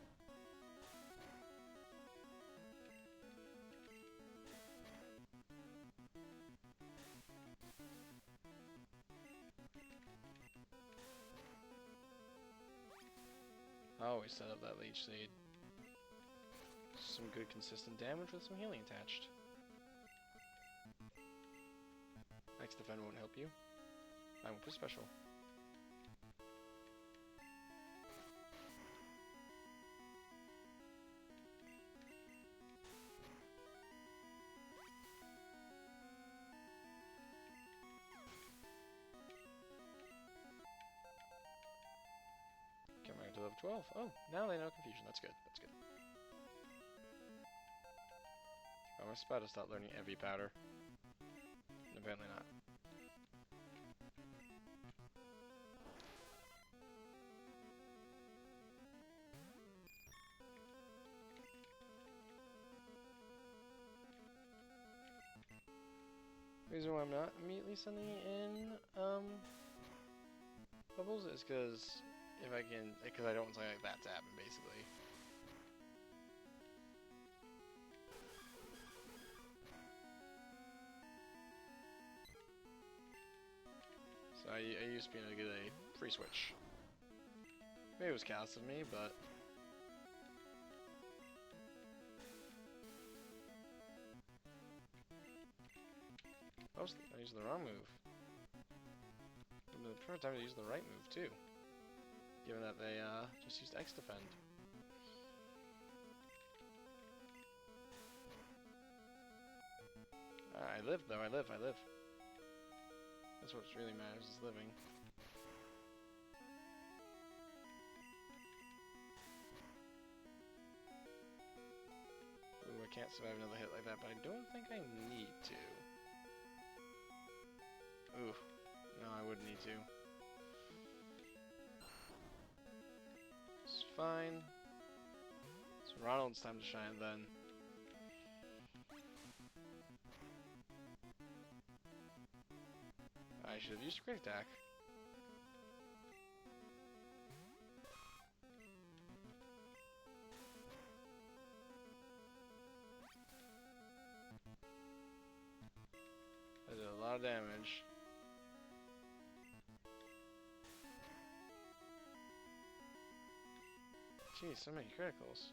I always set up that leech seed. Some good consistent damage with some healing attached. Max defend won't help you. I won't be special. Get back to level 12. Oh, now they know confusion. That's good. That's good. I was about to start learning every powder. Apparently not. The reason why I'm not immediately sending in bubbles is because I don't want something like that to happen, basically. So I used to be able to get a free switch. Maybe it was cast of me, but I used the wrong move. The first time to use the right move too. Given that they just used X defend. I live though, I live. That's what really matters, is living. Ooh, I can't survive another hit like that, but I don't think I need to. Ooh, no, I wouldn't need to. It's fine. It's Ronald's time to shine then. I should have used a quick attack. That did a lot of damage. Jeez, so many criticals.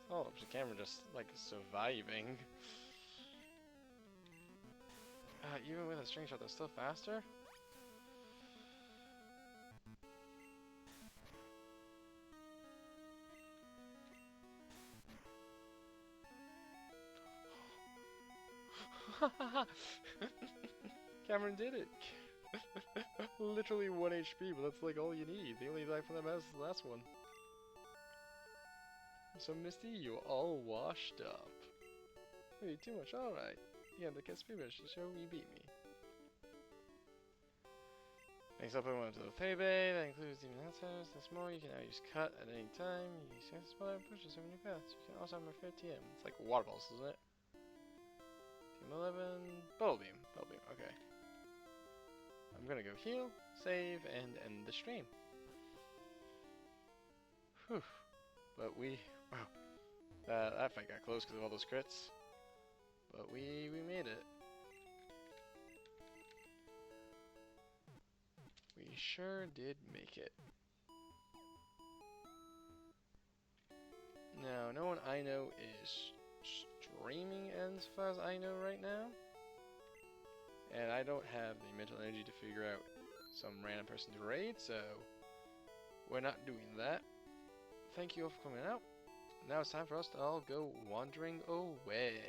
Oh, the camera just like surviving. Even with a string shot, they're still faster? Cameron did it! Literally 1 HP, but that's like all you need. The only attack from that mouse is the last one. So Misty, you're all washed up. Wait, too much, alright. Yeah, the Get Speedrush to show you beat me. Next up, I went to the payday. That includes even answers. That's more. You can now use cut at any time. You use spell and pushes over new paths. You can also have my favorite TM. It's like water balls, isn't it? Team 11. Bubble beam. Bubble beam. Okay. I'm gonna go heal, save, and end the stream. Whew. But wow. That fight got close because of all those crits. But we made it. We sure did make it. Now, no one I know is streaming as far as I know right now. And I don't have the mental energy to figure out some random person to raid, so We're not doing that. Thank you all for coming out. Now it's time for us to all go wandering away.